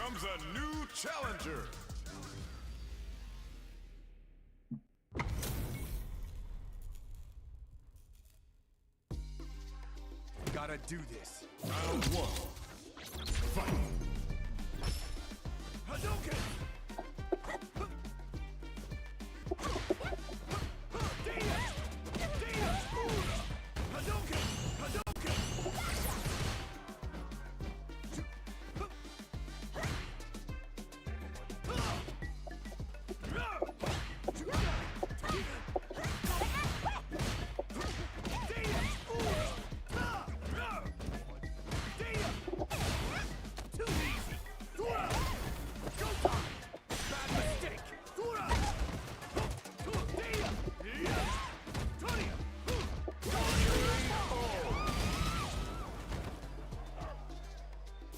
comes a new challenger. Gotta do this. Round one. Fight. Hadouken!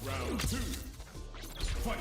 Round two. Fight.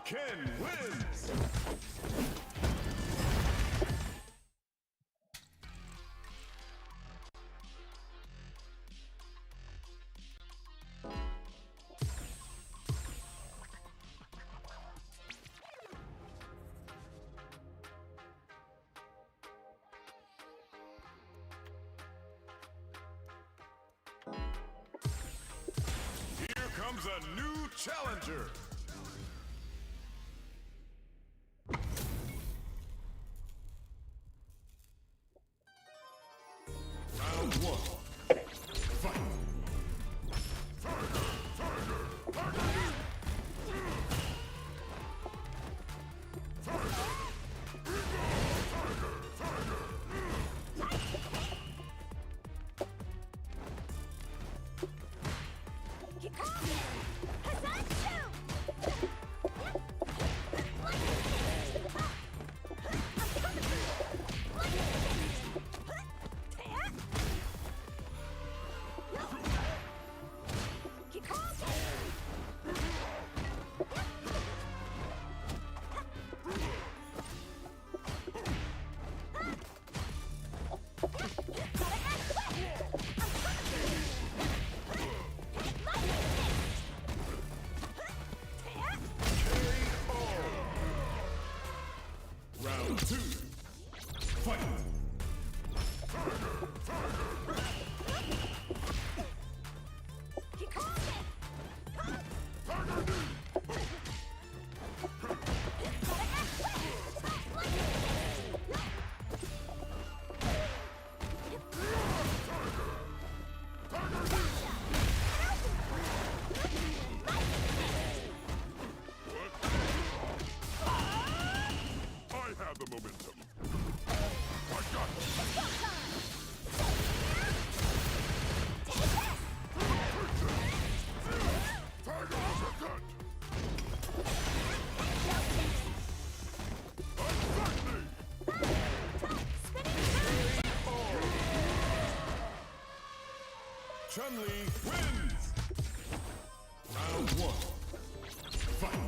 Ken wins! Here comes a new challenger! Round one. Fight! Round two. Fight! I have the momentum. I got Tiger uppercut! Chun-Li wins! Round one. Fight!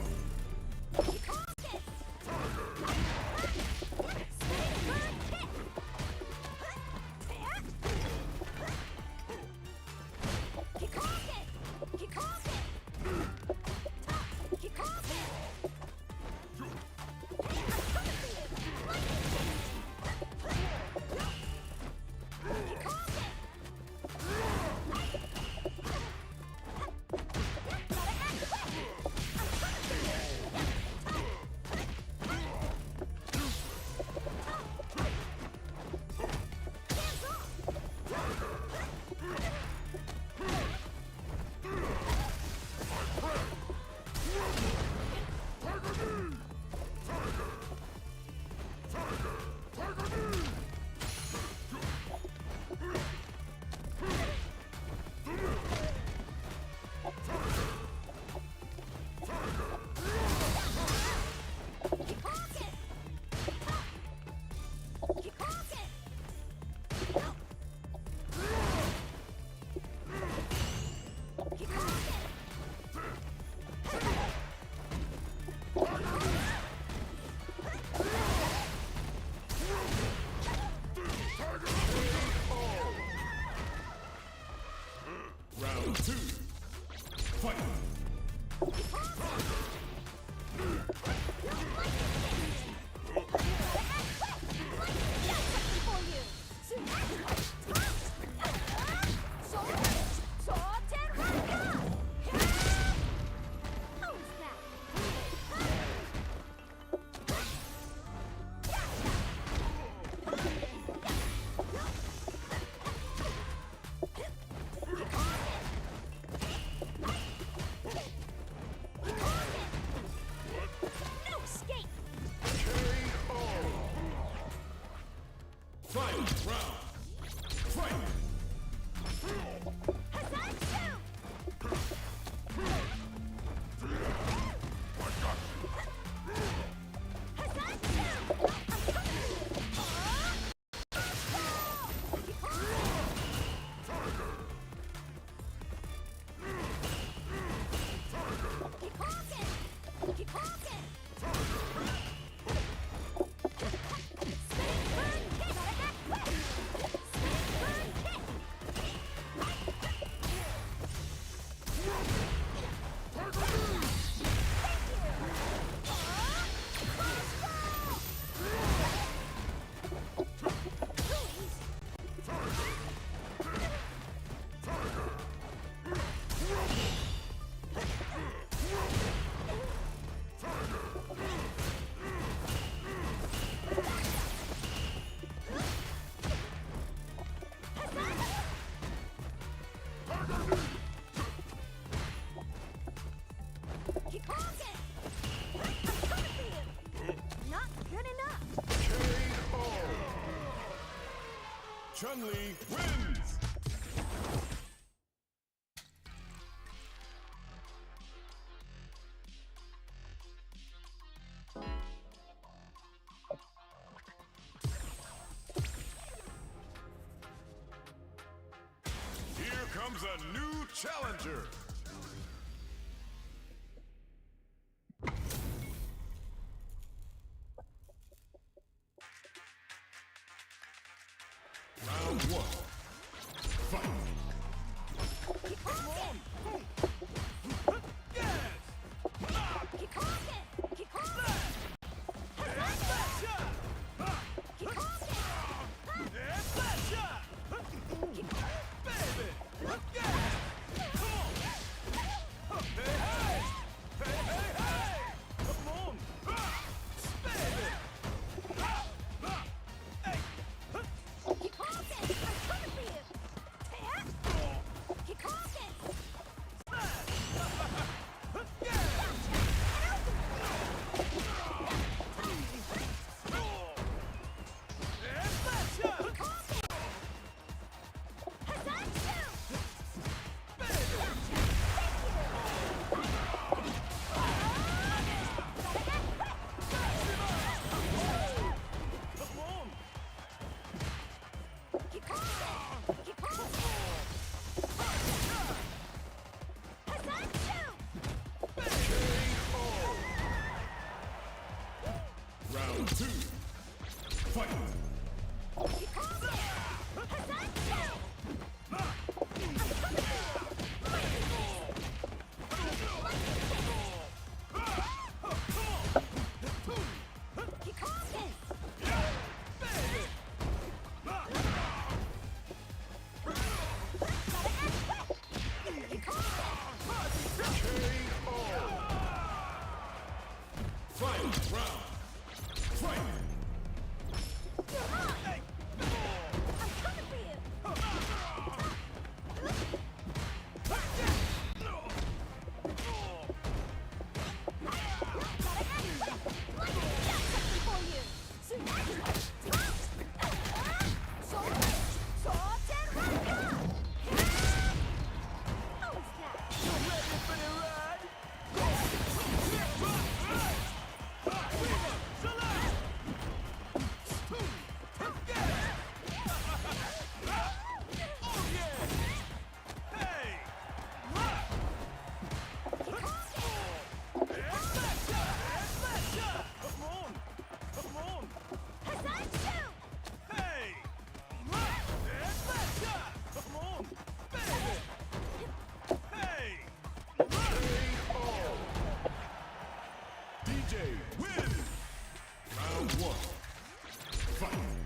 Chun-Li wins! Here comes a new challenger! Round one. Fight! Round two. Fight! Fight! Round! Fight! DJ win! Round one. Fight!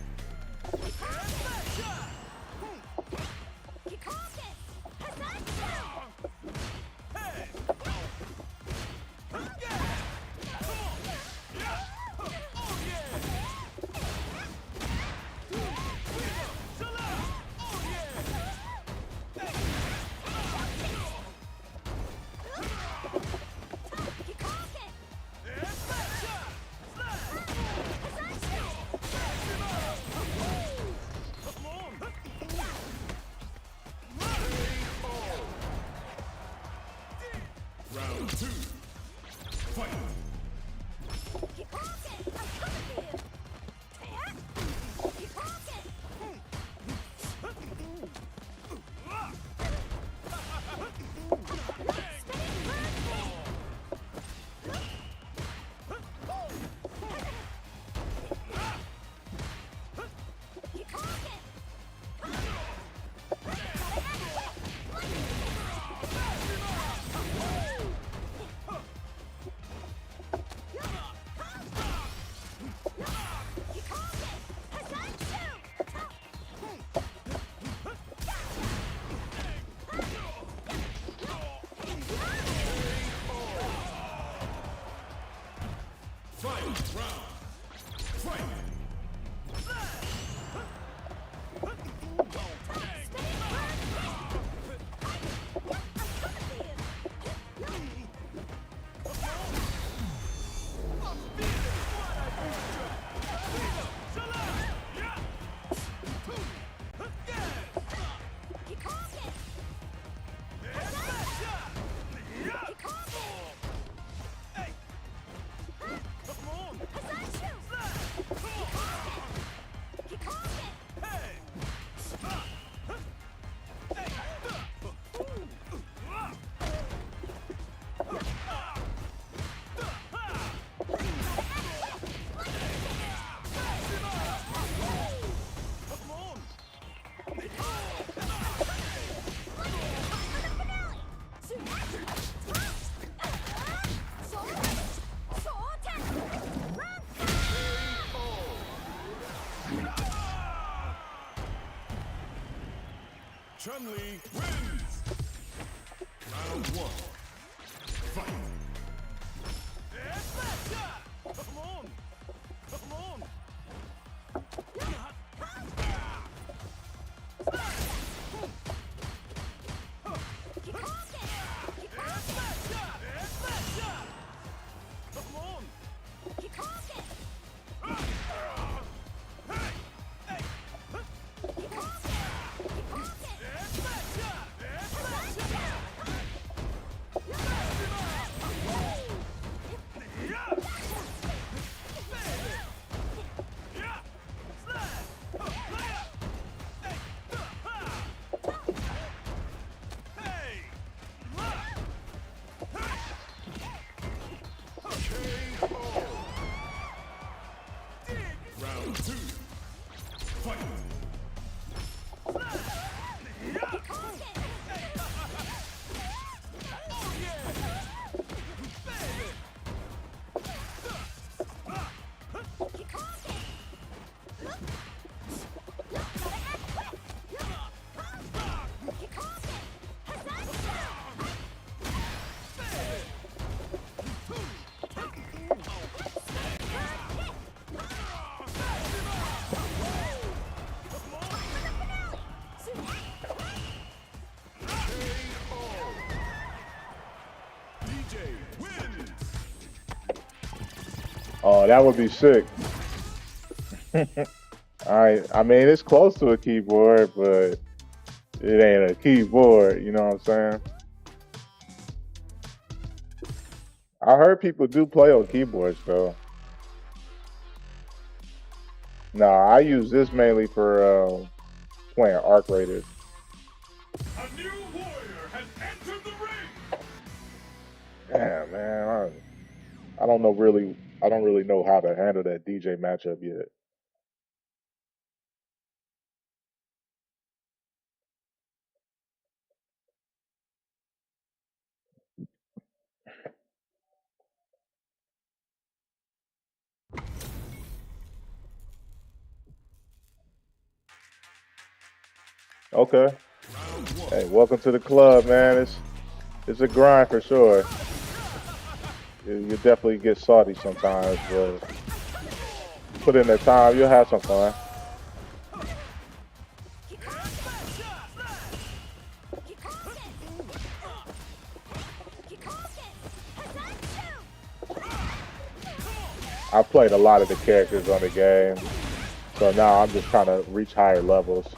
Chun-Li wins! Round 1. Fight! Come on! Come on! Round 2. Fight! Oh, that would be sick. Alright, I mean, it's close to a keyboard, but it ain't a keyboard, you know what I'm saying? I heard people do play on keyboards, though. No, I use this mainly for playing Arc Raiders. A new warrior has entered the ring! Damn, man, I don't know really. I don't really know how to handle that DJ matchup yet. Okay. Hey, welcome to the club, man. It's a grind for sure. You definitely get salty sometimes, but put in the time, you'll have some fun. I played a lot of the characters on the game, so now I'm just trying to reach higher levels.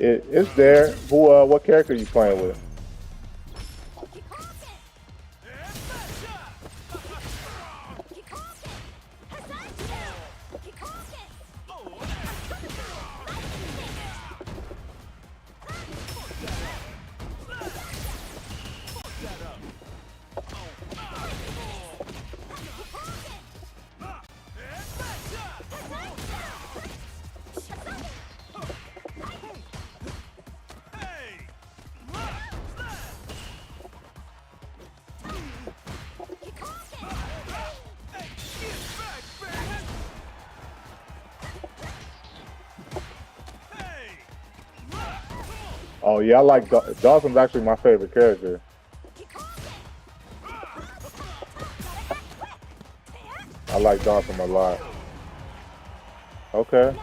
It's there. Who? What character are you playing with? Oh yeah, I like Dawson's actually my favorite character. I like Dawson a lot. Okay.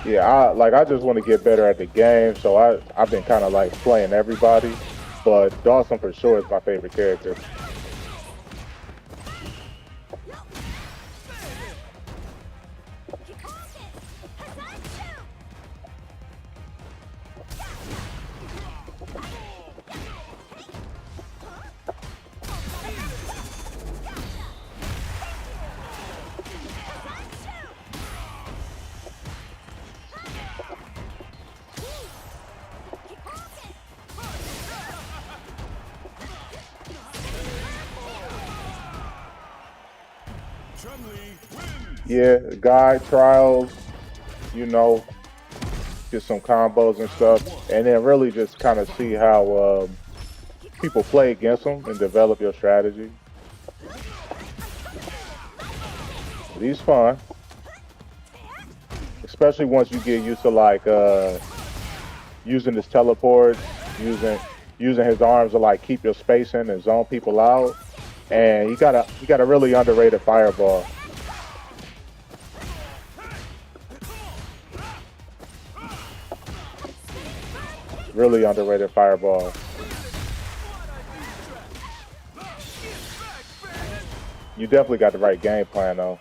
Yeah, I just want to get better at the game, so I've been kind of like playing everybody, but Dawson for sure is my favorite character. Yeah, guide trials, you know, get some combos and stuff, and then really just kind of see how people play against them and develop your strategy. He's fun, especially once you get used to like using his teleports, using using his arms to like keep your spacing and zone people out. And he got a really underrated fireball. Really underrated fireball. You definitely got the right game plan though.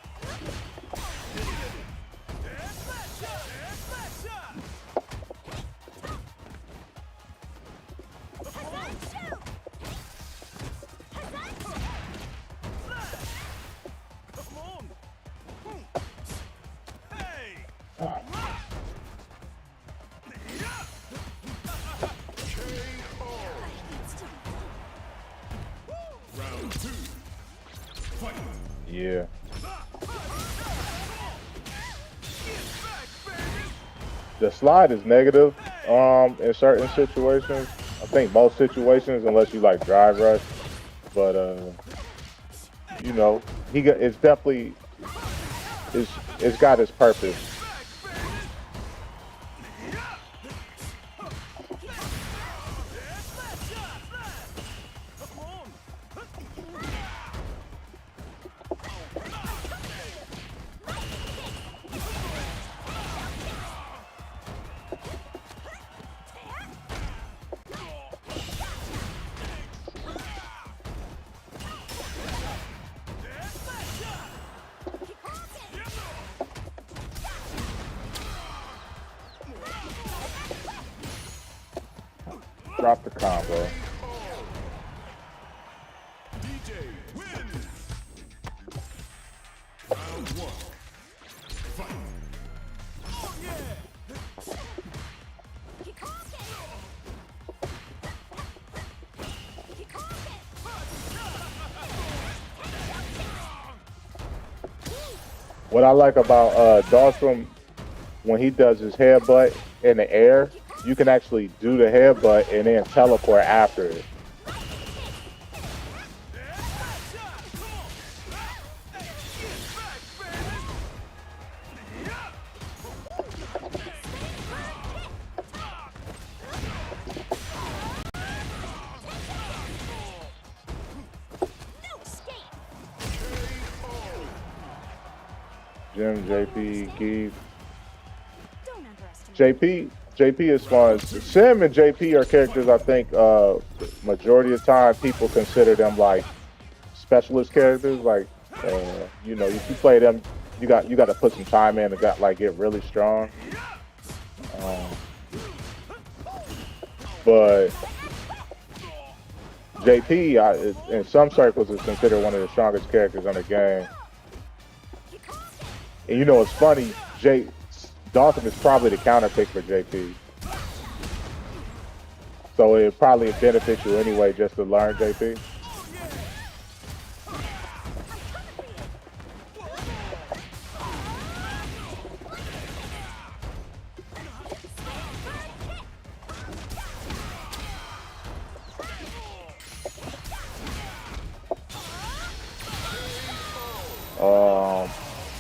Yeah. The slide is negative in certain situations. I think most situations, unless you like drive rush. But you know, it's definitely it's got its purpose. Drop the combo. What I like about Dawson when he does his headbutt in the air, you can actually do the headbutt and then teleport after it. Jim, JP, Keith. JP is fun. Sim and JP are characters I think majority of the time people consider them like specialist characters. Like you know, if you play them, you got to put some time in and got like get really strong. Um, but JP in some circles is considered one of the strongest characters in the game. And you know, it's funny, Dawson is probably the counter pick for JP. So it probably benefits you anyway just to learn JP.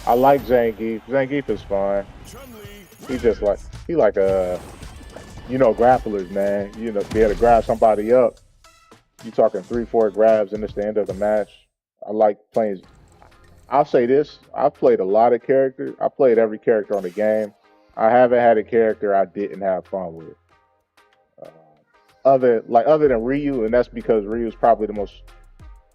I like Zangief. Zangief is fine. Chun-Li. He just like he like a grapplers, man. Be able to grab somebody up. You talking 3, 4 grabs and it's the end of the match. I like playing. I'll say this: I've played a lot of characters. I played every character on the game. I haven't had a character I didn't have fun with. Uh, other than Ryu, and that's because Ryu is probably the most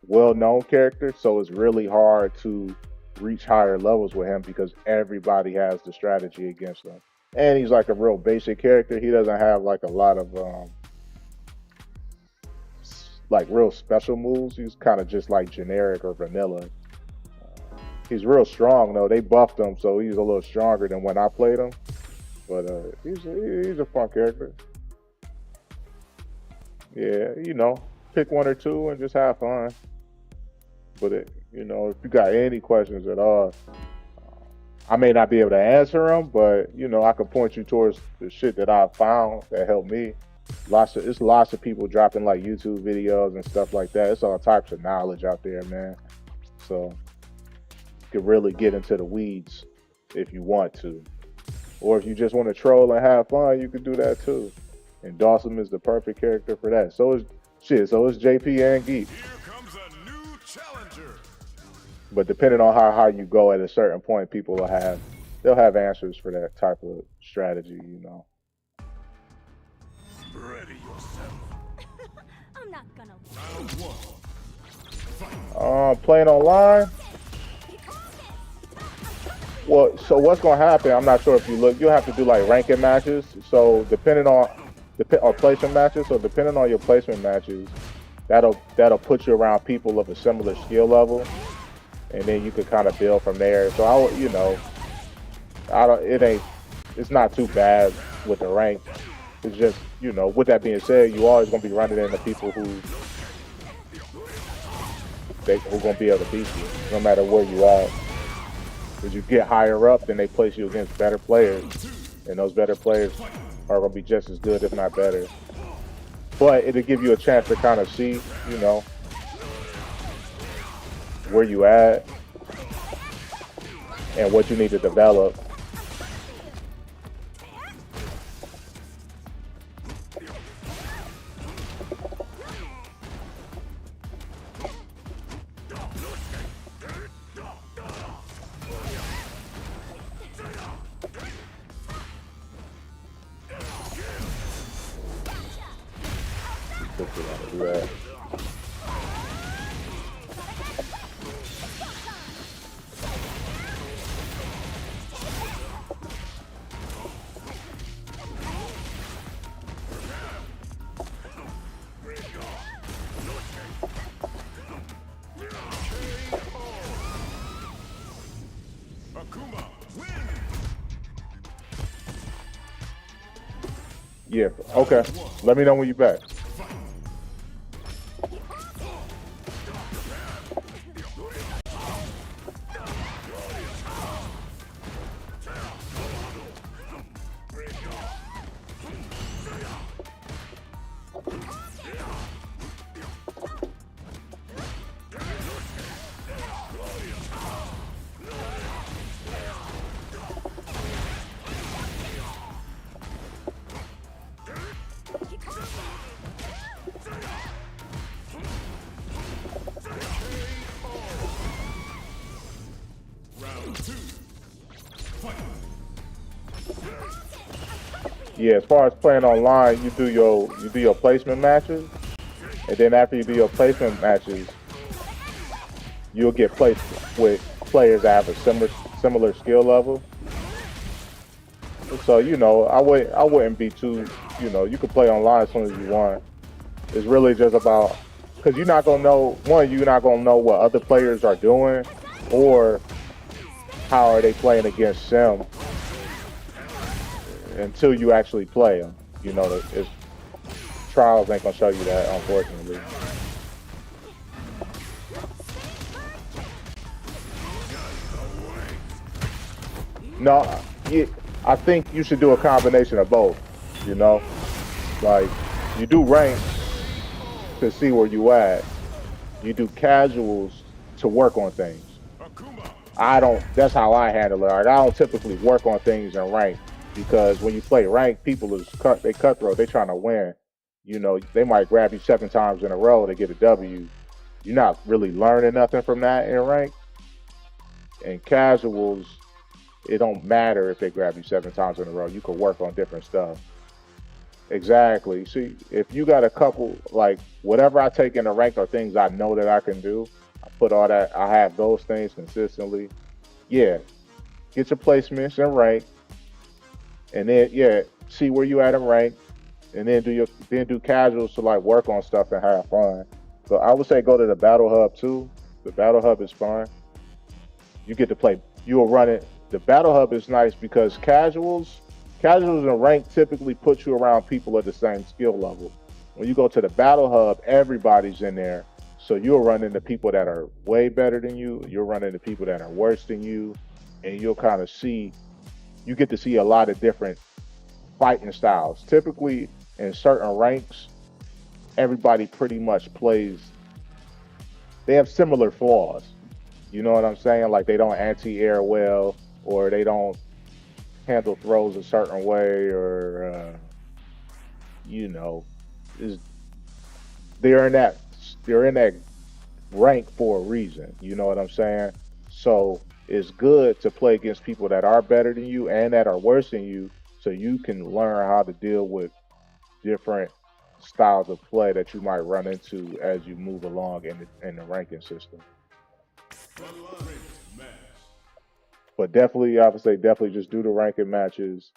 well-known character. So it's really hard to reach higher levels with him because everybody has the strategy against him. And he's like a real basic character. He doesn't have like a lot of like real special moves. He's kind of just like generic or vanilla. He's real strong though. They buffed him, so he's a little stronger than when I played him. But he's a fun character. Yeah, pick one or two and just have fun. But if you got any questions at all, I may not be able to answer them, but I can point you towards the shit that I found that helped me. It's lots of people dropping like YouTube videos and stuff like that. It's all types of knowledge out there, man. So you can really get into the weeds if you want to. Or if you just want to troll and have fun, you can do that too. And Dawson is the perfect character for that. So is JP and Geek. Here comes a new challenger. But depending on how high you go at a certain point, they'll have answers for that type of strategy, Ready yourself. I'm not gonna. Round one. Fight. Playing online. Well, so what's gonna happen? I'm not sure if you look. You'll have to do like ranking matches. So or placement matches. So depending on your placement matches, that'll put you around people of a similar skill level, and then you could kind of build from there. So it's not too bad with the rank. It's just, with that being said, you always gonna be running into people who gonna be able to beat you, no matter where you are. As you get higher up, then they place you against better players, and those better players are gonna be just as good, if not better. But it'll give you a chance to kind of see, where you at and what you need to develop. Do that. Yeah, okay. Let me know when you're back. Yeah, as far as playing online, you do your placement matches, and then after you do your placement matches, you'll get placed with players that have a similar skill level. So I wouldn't be too, you can play online as soon as you want. It's really just about, because you're not gonna know what other players are doing, or how are they playing against Sim until you actually play them. Trials ain't gonna show you that, unfortunately. No, I think you should do a combination of both. Like you do rank to see where you at. You do casuals to work on things. I don't. That's how I handle it. Like, I don't typically work on things in rank because when you play rank, people is they cutthroat. They trying to win. You know, they might grab you 7 times in a row to get a W. You're not really learning nothing from that in rank. And casuals, it don't matter if they grab you 7 times in a row. You can work on different stuff. Exactly. See, if you got a couple, like whatever I take in the rank are things I know that I can do. I put all that. I have those things consistently. Yeah, get your placements in rank, and then yeah, see where you at in rank, and then do casuals to like work on stuff and have fun. So I would say go to the battle hub too. The battle hub is fun. You get to play. You will run it. The battle hub is nice because casuals and rank typically put you around people at the same skill level. When you go to the battle hub, everybody's in there. So you'll run into people that are way better than you. You'll run into people that are worse than you, and you'll kind of see. You get to see a lot of different fighting styles. Typically, in certain ranks, everybody pretty much plays. They have similar flaws. You know what I'm saying? Like they don't anti-air well, or they don't handle throws a certain way, or you know, is they're in that they're in that rank for a reason. You know what I'm saying? So it's good to play against people that are better than you and that are worse than you, so you can learn how to deal with different styles of play that you might run into as you move along in the ranking system. But definitely, I would say definitely just do the ranking matches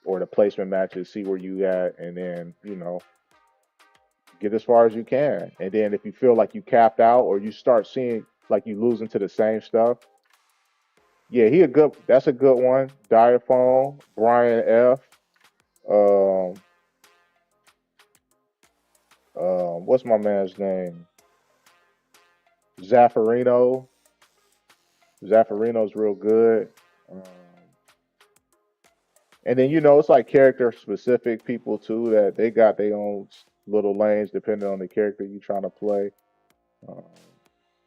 or the placement matches, see where you at, and then get as far as you can. And then if you feel like you capped out or you start seeing like you losing to the same stuff, yeah, he a good. That's a good one. Diaphone, Brian F. Um, what's my man's name? Zaffarino. Zaffarino's real good. Um, and then it's like character specific people too that they got their own little lanes depending on the character you're trying to play. Um,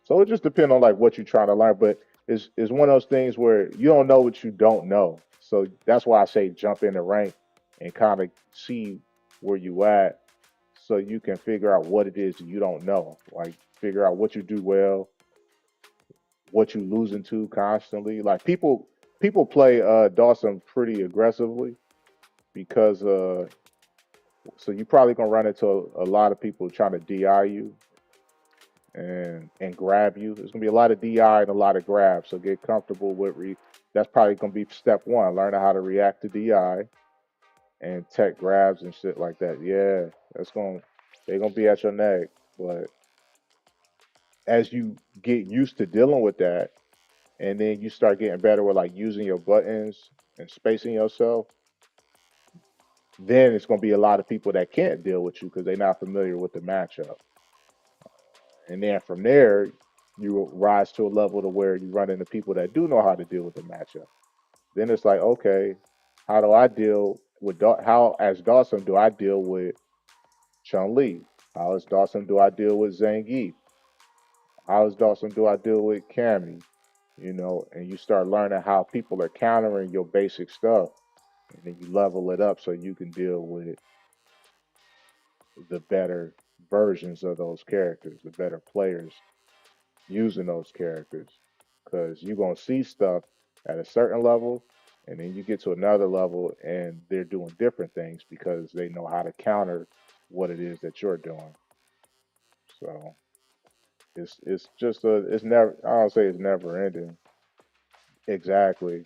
so it just depends on like what you're trying to learn. But it's one of those things where you don't know what you don't know. So that's why I say jump in the rank and kind of see where you at, so you can figure out what it is you don't know. Like figure out what you do well, what you losing to constantly. Like people play Dawson pretty aggressively because so you probably gonna run into a lot of people trying to DI you and grab you. There's gonna be a lot of DI and a lot of grab. So get comfortable with that's probably gonna be step one. Learning how to react to DI and tech grabs and shit like that. Yeah, they're gonna be at your neck. But as you get used to dealing with that, and then you start getting better with like using your buttons and spacing yourself, then it's gonna be a lot of people that can't deal with you because they're not familiar with the matchup. And then from there, you will rise to a level to where you run into people that do know how to deal with the matchup. Then it's like, okay, how do I deal with how as Dawson do I deal with Chun Li? How as Dawson do I deal with Zangief? How as Dawson do I deal with Cammy? And you start learning how people are countering your basic stuff, and then you level it up so you can deal with the better versions of those characters, the better players using those characters, because you're going to see stuff at a certain level, and then you get to another level and they're doing different things because they know how to counter what it is that you're doing. So it's just it's never, I don't say it's never ending. Exactly.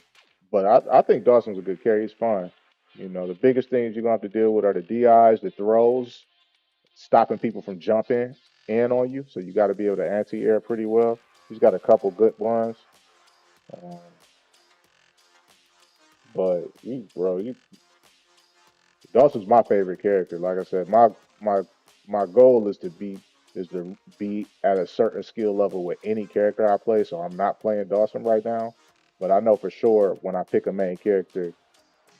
But I think Dawson's a good carry. He's fun. The biggest things you're gonna have to deal with are the DIs, the throws, stopping people from jumping in on you. So you got to be able to anti-air pretty well. He's got a couple good ones. Um, but Dawson's my favorite character. Like I said, my goal is to be at a certain skill level with any character I play. So I'm not playing Dawson right now, but I know for sure when I pick a main character,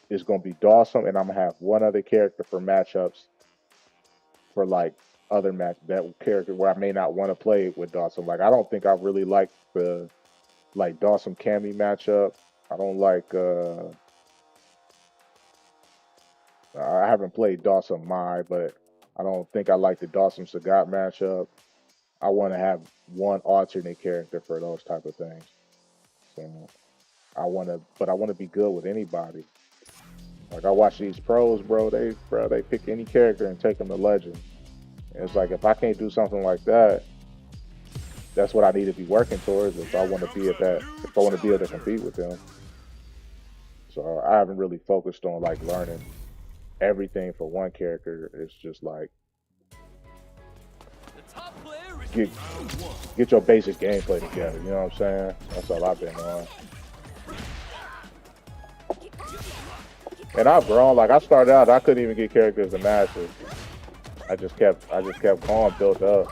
it's gonna be Dawson, and I'm gonna have one other character for matchups for like other match that character where I may not want to play with Dawson. Like I don't think I really like the like Dawson Cammy matchup. I don't like. I haven't played Dawson Mai, but I don't think I like the Dawson Sagat matchup. I want to have one alternate character for those type of things. So but I want to be good with anybody. Like I watch these pros, bro. They pick any character and take them to legend. And it's like if I can't do something like that, that's what I need to be working towards if I want to be at that. If I want to be able to compete with them. So I haven't really focused on like learning everything for one character. It's just like get your basic gameplay together. You know what I'm saying? That's all I've been on. And I've grown. Like I started out, I couldn't even get characters to master. I just kept calm, built up.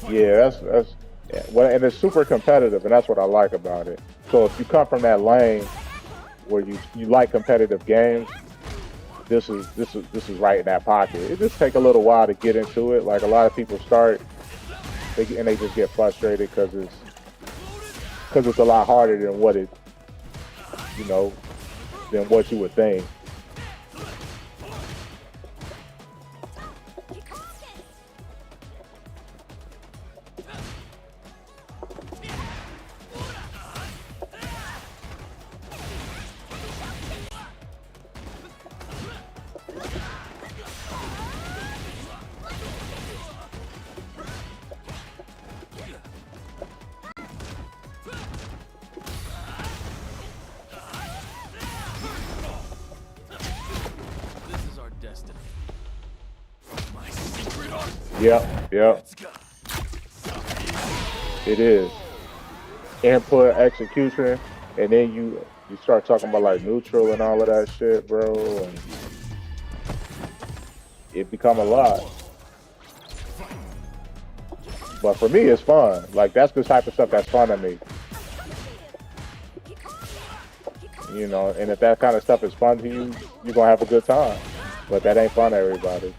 Yeah, well, and it's super competitive, and that's what I like about it. So if you come from that lane where you like competitive games, this is right in that pocket. It just take a little while to get into it. Like a lot of people start, and they just get frustrated because it's a lot harder than what it, than what you would think. Yep. It is. Input, execution, and then you start talking about like neutral and all of that shit, bro, and it become a lot. But for me, it's fun. Like that's the type of stuff that's fun to me. And if that kind of stuff is fun to you, you're gonna have a good time. But that ain't fun to everybody.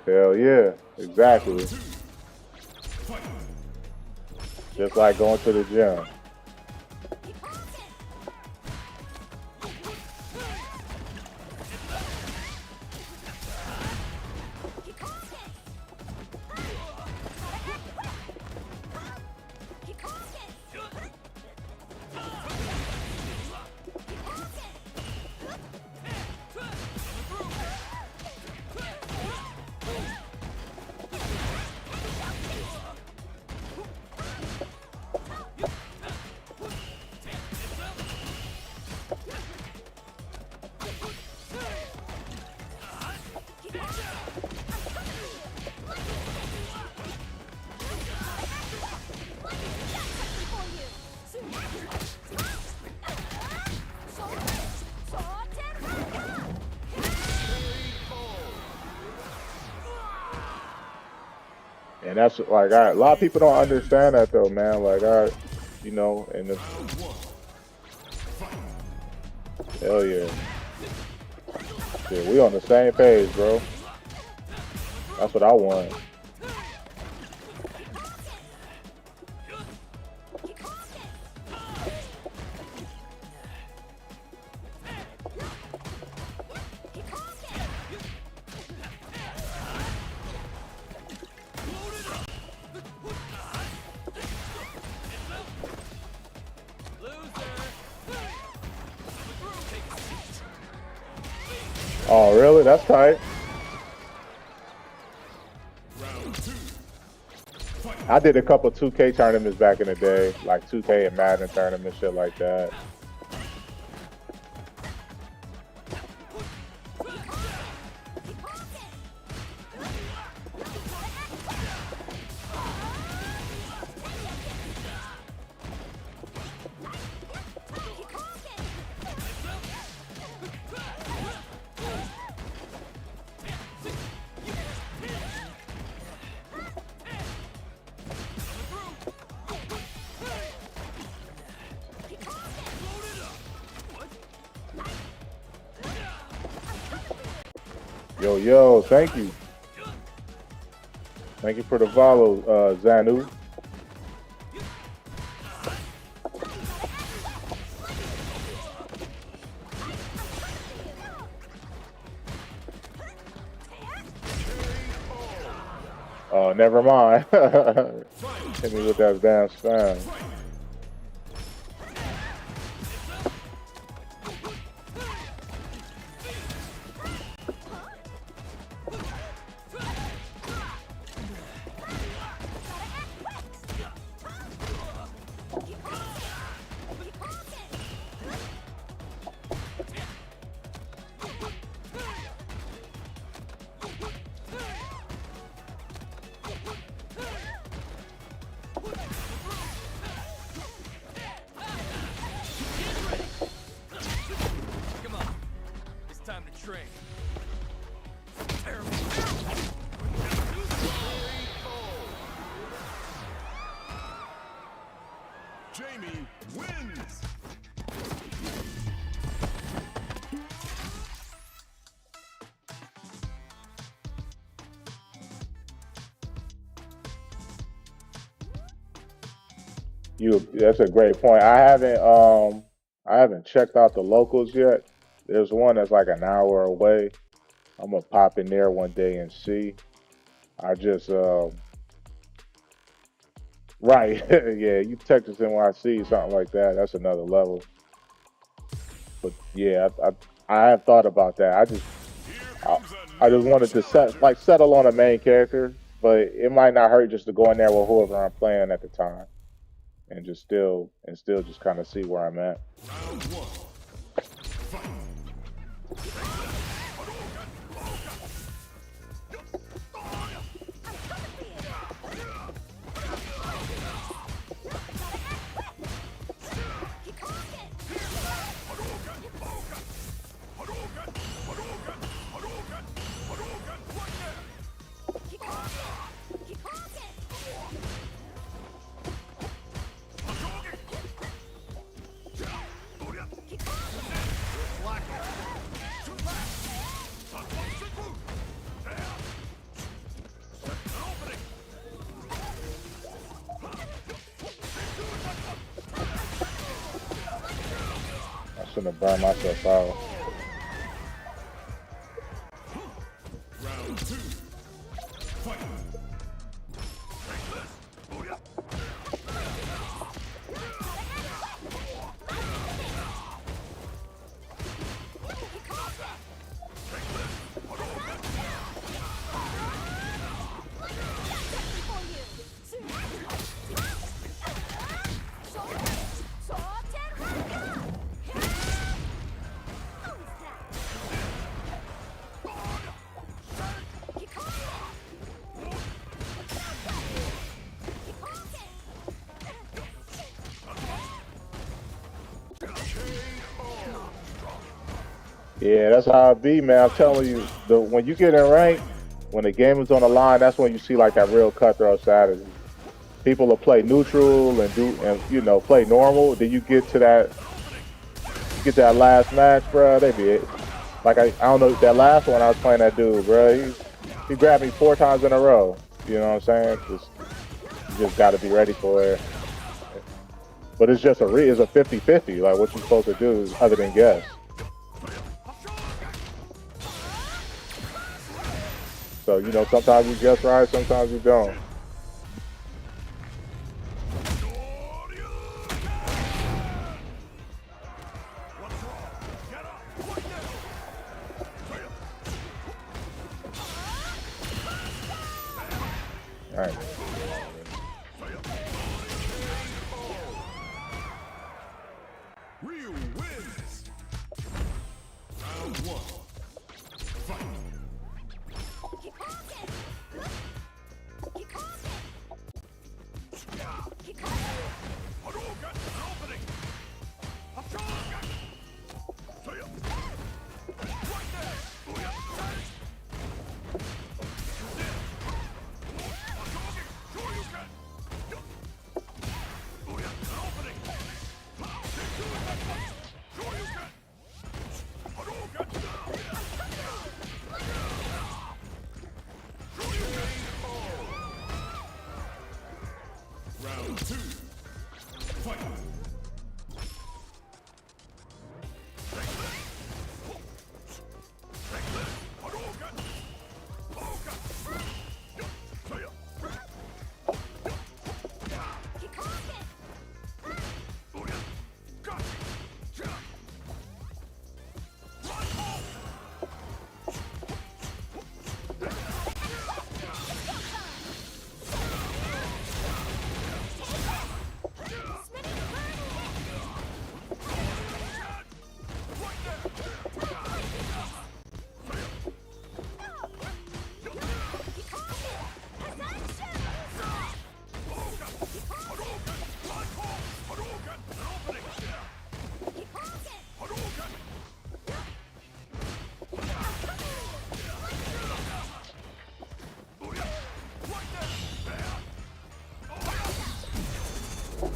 Hell yeah, exactly. Just like going to the gym. And that's like a lot of people don't understand that though, man. Like and it's, hell yeah. Yeah, we on the same page, bro. That's what I want. Oh, really? That's tight. Round 2. I did a couple 2K tournaments back in the day, like 2K and Madden tournaments, shit like that. Yo, yo, thank you. Thank you for the follow, Zanu. Oh, never mind. Hit me with that damn spam. Come on. It's time to train. Jamie wins. That's a great point. I haven't checked out the locals yet. There's one that's like an hour away. I'm gonna pop in there one day and see. I just right, yeah. You Texas NYC, something like that. That's another level. But yeah, I have thought about that. I, I just wanted to settle on a main character, but it might not hurt just to go in there with whoever I'm playing at the time, and still just kind of see where I'm at. Round 1. Fight. I shouldn't have burned myself out. Round 2. Fight. Yeah, that's how it be, man. I'm telling you, when you get in rank, when the game is on the line, that's when you see like that real cutthroat side of you. People will play neutral and play normal. Then you get that last match, bro. They be it. Like I don't know that last one I was playing that dude, bro. He grabbed me 4 times in a row. You know what I'm saying? You just got to be ready for it. But it's just it's a 50-50. Like what you supposed to do other than guess. So sometimes you guess right, sometimes you don't. Alright. Ryu wins. Round 1. Fight. Hadouken! Opening! Hadouken! Right there! Hadouken! Shoryuken! Opening! Shoryuken! Hadouken! Round 2. Fight.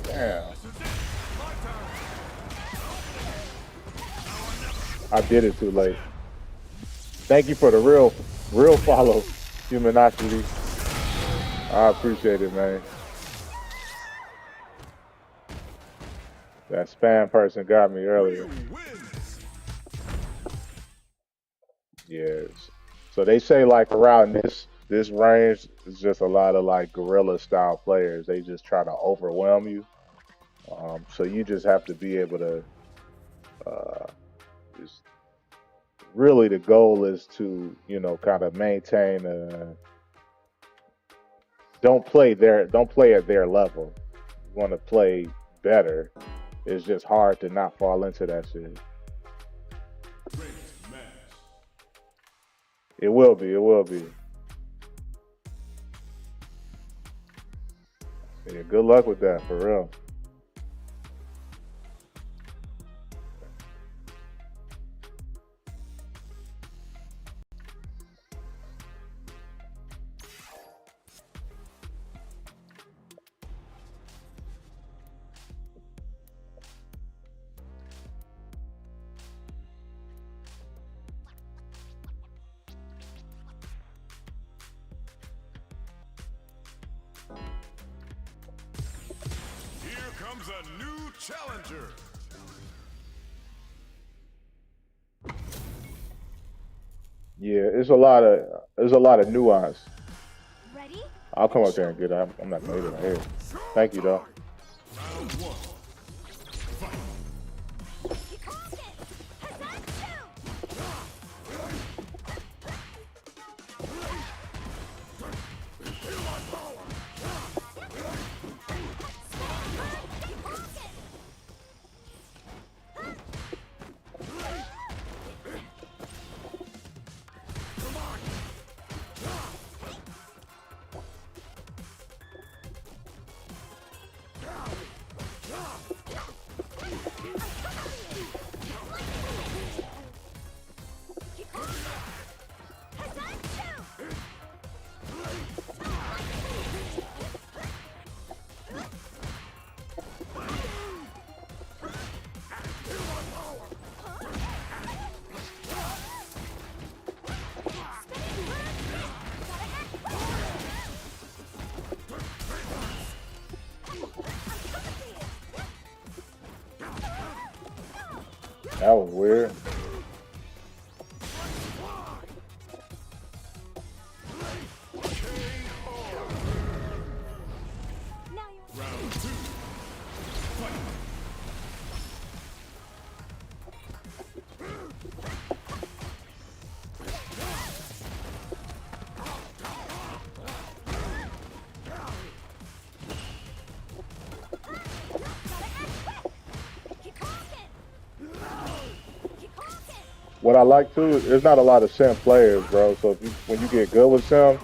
Damn. I did it too late. Thank you for the real follow, Humanocity. I appreciate it, man. That spam person got me earlier. Yes. So they say like around this range is just a lot of like guerrilla style players. They just try to overwhelm you. So you just have to be able to. Just really, the goal is to kind of maintain. Don't play at their level. You want to play better. It's just hard to not fall into that shit. It will be. It will be. Yeah, good luck with that, for real. Comes a new challenger. Yeah, there's a lot of nuance. Ready? I'll come up there and get it. I'm not gonna hit it here. Thank you though. Round 1. Fight. That was weird. Round 2. Fight. what I like too, there's not a lot of sim players, bro. So if you, when you get good with sim,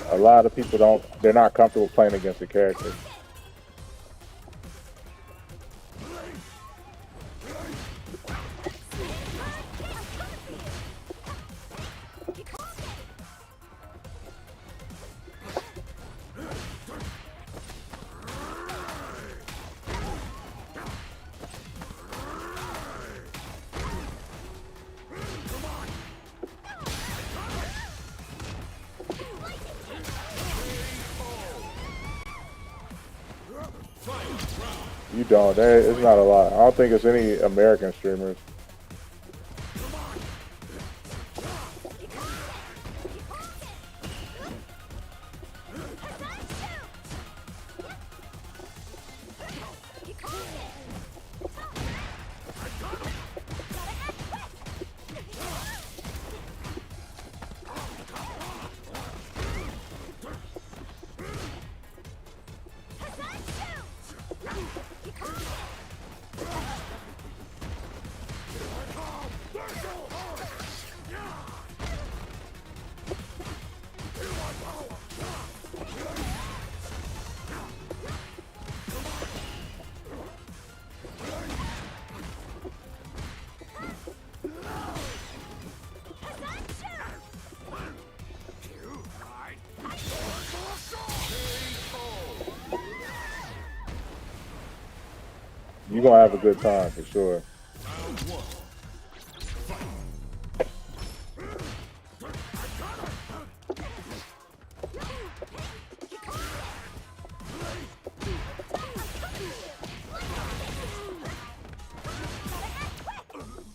a lot of people don't. They're not comfortable playing against the character. You don't. It's not a lot. I don't think it's any American streamers. You're gonna have a good time for sure.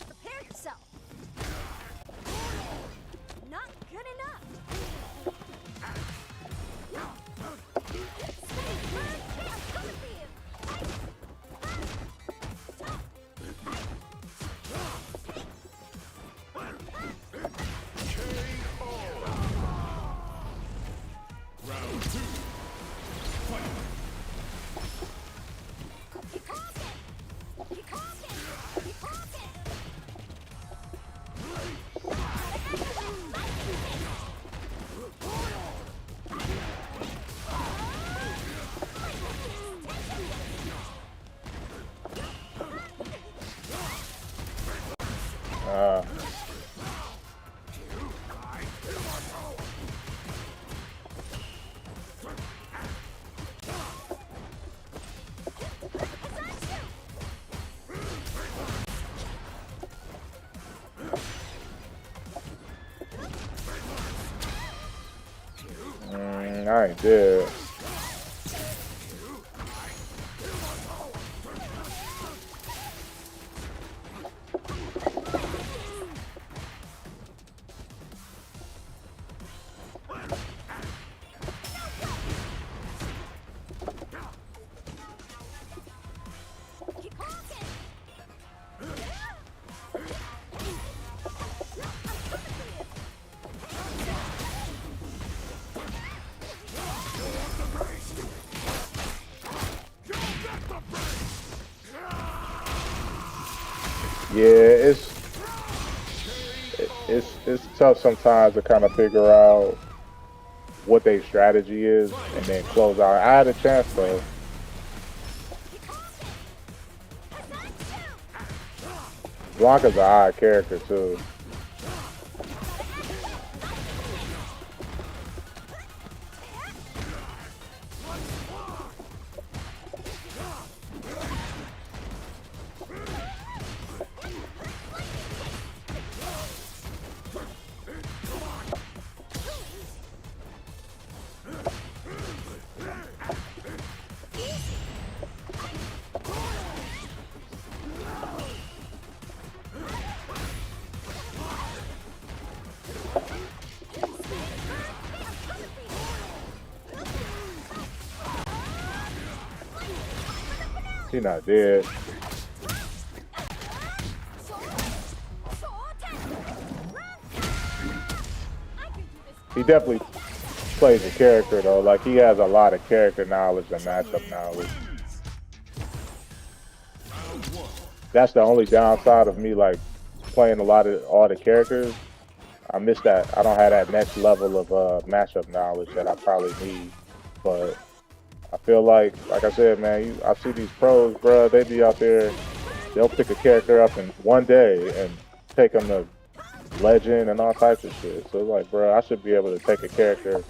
Prepare yourself. Not good enough. I'm coming for you. Round 2. Fight. I ain't dead. Yeah, it's tough sometimes to kind of figure out what their strategy is and then close out. I had a chance though. Blanca's an odd character too. He not dead. He definitely plays a character though. Like he has a lot of character knowledge and matchup knowledge. That's the only downside of me like playing a lot of all the characters, I miss that. I don't have that next level of matchup knowledge that I probably need. But I feel like I said, man, I see these pros, bro. They be out there. They'll pick a character up in one day and take them to legend and all types of shit. So it's like, bro, I should be able to take a character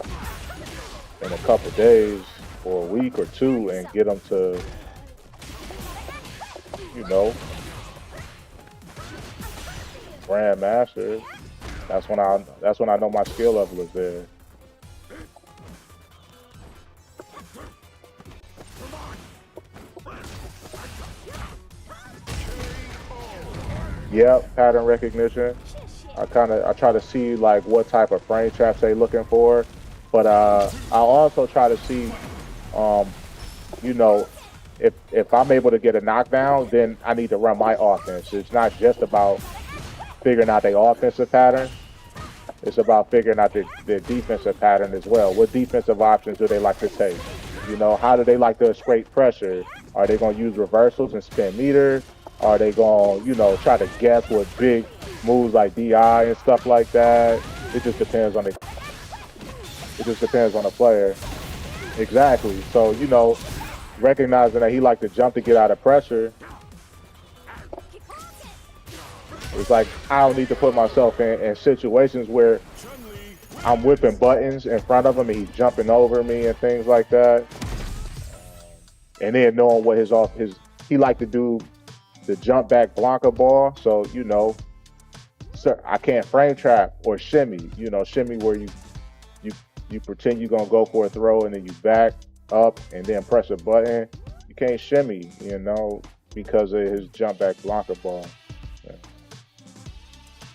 in a couple days or a week or two and get them to, you know, GrandMaster. That's when I know my skill level is there. Yep, pattern recognition. I try to see like what type of frame traps they looking for, but I also try to see, you know, if I'm able to get a knockdown, then I need to run my offense. It's not just about figuring out their offensive pattern. It's about figuring out their defensive pattern as well. What defensive options do they like to take? You know, how do they like to escape pressure? Are they going to use reversals and spin meter? Are they going to, you know, try to guess with big moves like DI and stuff like that? It just depends on the player. Exactly. So, you know, recognizing that he like to jump to get out of pressure, it's like I don't need to put myself in situations where I'm whipping buttons in front of him and he's jumping over me and things like that. And then knowing what he like to do, the jump back Blanca ball. So, you know, I can't frame trap or shimmy. You know, shimmy where you pretend you're gonna go for a throw and then you back up and then press a button. You can't shimmy, you know, because of his jump back Blanca ball. Yeah.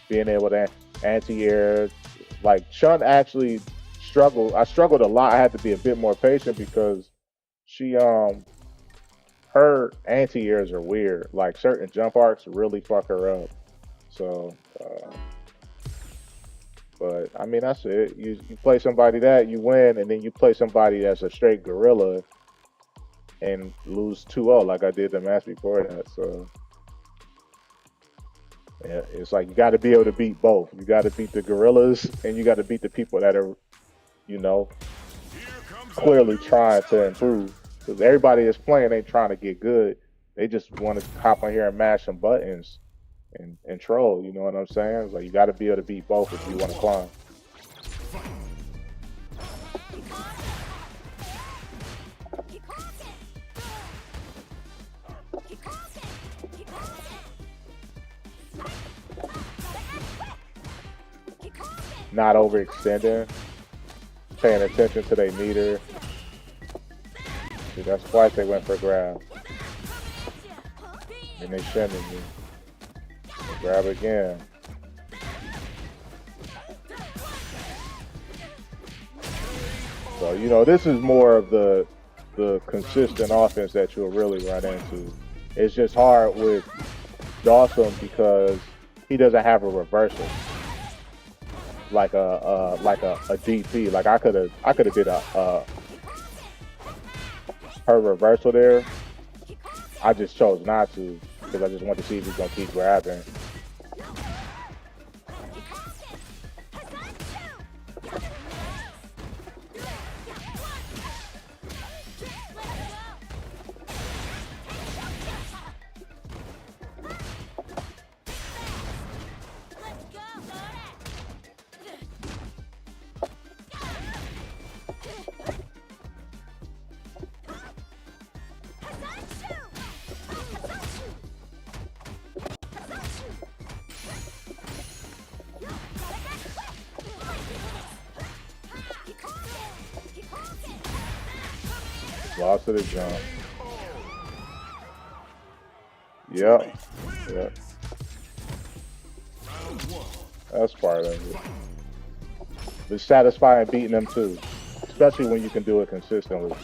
Being able to anti-air, like Chun actually struggled. I struggled a lot. I had to be a bit more patient because she her anti-airs are weird. Like certain jump arcs really fuck her up. So, but I mean that's it. You play somebody that you win, and then you play somebody that's a straight gorilla and lose 2-0 like I did the match before that. So yeah, it's like you got to be able to beat both. You got to beat the gorillas, and you got to beat the people that are, you know, clearly trying to improve. Because everybody that's playing ain't trying to get good. They just want to hop on here and mash some buttons and troll. You know what I'm saying? It's like you got to be able to beat both if you want to climb. Not overextending, paying attention to their meter. See, that's twice they went for grab. And they shimmied me. They grab again. So, you know, this is more of the consistent offense that you'll really run into. It's just hard with Dawson because he doesn't have a reversal. Like a DP. Like I could have did her reversal there. I just chose not to because I just wanted to see if he's gonna keep grabbing. Lost to the jump. Yep. That's part of it. It's satisfying beating them too, especially when you can do it consistently.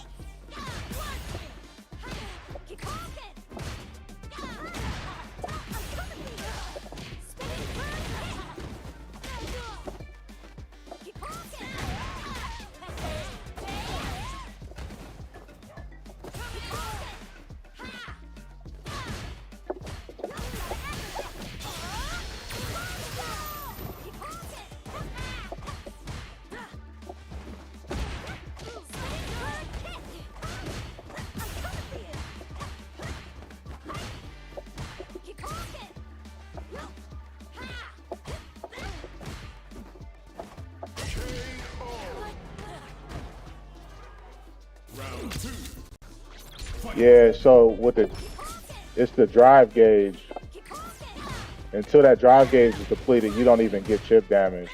Yeah, so with it's the drive gauge. Until that drive gauge is depleted, you don't even get chip damage.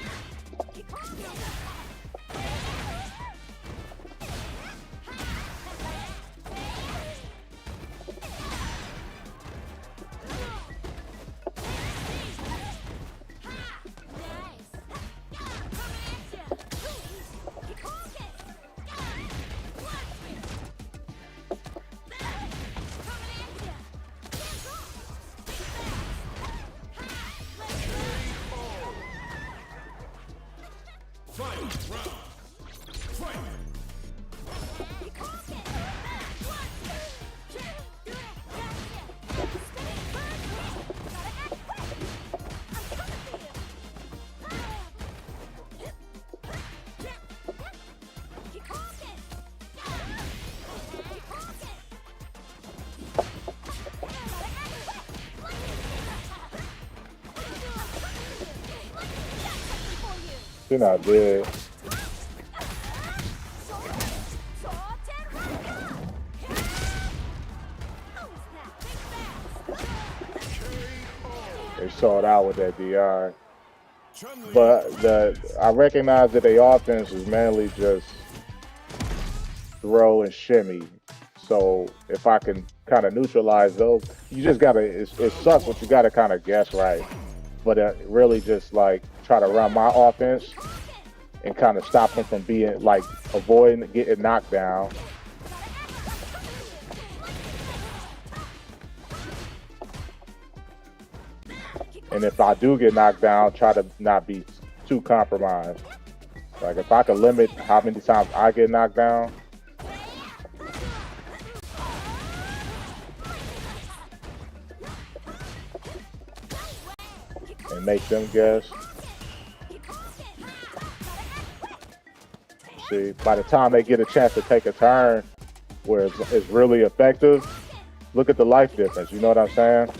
You're not dead. They saw it out with that DI. But I recognize that their offense is mainly just throw and shimmy. So if I can kind of neutralize those, you just gotta. It sucks, but you gotta kind of guess right. But really just like try to run my offense and kind of stop them from being like avoiding getting knocked down. And if I do get knocked down, try to not be too compromised. Like if I can limit how many times I get knocked down. And make them guess. See, by the time they get a chance to take a turn where it's really effective, look at the life difference. You know what I'm saying?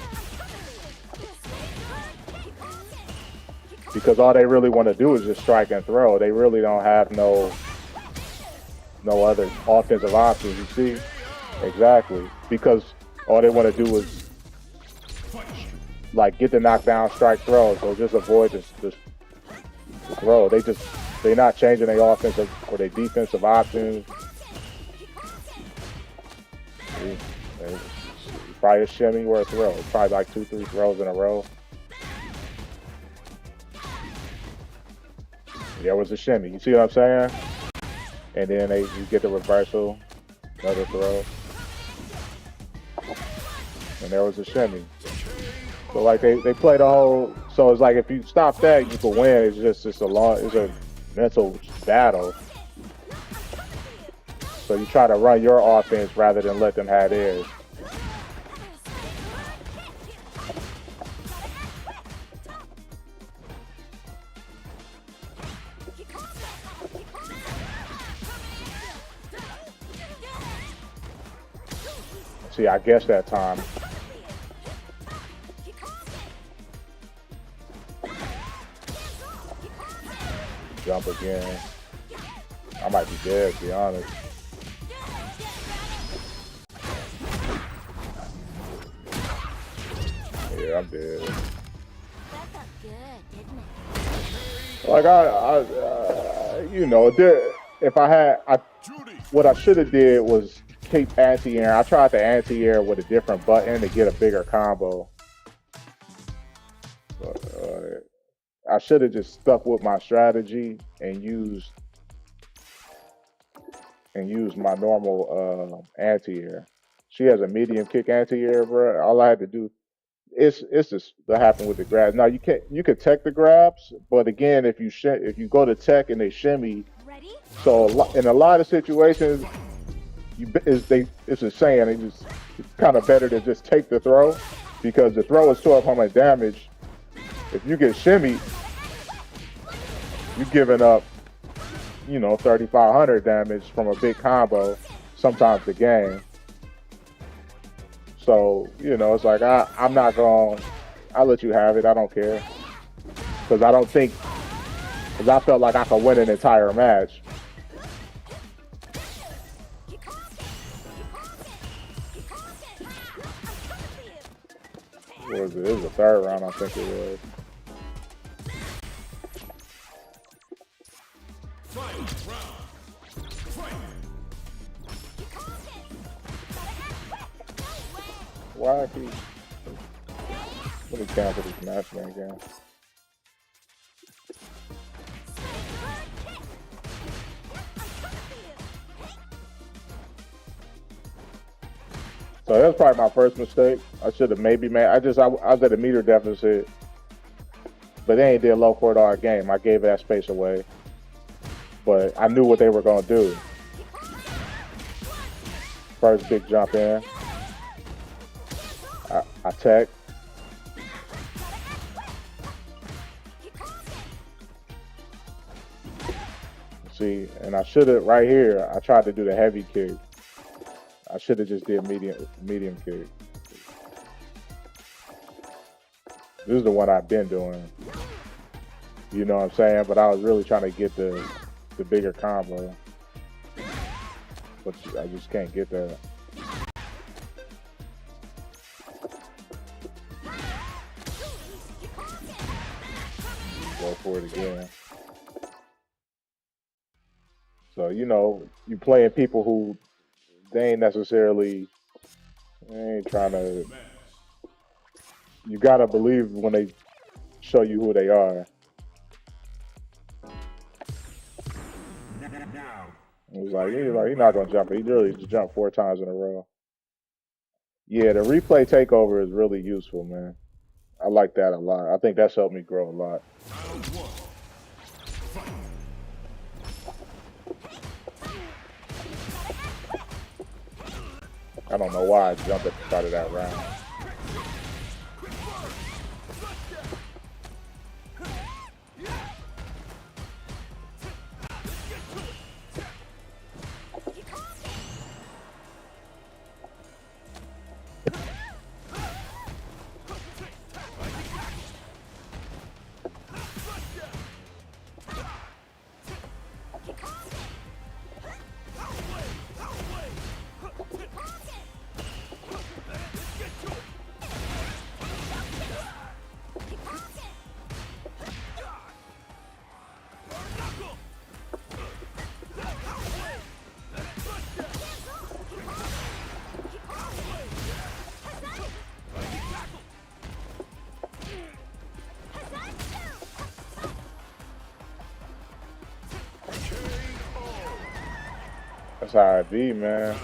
Because all they really want to do is just strike and throw. They really don't have no other offensive options. You see? Exactly. Because all they want to do is like get the knockdown, strike, throw. So just avoid the throw. They're not changing their offensive or their defensive options. Probably a shimmy or a throw. Probably like 2-3 throws in a row. There was a shimmy. You see what I'm saying? And then you get the reversal, another throw. And there was a shimmy. So like they play the whole. So it's like if you stop that, you can win. It's a mental battle. So you try to run your offense rather than let them have theirs. See, I guess that time. Jump again. I might be dead, to be honest. Yeah, I'm dead. That felt good, didn't it? Like what I should have did was keep anti-air. I tried the anti-air with a different button to get a bigger combo. But, I should have just stuck with my strategy and used my normal anti-air. She has a medium kick anti-air, bro. All I had to do it's just that happened with the grabs. Now you could tech the grabs, but again, if you go to tech and they shimmy, Ready? so in a lot of situations, it's a saying. It's kind of better to just take the throw because the throw is 1200 damage. If you get shimmied, you're giving up, 3,500 damage from a big combo, sometimes the game. So, it's like, I'm not going, I'll let you have it. I don't care. Because I felt like I could win an entire match. What was it? It was the third round, I think it was. Final round. Fight. Why he? Let me cancel this match again. So that was probably my first mistake. I should have maybe made. I was at a meter deficit, but they ain't did low court all game. I gave that space away, but I knew what they were gonna do. First big jump in. I tech. See, and I should have right here. I tried to do the heavy kick. I should have just did medium kick. This is the one I've been doing. You know what I'm saying? But I was really trying to get the bigger combo. But I just can't get that. Go for it again. So, you know, you playing people who they ain't necessarily, they ain't trying to, you gotta believe when they show you who they are. It was like, he's not gonna jump it. He literally just jumped 4 times in a row. Yeah, the replay takeover is really useful, man. I like that a lot. I think that's helped me grow a lot. I don't know why I jumped at the start of that round. That's how it be, man.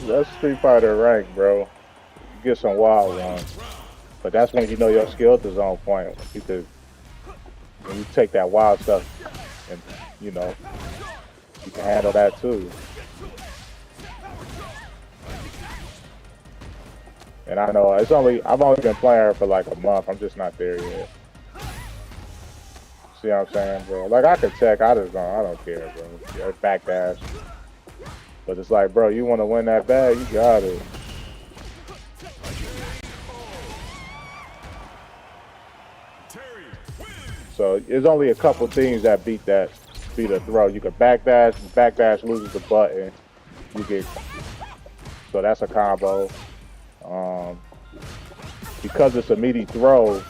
That's Street Fighter rank, bro. You get some wild ones, but that's when you know your skill is on point. When you take that wild stuff, and you know you can handle that too. And I know I've only been playing her for like a month. I'm just not there yet. See what I'm saying, bro? Like I could tech, I don't care, bro. Yeah, backdash. But it's like, bro, you want to win that bag, you got it. So there's only a couple things that beat a throw. You can backdash loses the button. So that's a combo. Because it's a meaty throw,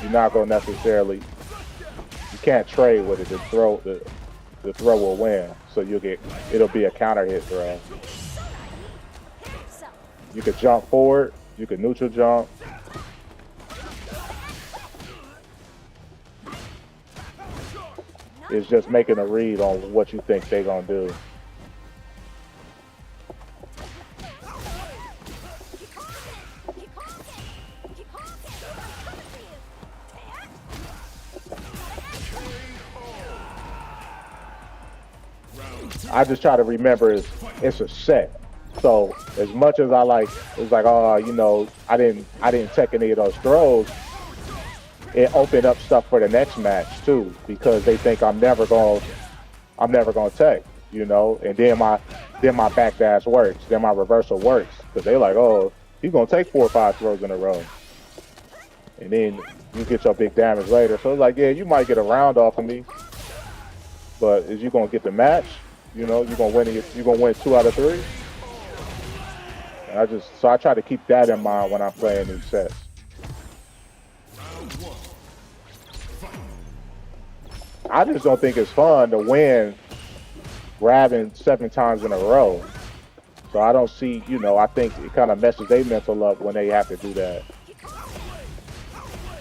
you're not gonna necessarily, you can't trade with it. The throw will win. So it'll be a counter hit throw. You could jump forward, you could neutral jump. It's just making a read on what you think they're gonna do. I just try to remember it's a set. So as much as I like, it's like, oh, you know, I didn't take any of those throws. It opened up stuff for the next match too, because they think I'm never gonna take, you know, and then my backdash works, then my reversal works, because they like, oh, he's gonna take 4 or 5 throws in a row, and then you get your big damage later. So it's like, yeah, you might get a round off of me, but is you gonna get the match? You know, you're gonna win 2 out of 3. And I try to keep that in mind when I'm playing these sets. I just don't think it's fun to win grabbing 7 times in a row. So I don't see, you know, I think it kind of messes their mental up when they have to do that.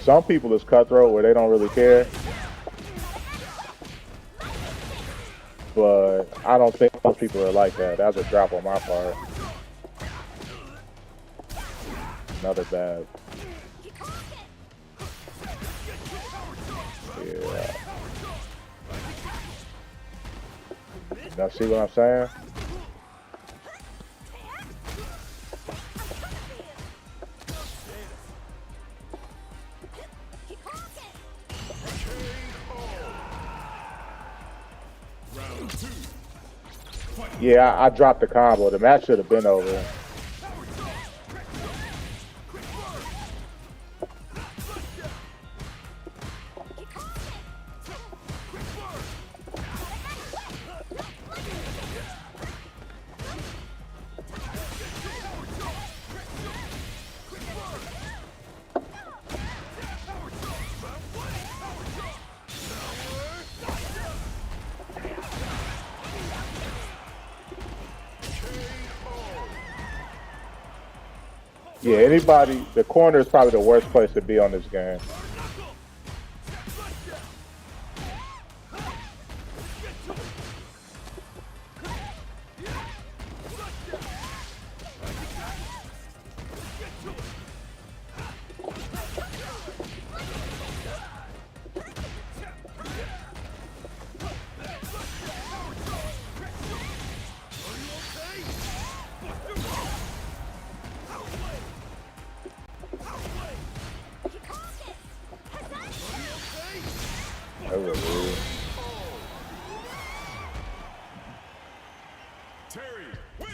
Some people is cutthroat where they don't really care. But I don't think most people are like that. That's a drop on my part. Another bad. Yeah. Now see what I'm saying? Yeah, I dropped the combo. The match should have been over. Yeah, the corner is probably the worst place to be on this game. Terry wins.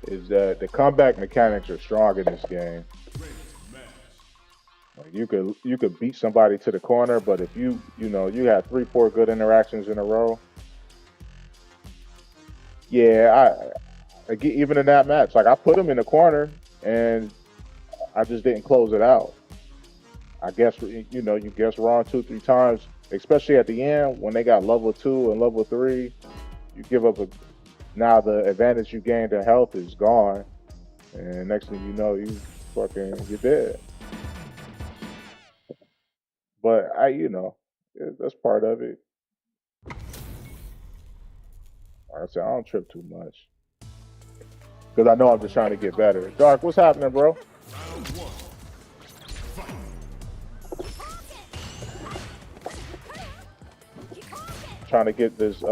Is that the comeback mechanics are strong in this game. Like you could beat somebody to the corner, but if you have 3, 4 good interactions in a row, yeah, I get even in that match. Like I put him in the corner and I just didn't close it out. I guess you guess wrong 2, 3 times, especially at the end when they got level 2 and level 3. You give up now the advantage you gained in health is gone, and next thing you know, you're dead. But that's part of it. Like I said, I don't trip too much because I know I'm just trying to get better. Dark, what's happening, bro? Trying to get this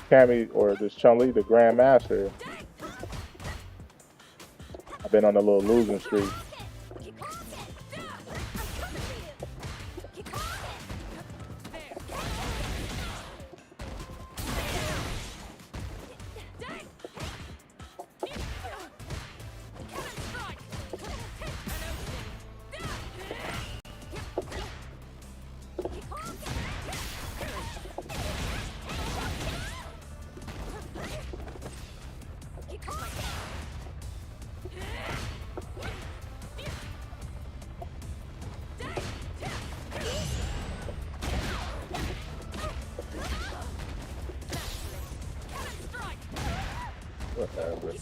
Cammy or this Chun-Li, the GrandMaster. I've been on a little losing streak. Whatever.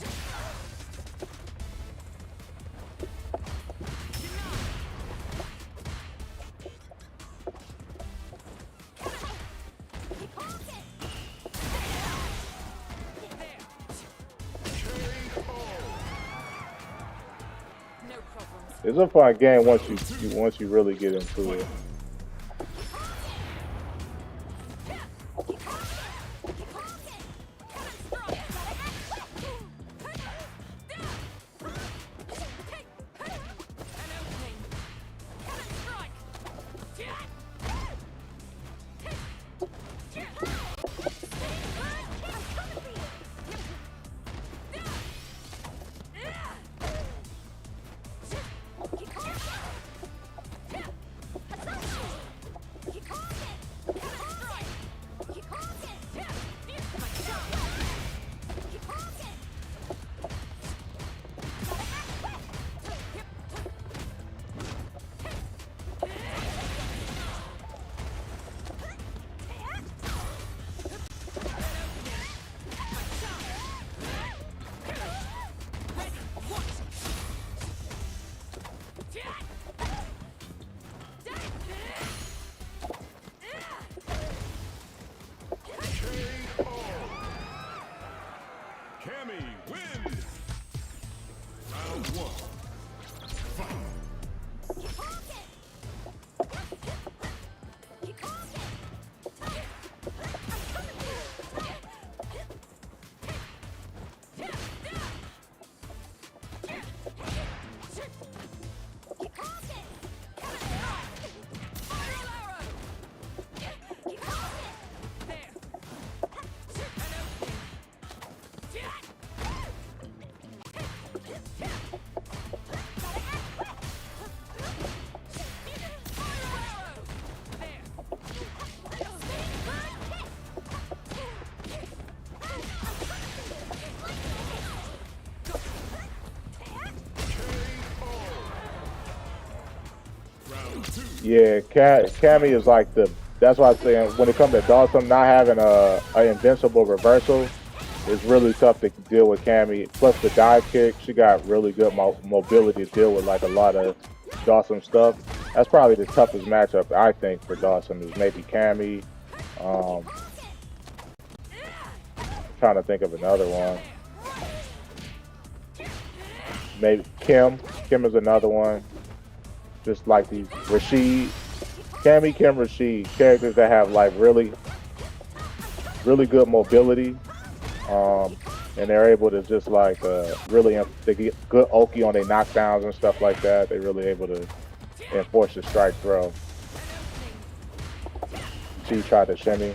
It's a fun game once you really get into it. Cammy wins. Round 1. Fight. Yeah, Cammy is like that's why I'm saying when it comes to Dawson not having a invincible reversal, it's really tough to deal with Cammy. Plus the dive kick, she got really good mobility to deal with like a lot of Dawson stuff. That's probably the toughest matchup I think for Dawson is maybe Cammy. Trying to think of another one. Maybe Kim. Kim is another one. Just like these Rashid, Cammy, Kim, Rashid, characters that have like really good mobility, and they're able to just like they get good Oki on their knockdowns and stuff like that. They're really able to enforce the strike throw. She tried to shimmy.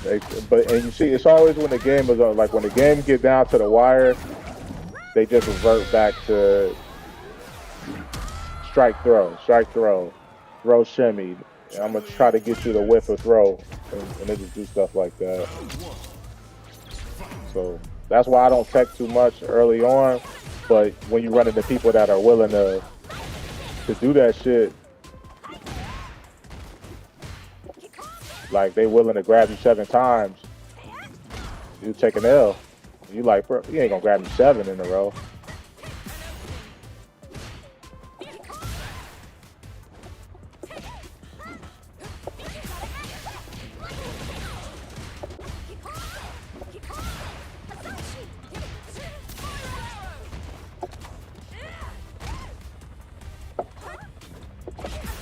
And you see, it's always when the game is like when the game get down to the wire, they just revert back to strike throw, throw shimmy. And I'm gonna try to get you to whiff or throw, and they just do stuff like that. So that's why I don't tech too much early on. But when you run into people that are willing to do that shit, like they willing to grab you 7 times, you take an L. You like, bro, you ain't gonna grab me 7 in a row.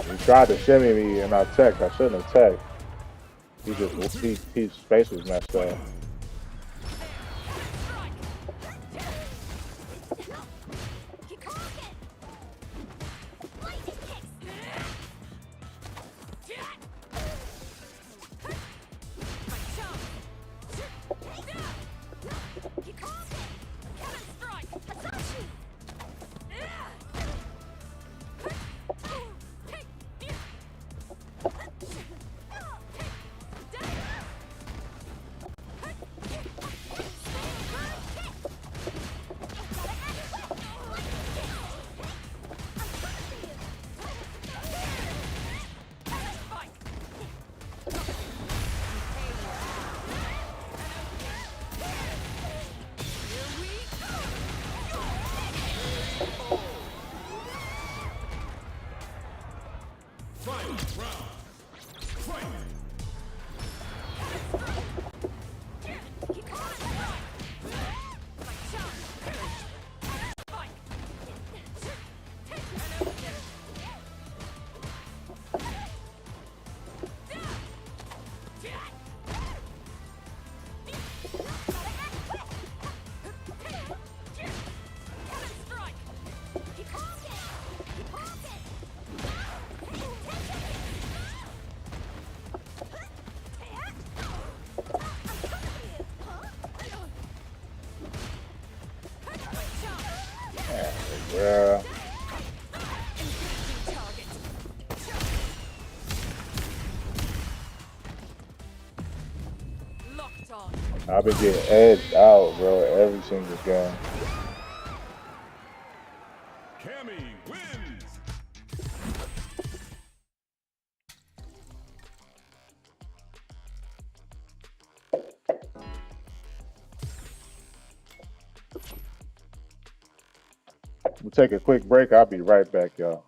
He tried to shimmy me and I teched. I shouldn't have teched. His face was messed up. Yeah. Target. Locked on. I've been getting edged out, bro, every single game. Cammy wins. We'll take a quick break. I'll be right back, y'all.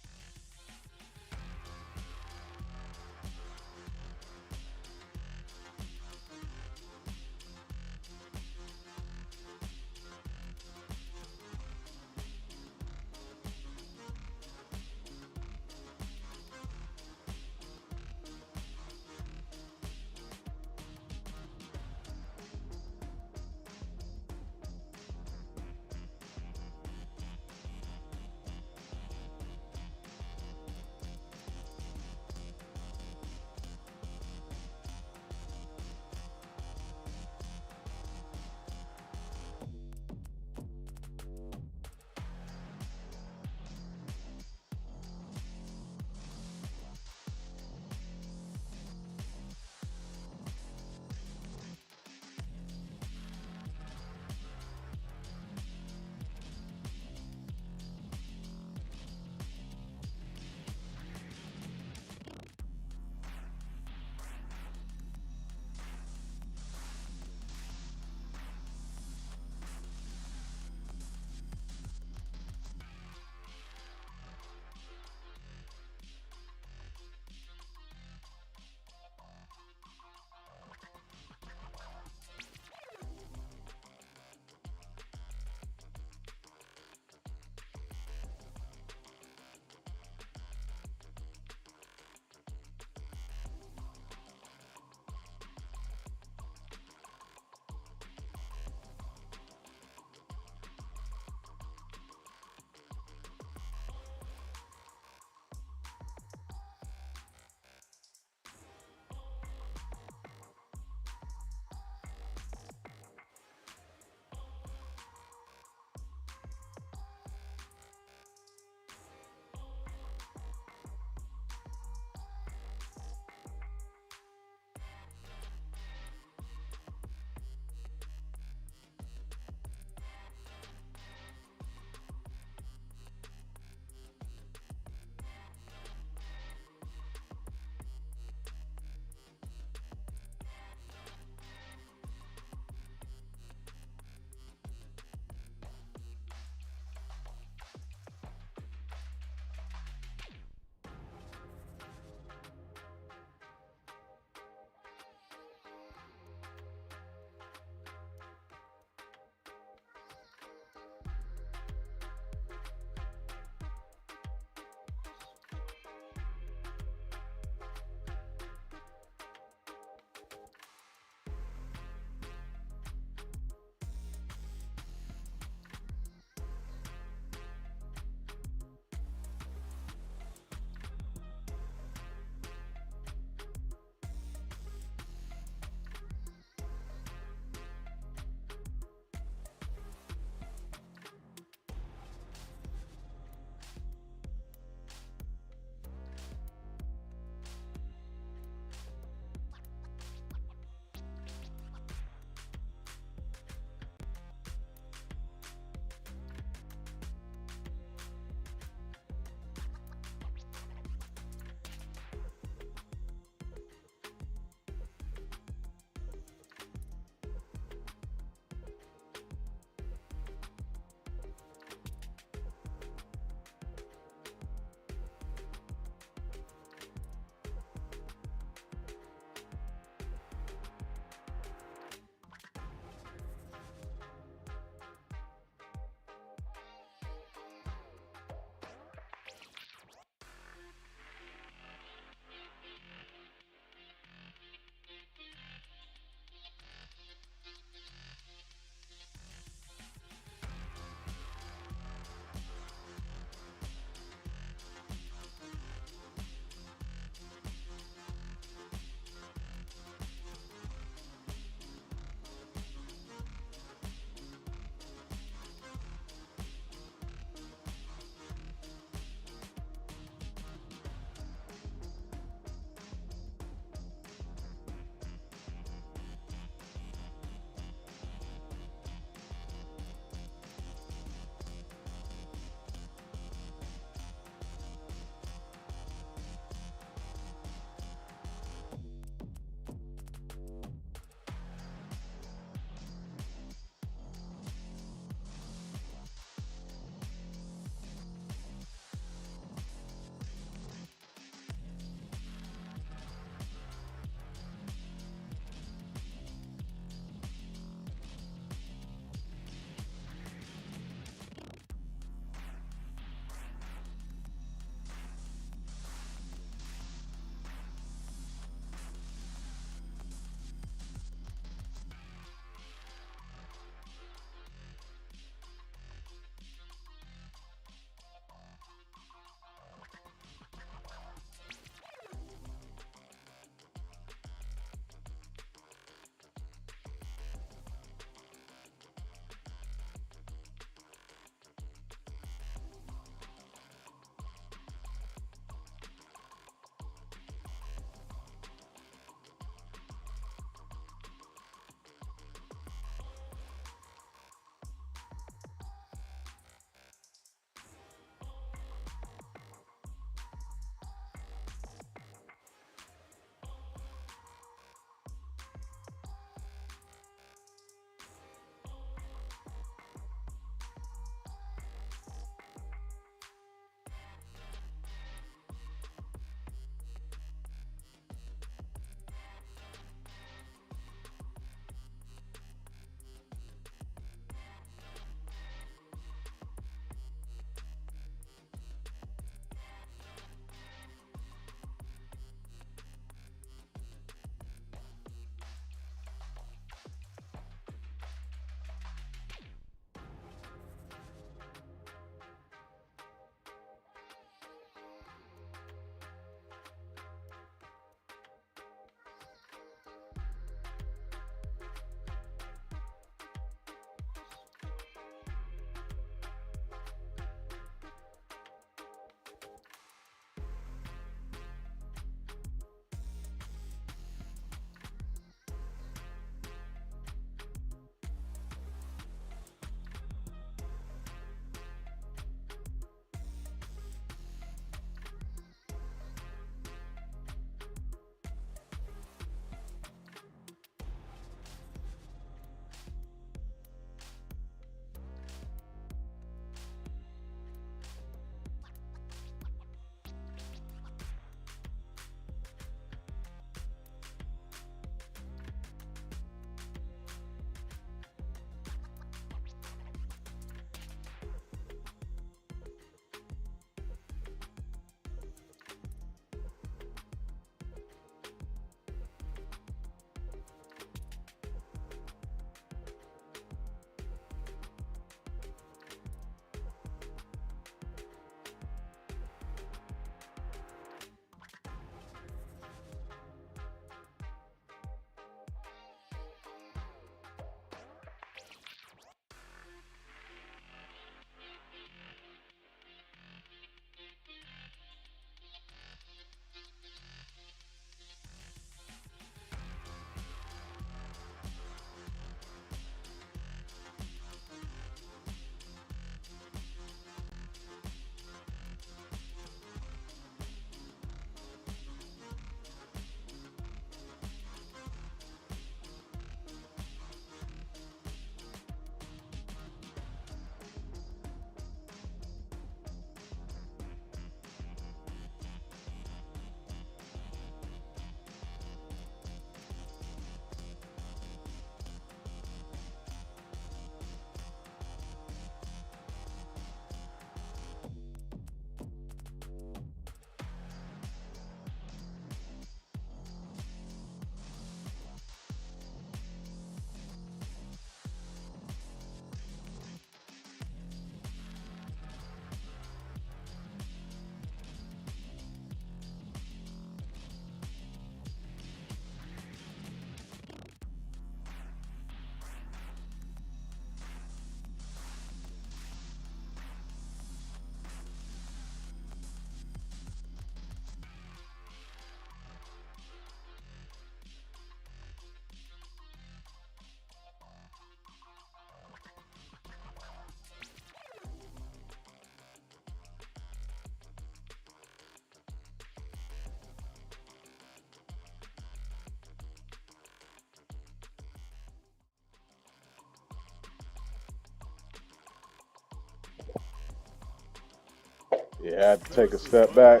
Yeah, I had to take a step back,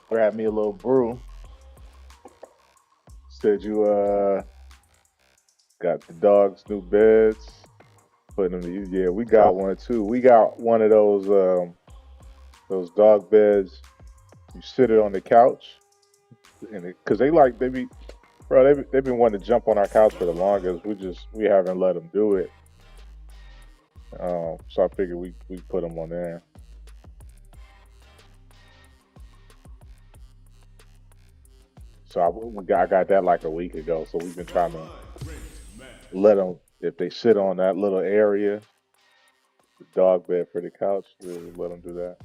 grab me a little brew. Said you got the dogs new beds, putting them to use. Yeah, we got one too. We got one of those dog beds. You sit it on the couch, and because they be bro, they've been wanting to jump on our couch for the longest. We haven't let them do it. So I figured we put them on there. So I got that like a week ago. So we've been trying to let them, if they sit on that little area, the dog bed for the couch, we'll let them do that.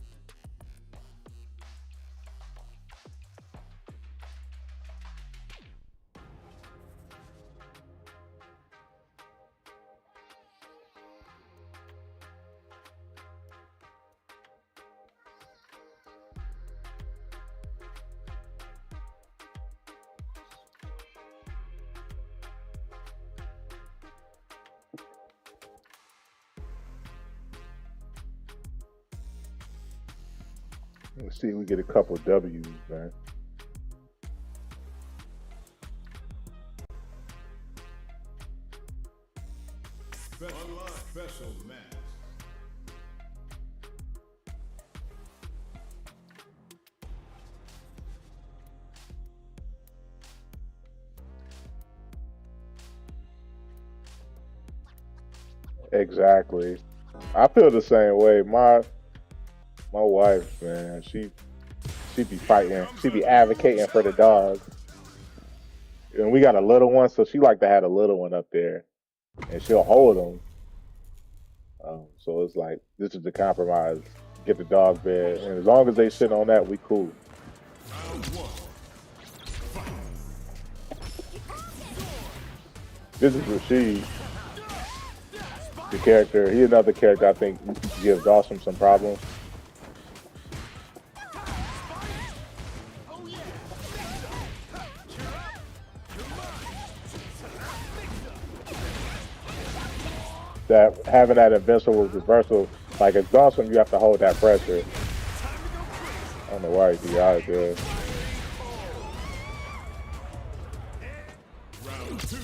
Let's see if we get a couple W's, man. Special match. Exactly. I feel the same way. My wife, man, she be fighting. She be advocating for the dog. And we got a little one, so she like to have a little one up there, and she'll hold him. So it's like this is the compromise. Get the dog bed, and as long as they sit on that, we cool. This is Rashid, the character. He's another character I think gives Dawson some problems. That having that invincible reversal, like it's Dawson, you have to hold that pressure. I don't know why he be out there. Round 2.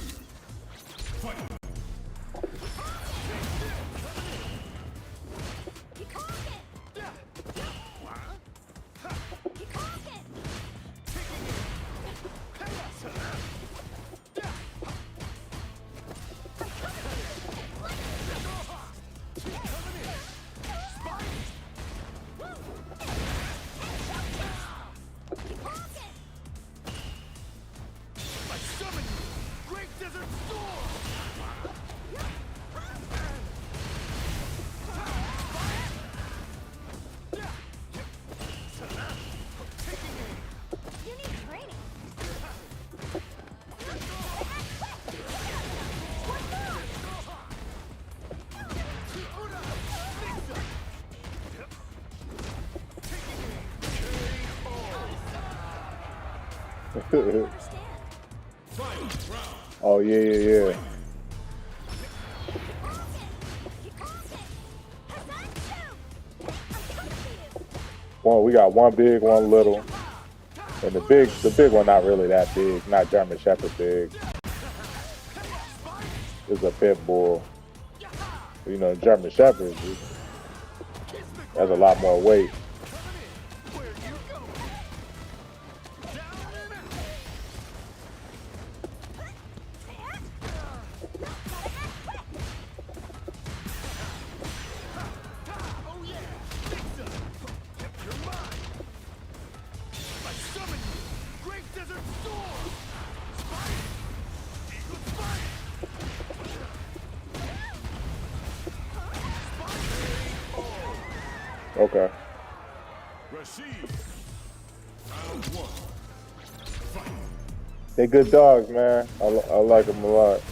Fight. Oh yeah. Well, we got one big, one little, and the big one not really that big, not German Shepherd big. It's a pit bull. You know, German Shepherd has a lot more weight. Okay. They good dogs, man. I like them a lot.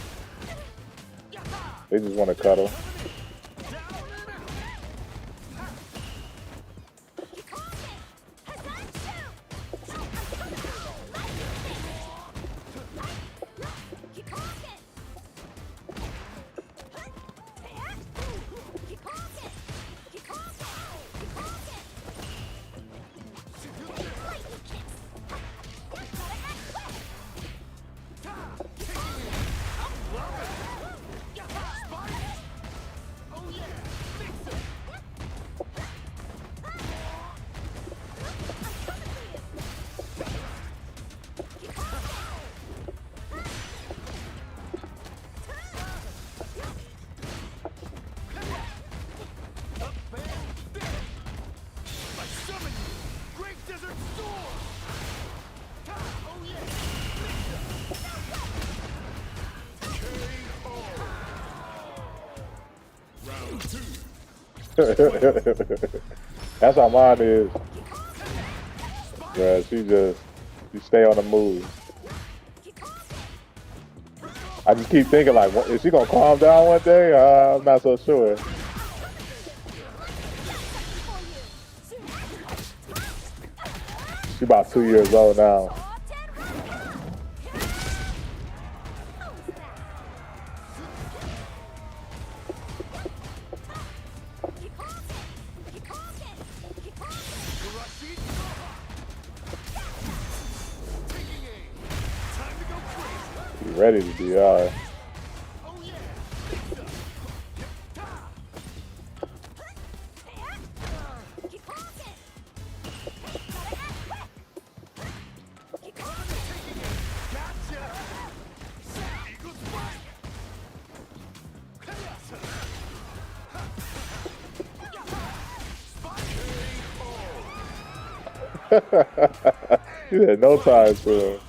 They just want to cuddle. That's how mine is. Yeah, she stay on the move. I just keep thinking like, is she gonna calm down one day? I'm not so sure. She about 2 years old now. You ready to be alright. You had no time for him.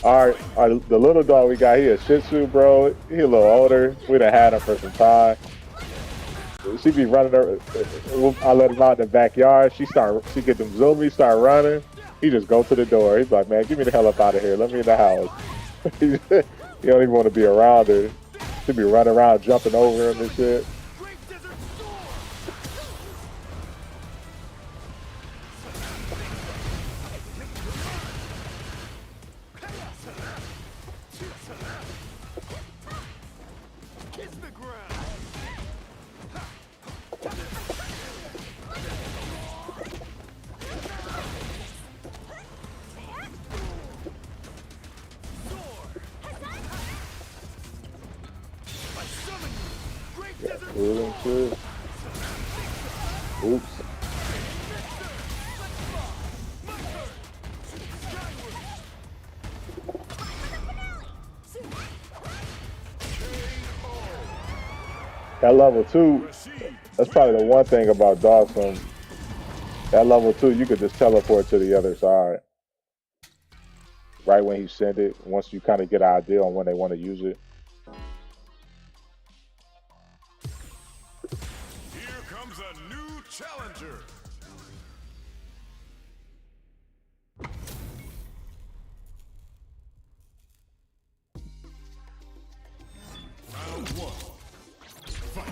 All right, the little dog we got here, Shih Tzu, bro. He a little older. We done had him for some time. She be running her. I let him out in the backyard. She get them zoomies, start running. He just go to the door. He's like, man, get me the hell up out of here. Let me in the house. He don't even want to be around her. She be running around, jumping over him and shit. Oops. That level 2, that's probably the one thing about Dawson. That level 2, you could just teleport to the other side. Right when he sent it, once you kind of get an idea on when they want to use it. Here comes a new challenger. Round 1. Fight.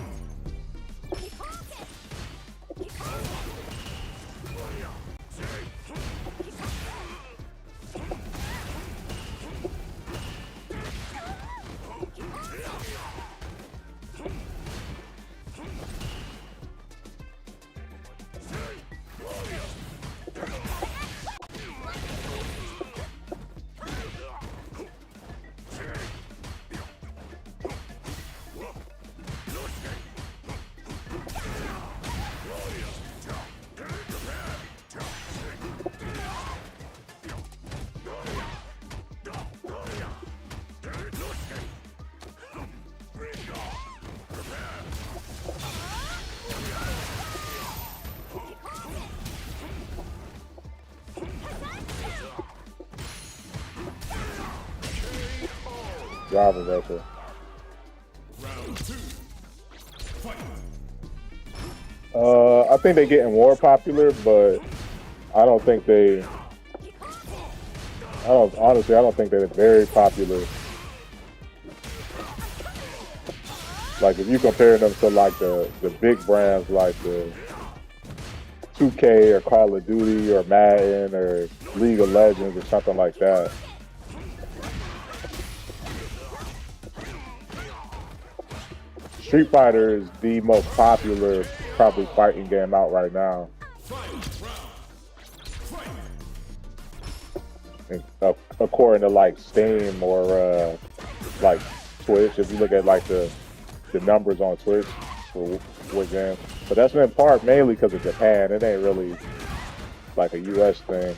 Driving vessel. Round 2. Fight. I think they're getting more popular, but I don't think they. Honestly, I don't think they're very popular. Like if you compare them to like the big brands like the 2K or Call of Duty or Madden or League of Legends or something like that. Street Fighter is the most popular probably fighting game out right now. And, according to like Steam or like Twitch, if you look at like the numbers on Twitch for games, but that's in part mainly because of Japan. It ain't really like a US thing.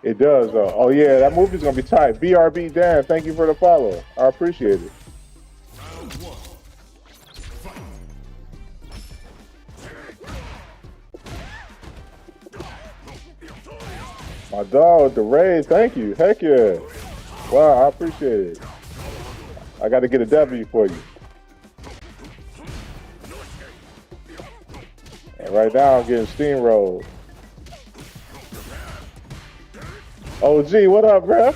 It does though. Oh yeah, that movie's gonna be tight. BRB Dan, thank you for the follow. I appreciate it. Round one. Fight. My dog, the raid, thank you. Heck yeah. Wow, I appreciate it. I got to get a W for you. And right now I'm getting steamrolled. OG, what up, bruh?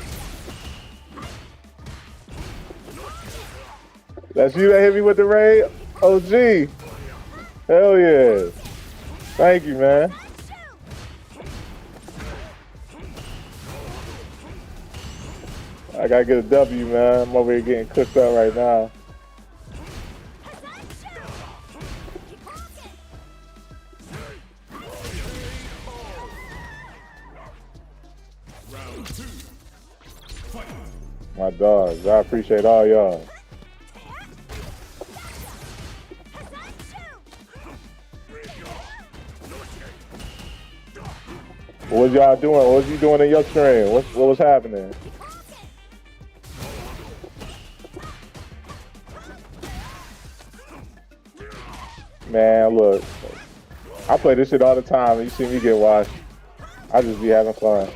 That's you that hit me with the raid? OG. Hell yeah. Thank you, man. I gotta get a W, man. I'm over here getting cooked up right now. Round two. Fight. My dogs, I appreciate all y'all. What was y'all doing? What was you doing in your stream? What was happening? Man, look, I play this shit all the time. You see me get washed. I just be having fun.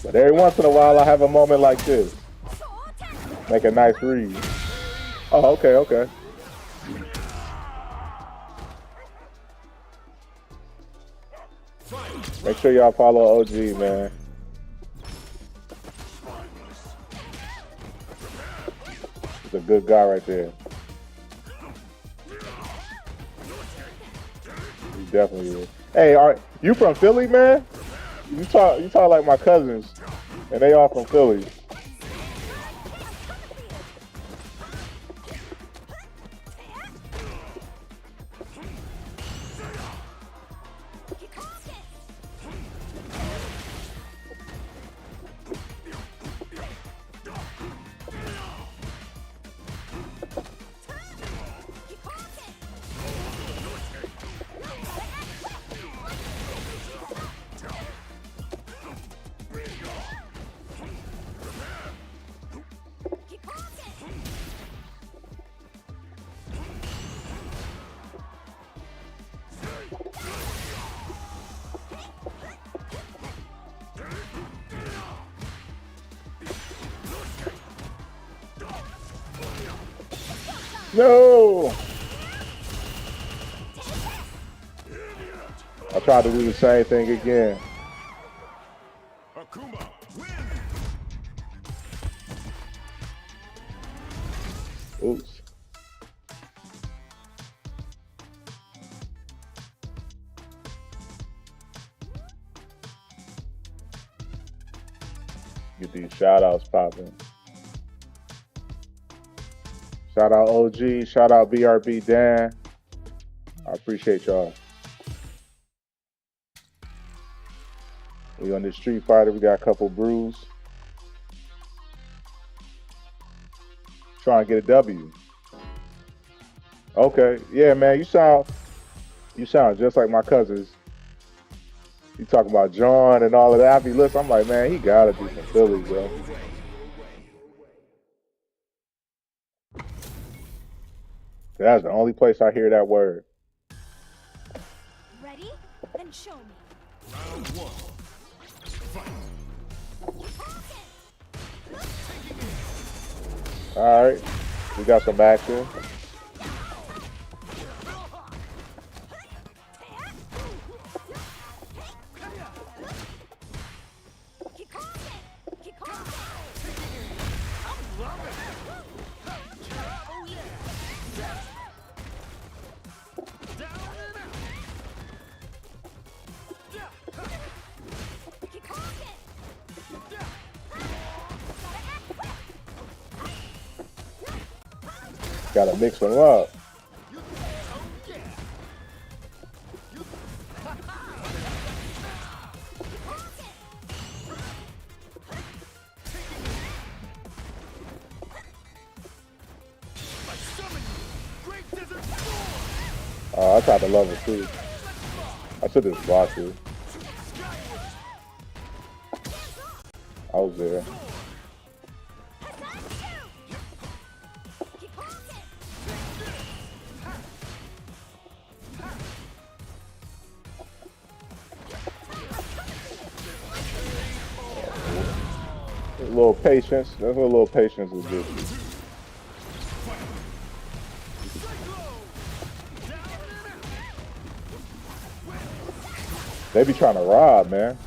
But every once in a while, I have a moment like this. Make a nice read. Oh, okay, okay. Make sure y'all follow OG, man. He's a good guy right there. He definitely is. Hey, are you from Philly, man? You talk like my cousins, and they all from Philly. No! I tried to do the same thing again. Akuma win. Oops. Get these shout outs popping. Shout out OG, shout out BRB Dan. I appreciate y'all. We on this Street Fighter, we got a couple brews. Trying to get a W. Okay, yeah, man, you sound just like my cousins. You talking about John and all of that. I be listening, I'm like, man, he gotta be from Philly, bro. That's the only place I hear that word. Ready? Then show me. Round one. Fight. All right, we got some action. Gotta mix them up. I tried to level too. I should have just blocked it. I was there. A little patience. That's what a little patience will give you. They be trying to rob, man.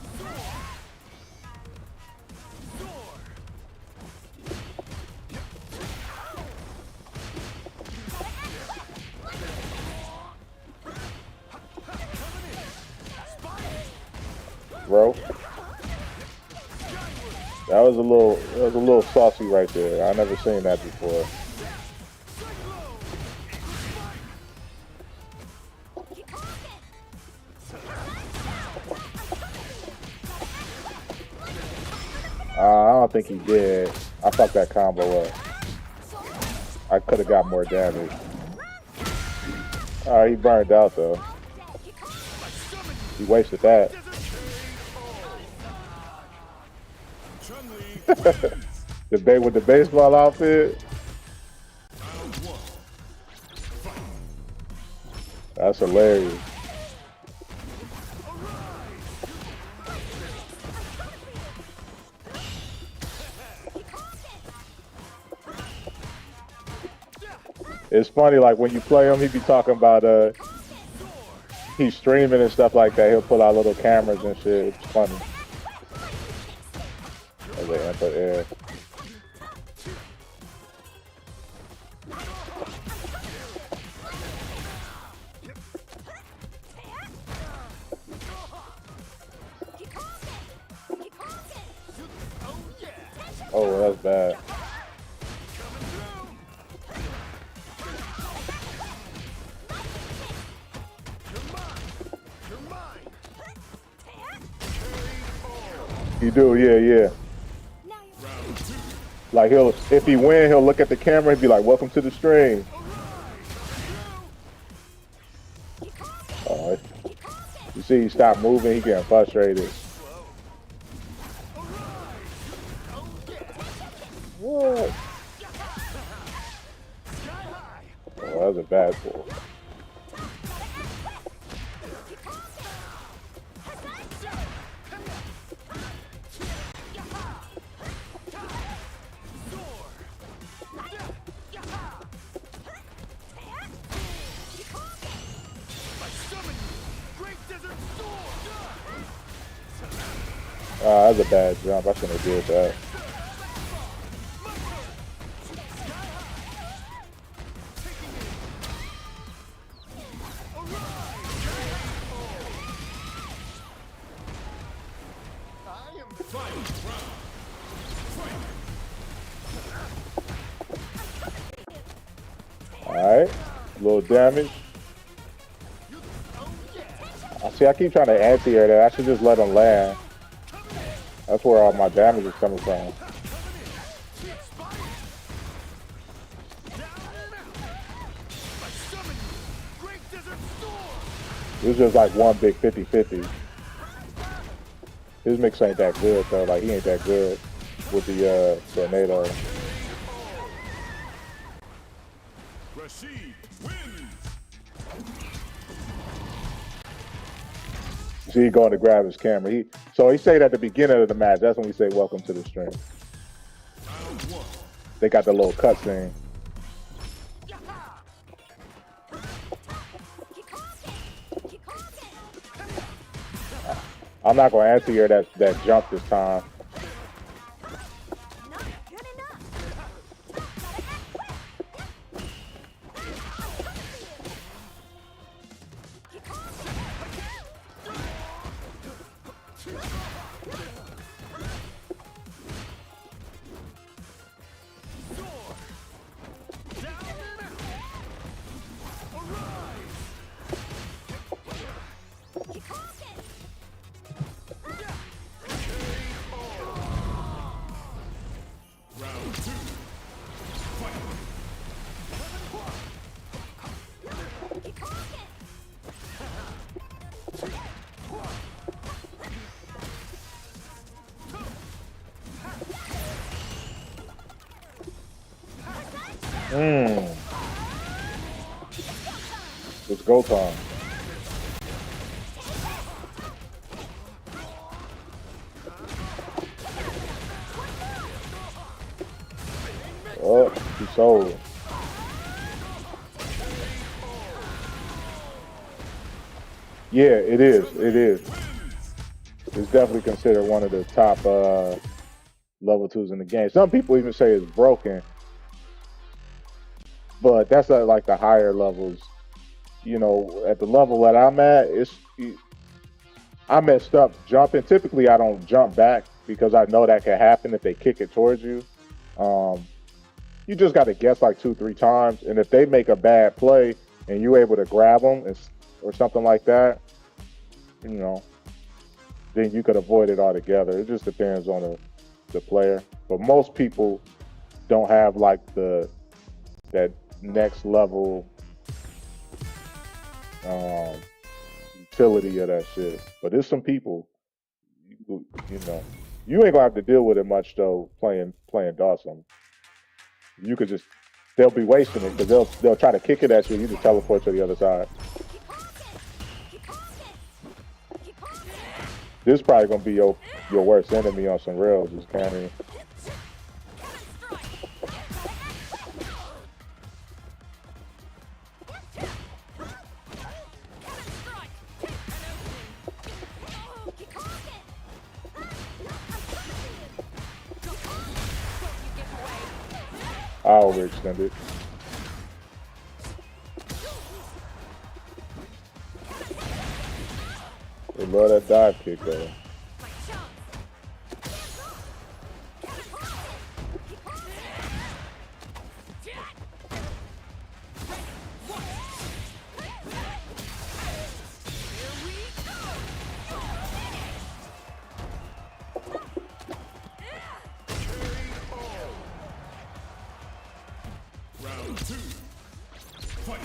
Bro. That was a little saucy right there. I never seen that before. I don't think he did. I fucked that combo up. I could have got more damage. Alright, he burned out though. He wasted that. The with the baseball outfit. That's hilarious. It's funny, like when you play him, he be talking about he's streaming and stuff like that. He'll pull out little cameras and shit. It's funny. As they enter air. Oh, that's bad. You do, yeah. Like if he win, he'll look at the camera and be like, "Welcome to the stream." Oh, you see, he stopped moving. He getting frustrated. What? Oh, that was a bad pull. That's a bad jump. I shouldn't have did that. Alright, a little damage. See, I keep trying to anti-air that. I should just let him land. That's where all my damage is coming from. It was just like one big 50-50. His mix ain't that good though. Like he ain't that good with the tornado. See, he going to grab his camera. So he said at the beginning of the match, that's when we say welcome to the stream. They got the little cutscene. I'm not gonna answer you that jump this time. Mmm. It's go time. Oh, he sold. Yeah, it is. It is. It's definitely considered one of the top level 2s in the game. Some people even say it's broken, but that's at like the higher levels. You know, at the level that I'm at, I messed up jumping. Typically, I don't jump back because I know that can happen if they kick it towards you. Um, you just got to guess like 2, 3 times, and if they make a bad play and you're able to grab them or something like that, you know, then you could avoid it altogether. It just depends on the player. But most people don't have like that next level um, utility of that shit. But there's some people, you know, you ain't gonna have to deal with it much though. Playing Dawson, you could just they'll be wasting it because they'll try to kick it at you. You just teleport to the other side. This is probably gonna be your worst enemy on some rails. Is Cammy. I overextended. They love that dive kick though. Round 2. Fight.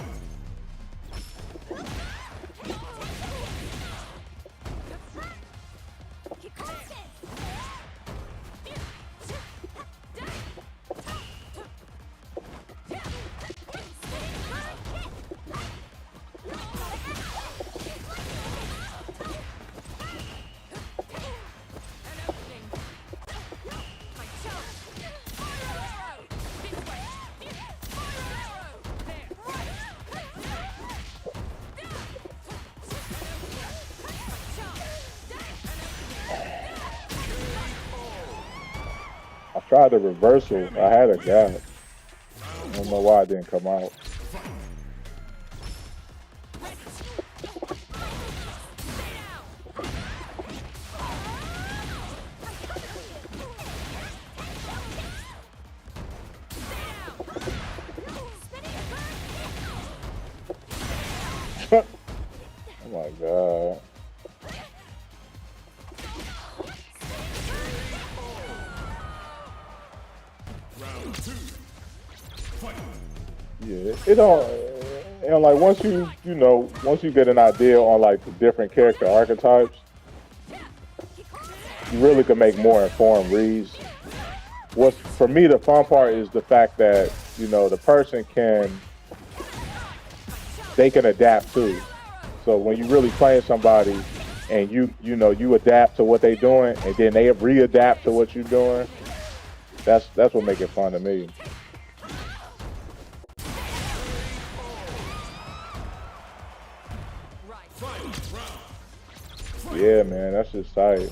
I tried the reversal. I had a gap. I don't know why it didn't come out. Oh my god. Round 2. Fight. Yeah, it don't. And like once once you get an idea on like the different character archetypes, you really can make more informed reads. What's for me the fun part is the fact that the person they can adapt too. So when you really playing somebody and you adapt to what they're doing and then they readapt to what you're doing, that's what makes it fun to me. Yeah, man, that's just tight.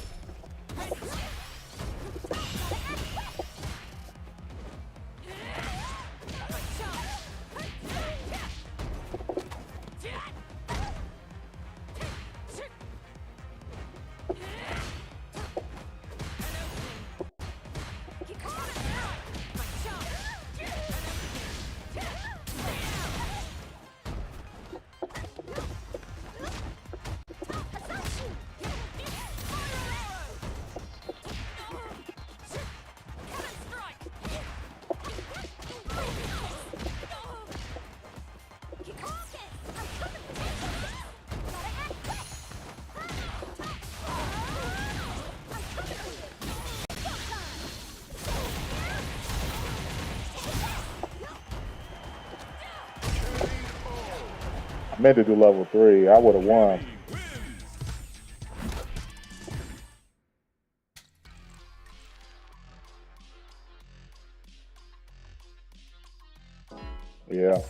I meant to do level 3. I would have won. Yeah.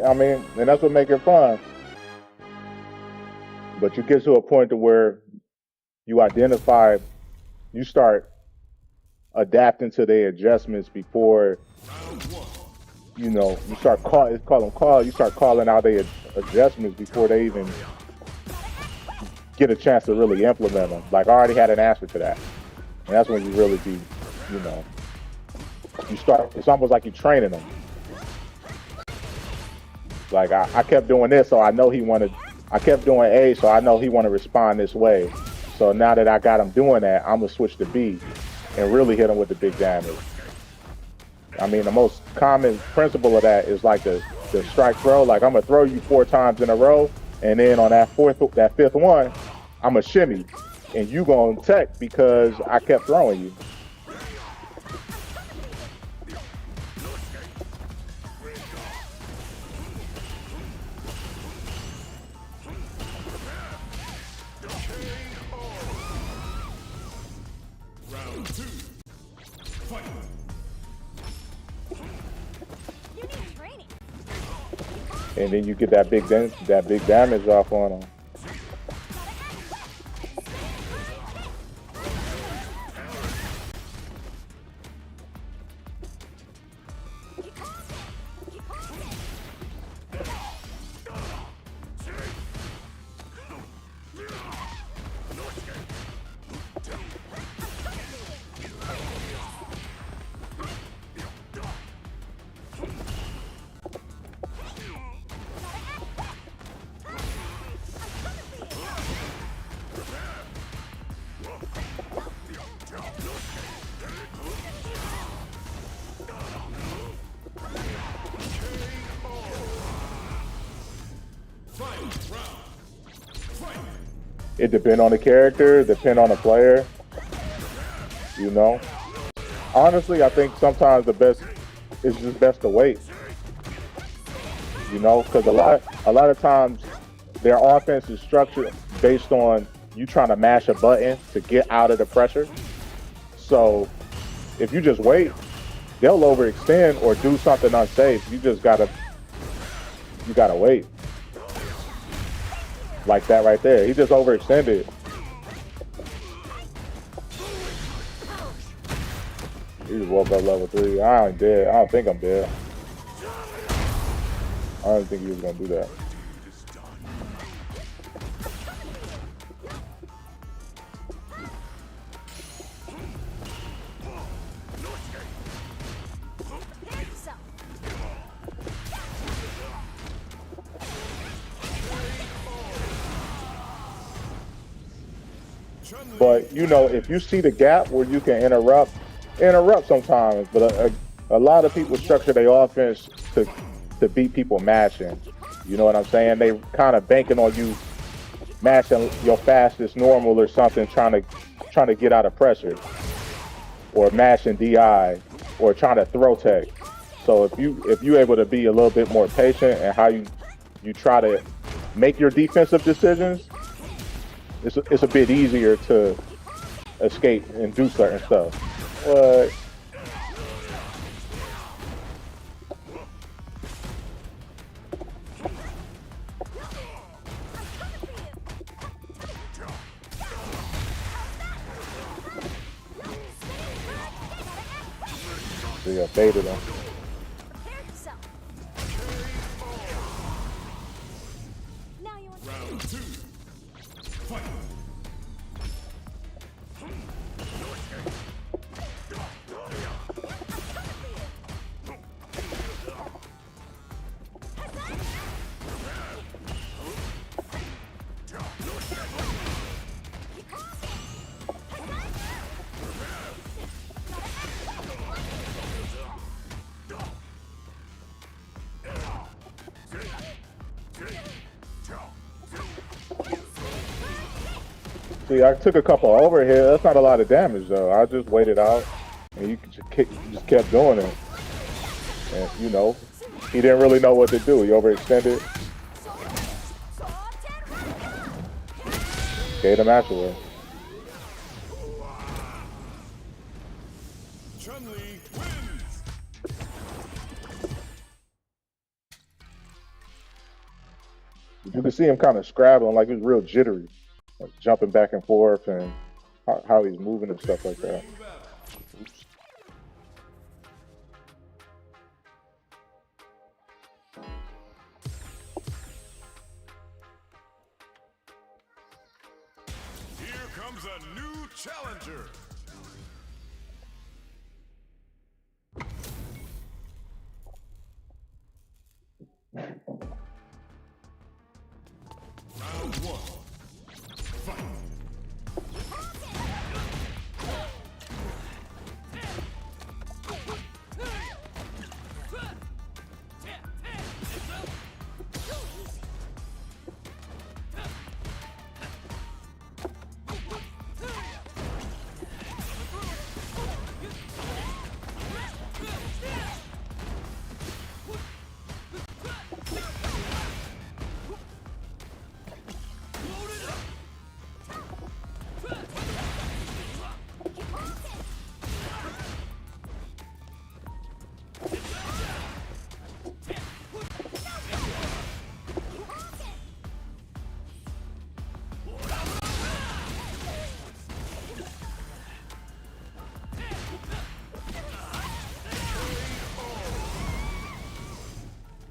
I mean, and that's what makes it fun. But you get to a point to where you identify, you start adapting to their adjustments before, you start you start calling out their adjustments before they even get a chance to really implement them. Like I already had an answer to that. And that's when you really be, you know, it's almost like you're training them. Like I kept doing this, so I know I kept doing A, so I know he want to respond this way. So now that I got him doing that, I'm gonna switch to B and really hit him with the big damage. I mean, the most common principle of that is like the strike throw. Like I'm gonna throw you 4 times in a row, and then on that 5th one, I'm gonna shimmy, and you gonna tech because I kept throwing you. Round 2. Fight. You need training. And then you get that big damage off on them. It depends on the character, depend on the player, you know. Honestly, I think sometimes it's just best to wait, you know, because a lot of times their offense is structured based on you trying to mash a button to get out of the pressure. So if you just wait, they'll overextend or do something unsafe. You gotta wait. Like that right there. He just overextended. He just woke up level 3. I ain't dead. I don't think I'm dead. I don't think he was gonna do that. But you know, if you see the gap where you can interrupt sometimes. But a lot of people structure their offense to beat people mashing. You know what I'm saying? They kind of banking on you mashing your fastest normal or something, trying to get out of pressure, or mashing DI, or trying to throw tech. So if you able to be a little bit more patient and how you try to make your defensive decisions, it's a bit easier to escape and do certain stuff. What? See, I baited him. Round 2. Fight. See, I took a couple overhead. That's not a lot of damage, though. I just waited out, and you just kept doing it. And, you know, he didn't really know what to do. He overextended. Gave the match away. Chun-Li wins. You can see him kind of scrabbling, like he's real jittery, like jumping back and forth, and how he's moving and stuff like that. Oops. Here comes a new challenger. Round one. Fight.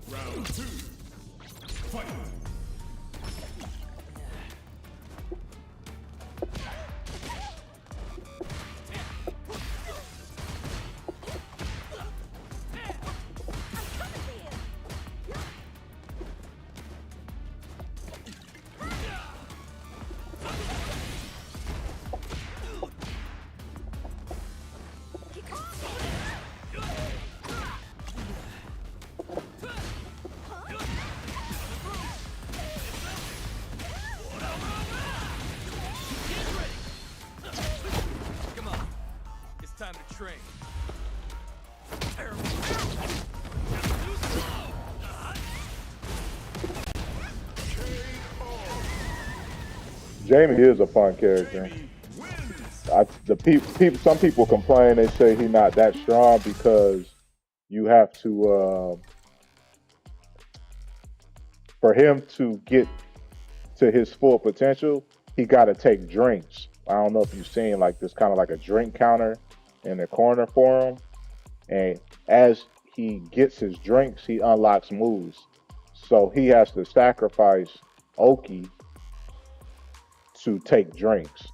Round two. Fight. Come on. It's time to train. Jamie is a fun character. Some people complain. They say he's not that strong because you have to, for him to get to his full potential, he got to take drinks. I don't know if you've seen like this kind of like a drink counter in the corner for him. And as he gets his drinks, he unlocks moves. So he has to sacrifice Oki to take drinks.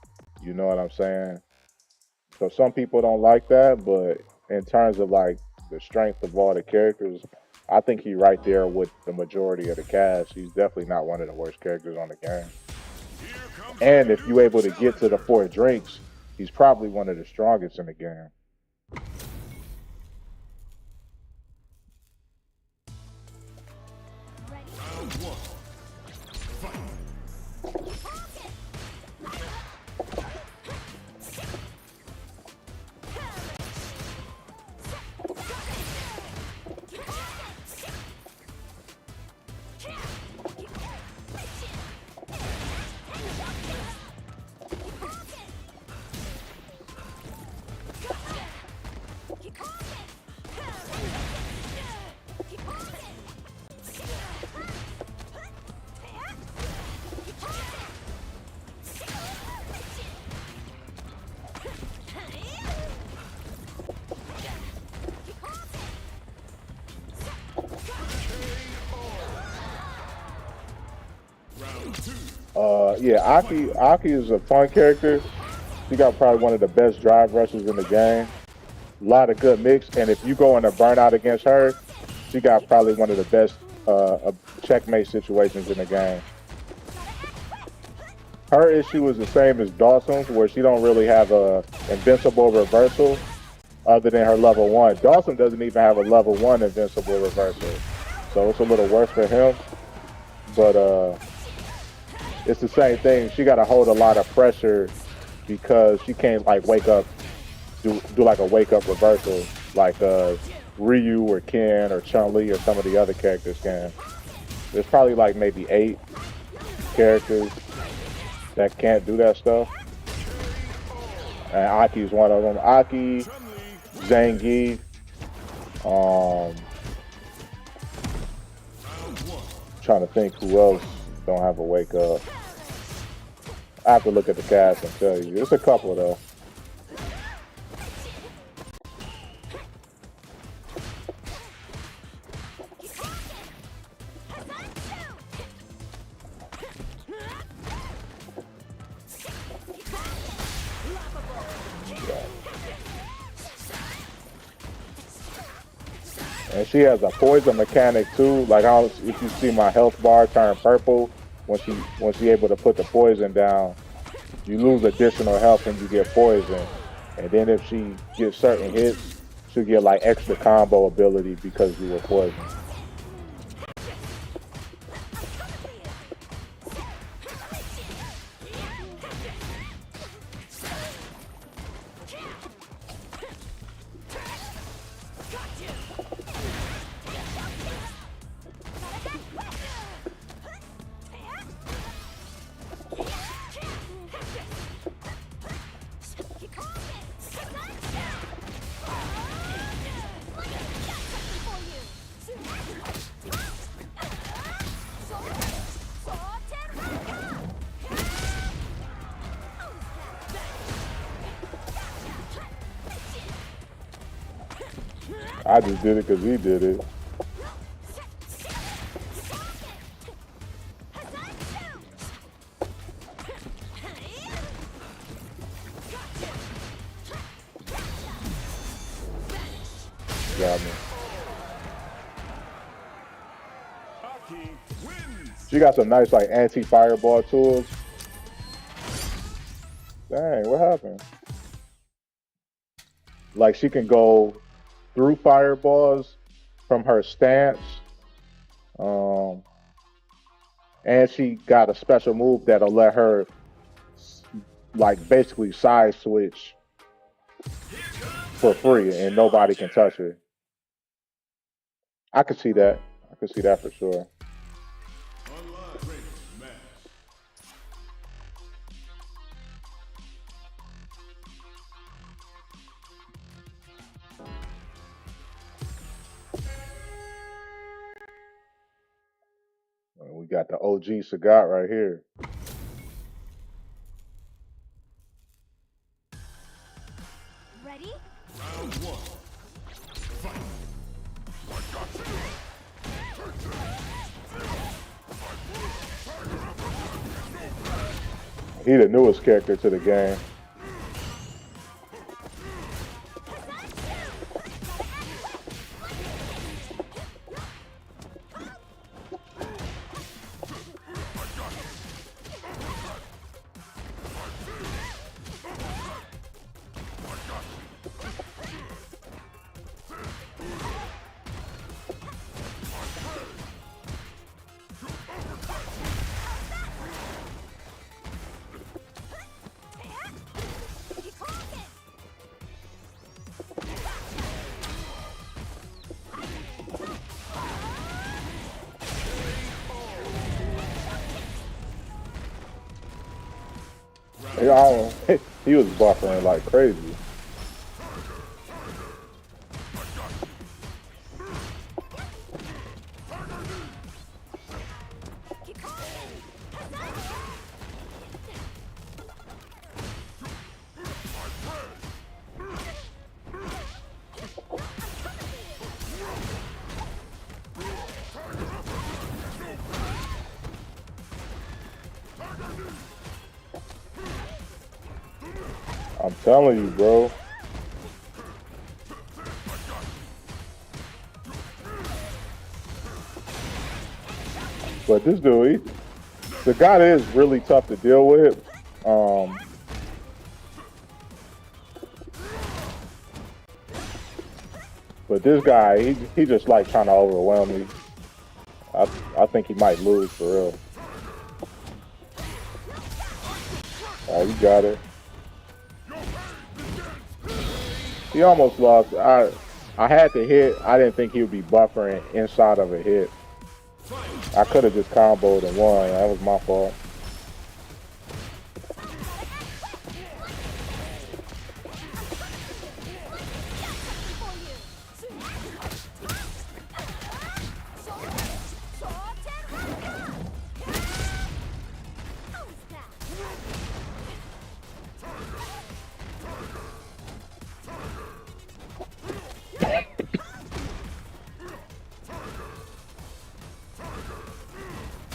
You know what I'm saying? So some people don't like that, but in terms of like the strength of all the characters, I think he's right there with the majority of the cast. He's definitely not one of the worst characters on the game. And if you're able to get to the 4 drinks, he's probably one of the strongest in the game. Round one. Fight. Yeah, Aki is a fun character. She got probably one of the best drive rushes in the game. A lot of good mix, and if you go in a burnout against her, she got probably one of the best checkmate situations in the game. Her issue is the same as Dawson's, where she don't really have a invincible reversal other than her level 1. Dawson doesn't even have a level 1 invincible reversal, so it's a little worse for him. But it's the same thing. She got to hold a lot of pressure because she can't like wake up, do like a wake up reversal like Ryu or Ken or Chun-Li or some of the other characters can. There's probably like maybe 8 characters that can't do that stuff. And Aki's one of them. Aki, Zangief, trying to think who else don't have a wake up. I have to look at the cast and tell you. There's a couple though. And she has a poison mechanic too. Like, I don't, if you see my health bar turn purple when she able to put the poison down, you lose additional health when you get poisoned. And then if she gets certain hits, she'll get like extra combo ability because you were poisoned. I just did it because he did it. Got me. She got some nice like anti-fireball tools. Dang, what happened? Like she can go through fireballs from her stance. And she got a special move that'll let her like basically side switch for free and nobody can touch her. I could see that. I could see that for sure. We got the OG Sagat right here. Ready? Round one. Fight. He the newest character to the game. He was buffering like crazy. I'm telling you, bro. But this dude, the guy is really tough to deal with. But this guy, he just like trying to overwhelm me. I think he might lose for real. Oh, you got it. He almost lost. I had to hit. I didn't think he would be buffering inside of a hit. I could have just comboed and won. That was my fault.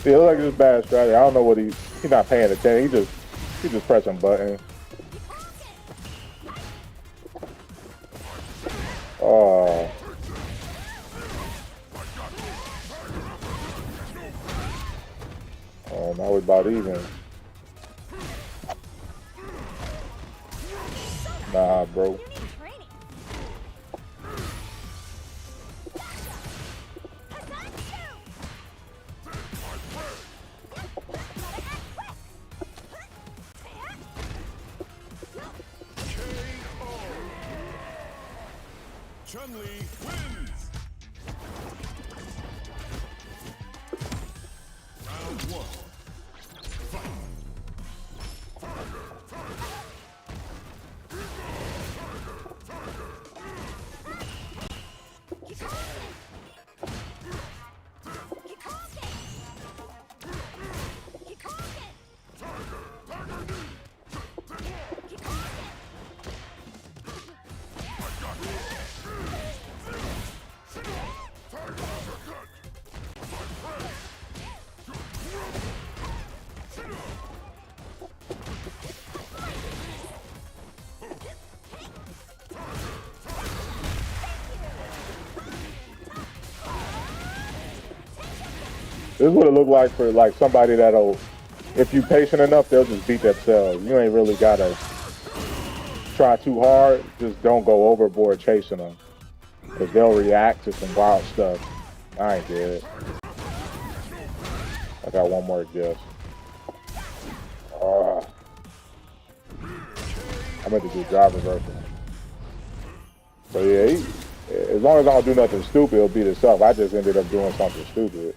See, it looks like it's bad strategy. I don't know what he's not paying attention. He just pressing buttons. Oh. Oh, now we're about even. Nah, bro. Chun-Li wins! Round one. Fight! This is what it look like for like somebody that'll, if you patient enough, they'll just beat themselves. You ain't really gotta try too hard. Just don't go overboard chasing them, cause they'll react to some wild stuff. I ain't did. I got one more guess. I meant to do drive reversal. But yeah, as long as I don't do nothing stupid, he'll beat himself. I just ended up doing something stupid.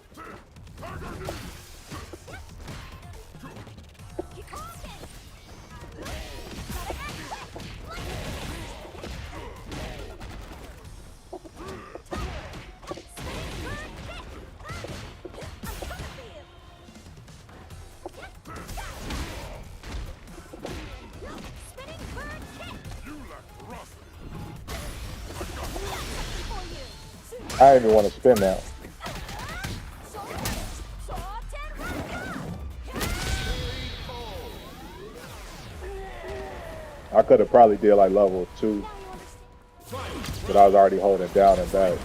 I didn't even want to spin that. I could have probably did like level 2, but I was already holding down and back.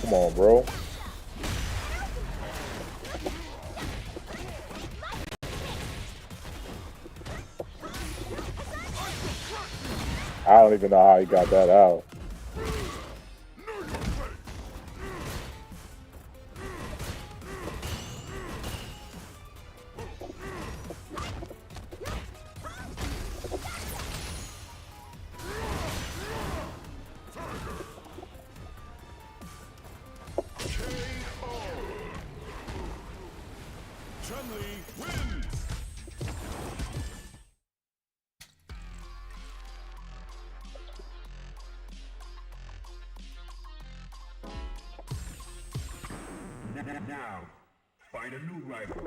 Come on, bro. I don't even know how he got that out. Chun-Li wins! Now, find a new rival.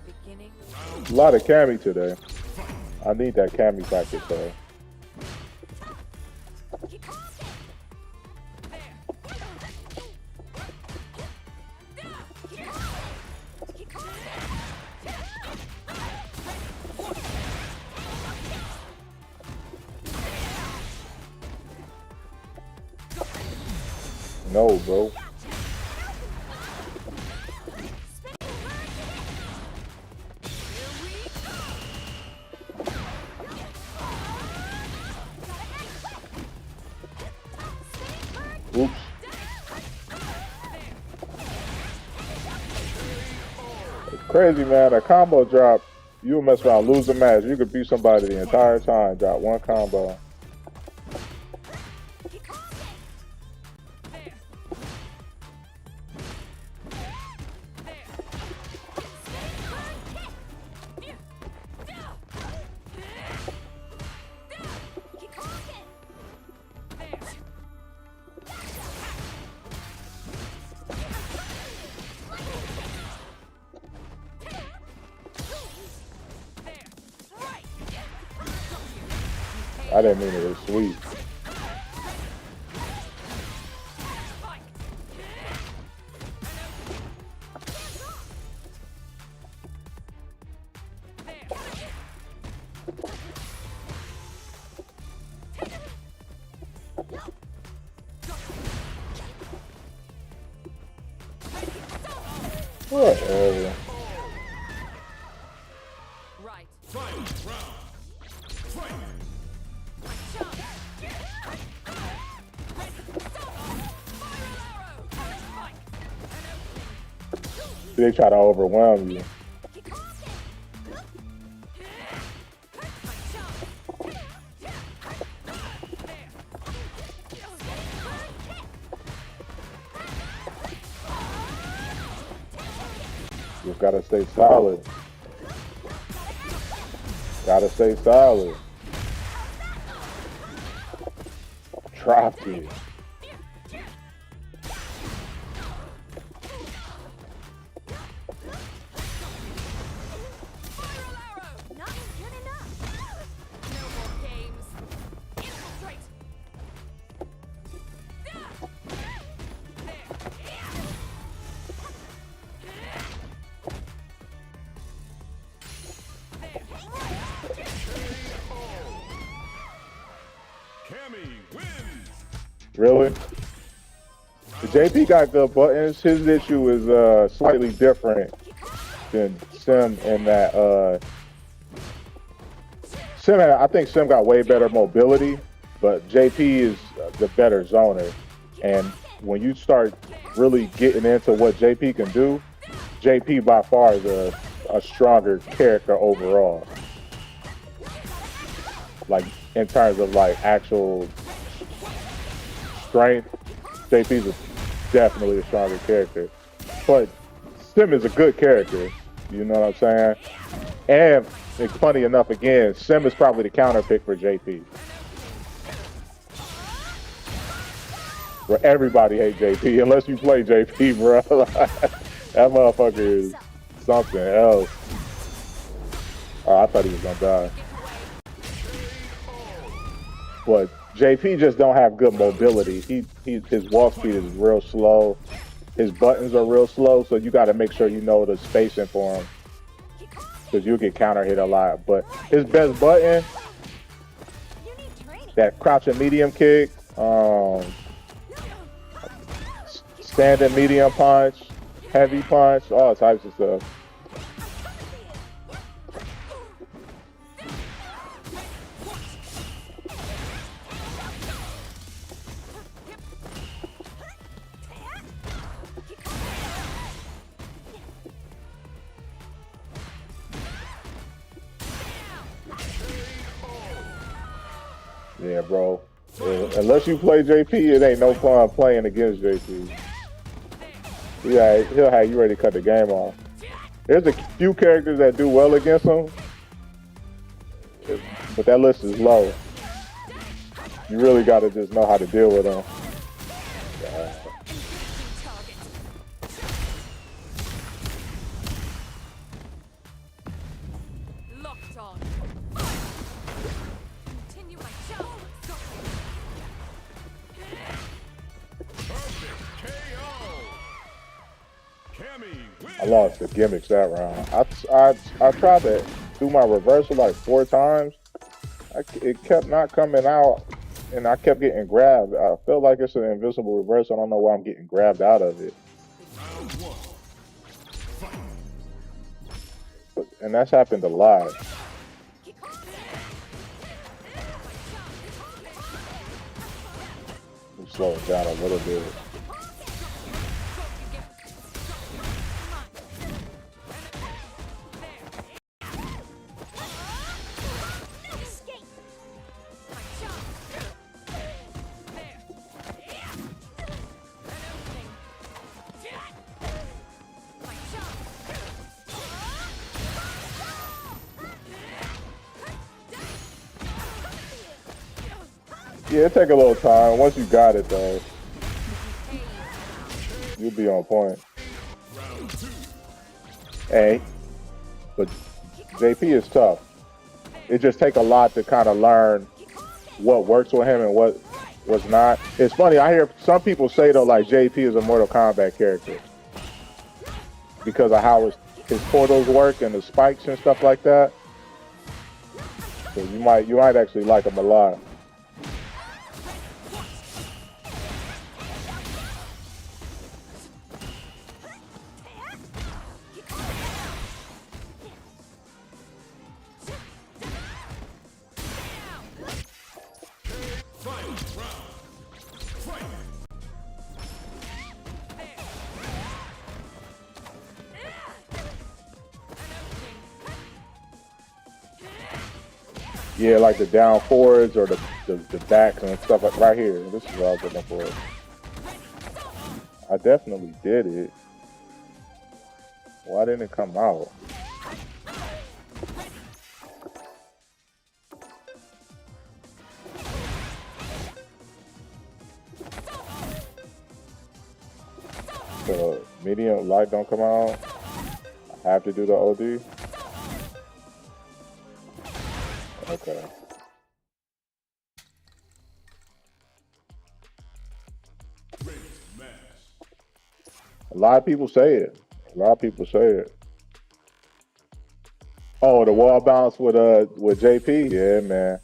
Beginning. A lot of Cammy today. I need that Cammy package though. No, bro. Oops. It's crazy, man. A combo drop, you'll mess around, lose the match. You could beat somebody the entire time, drop one combo. I didn't mean it as sweet. Whatever. Right. They try to overwhelm you. Just gotta stay solid. Gotta stay solid. Dropped it. Not good enough. No more games. Infiltrate. Cammy wins. Really? The JP got good buttons. His issue is slightly different than Sim in that I think Sim got way better mobility, but JP is the better zoner. And when you start really getting into what JP can do, JP by far is a stronger character overall. Like in terms of like actual strength, JP's definitely a stronger character. But Sim is a good character, you know what I'm saying? And it's funny enough, again, Sim is probably the counter pick for JP. Where everybody hates JP, unless you play JP, bro. That motherfucker is something else. Oh, I thought he was gonna die. But JP just don't have good mobility. His walk speed is real slow. His buttons are real slow, so you got to make sure you know the spacing for him, because you'll get counter hit a lot. But his best button, that crouching medium kick, standing medium punch, heavy punch, all types of stuff. Yeah, bro. Unless you play JP, it ain't no fun playing against JP. Yeah, he'll have you ready to cut the game off. There's a few characters that do well against him, but that list is low. You really got to just know how to deal with them. Locked on. Continue my jump. I lost the gimmicks that round. I tried to do my reversal like 4 times. It kept not coming out, and I kept getting grabbed. I feel like it's an invisible reversal. I don't know why I'm getting grabbed out of it. And that's happened a lot. Let me slow it down a little bit. Yeah, it take a little time. Once you got it, though, you'll be on point. Hey, but JP is tough. It just take a lot to kind of learn what works with him and what was not. It's funny. I hear some people say though, like JP is a Mortal Kombat character because of how his portals work and the spikes and stuff like that. So you might actually like him a lot. Yeah, like the down forwards or the backs and stuff like right here. This is what I was looking for. I definitely did it. Why didn't it come out? So medium light don't come out. I have to do the OD. Okay. A lot of people say it. A lot of people say it. Oh, the wall bounce with JP? Yeah, man.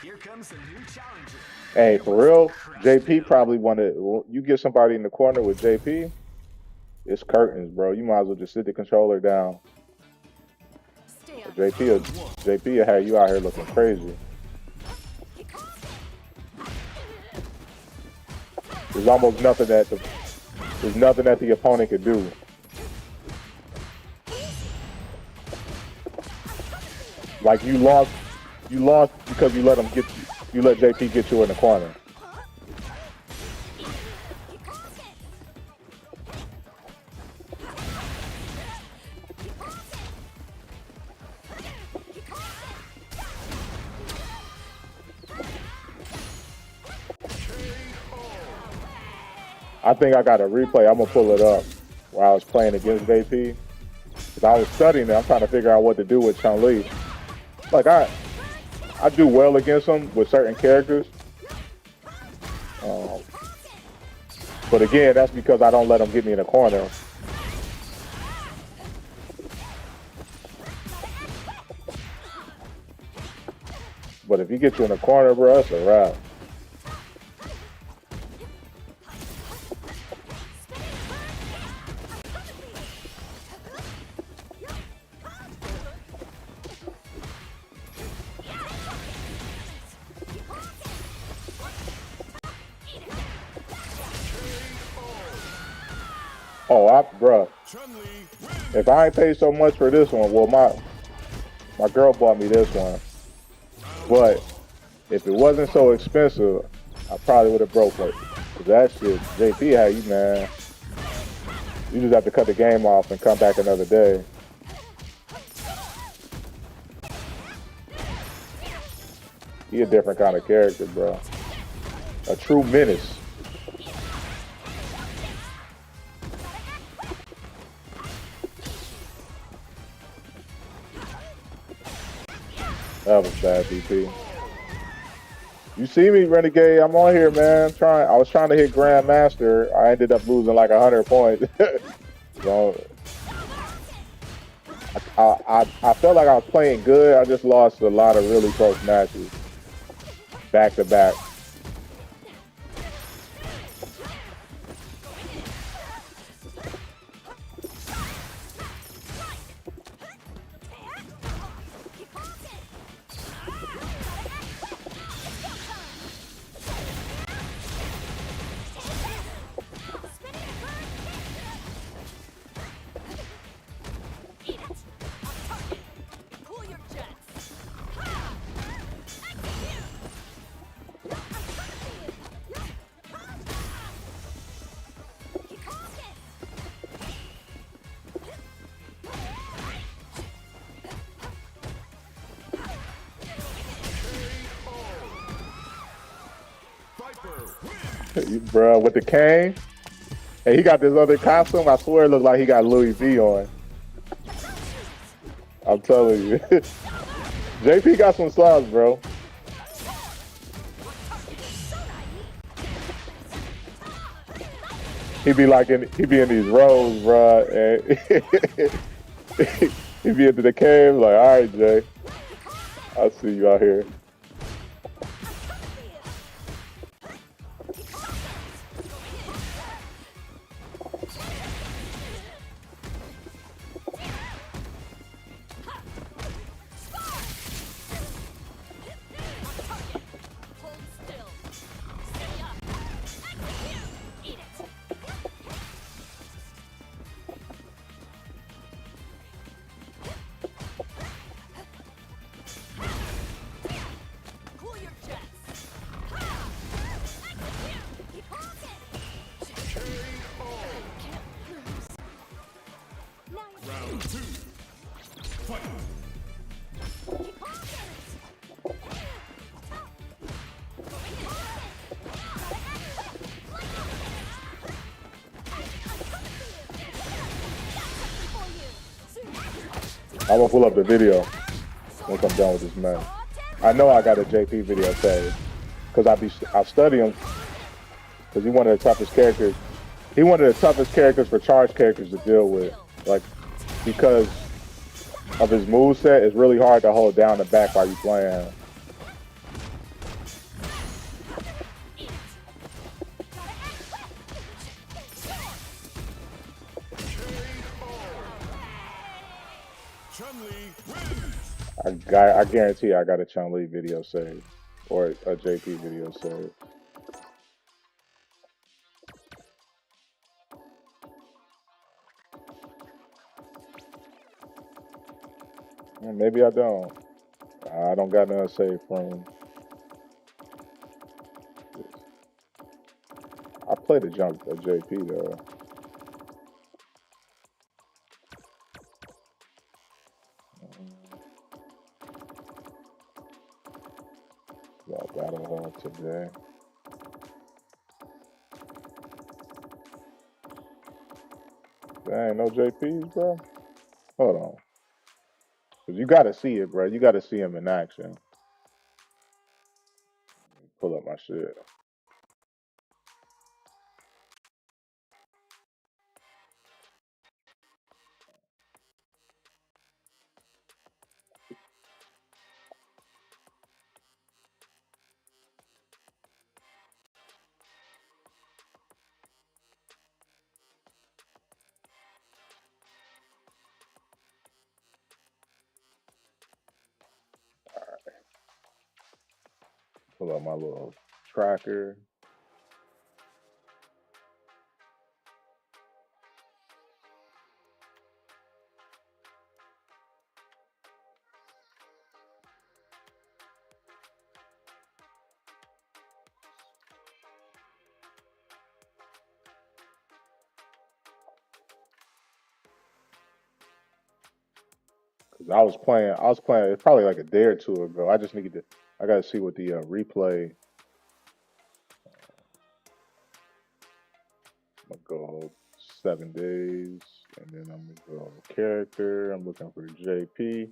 Here comes a new challenger. Hey, for real, JP probably wanted. You get somebody in the corner with JP, it's curtains, bro. You might as well just sit the controller down. JP will have you out here looking crazy. There's almost nothing that the opponent could do. Like you lost because you let JP get you in the corner. I think I got a replay. I'm gonna pull it up while I was playing against JP. Cause I was studying it. I'm trying to figure out what to do with Chun. Like I do well against him with certain characters. But again, that's because I don't let him get me in the corner. But if he gets you in the corner, bro, that's a wrap. Oh, bruh. If I ain't paid so much for this one, well, my girl bought me this one. But if it wasn't so expensive, I probably would have broke it. Cause that shit, JP had you, man. You just have to cut the game off and come back another day. He a different kind of character, bro. A true menace. That was bad, BP. You see me, Renegade? I'm on here, man. I was trying to hit GrandMaster. I ended up losing like 100 points. So I felt like I was playing good. I just lost a lot of really close matches, back to back. Bro, with the cane. Hey, he got this other costume. I swear it looks like he got Louis V on. I'm telling you. JP got some sauce, bro. He be in these rows, bro. And he be into the cave, like, all right, Jay, I see you out here. Hold still. Steady up. Execute. Eat it. Cool your jets. Execute. Keep rocking. Now you're Round two. Fight. keep rocking. I'm gonna pull up the video once I'm done with this match. I know I got a JP video saved because I study him because he one of the toughest characters. He one of the toughest characters for charge characters to deal with, like because of his moveset. It's really hard to hold down the back while you playing. Chun-Li wins. I guarantee I got a Chun-Li video saved or a JP video saved. Maybe I don't. I don't got nothing saved from him. I played a JP though. Got Battle Hall today. Dang, no JPs, bro. Hold on. Cause you gotta see it, bro. You gotta see him in action. Pull up my shit. Pull up my little tracker. Cause I was playing. It's probably like a day or two ago. I gotta see what the replay. I'm gonna go 7 days, and then I'm gonna go character. I'm looking for JP.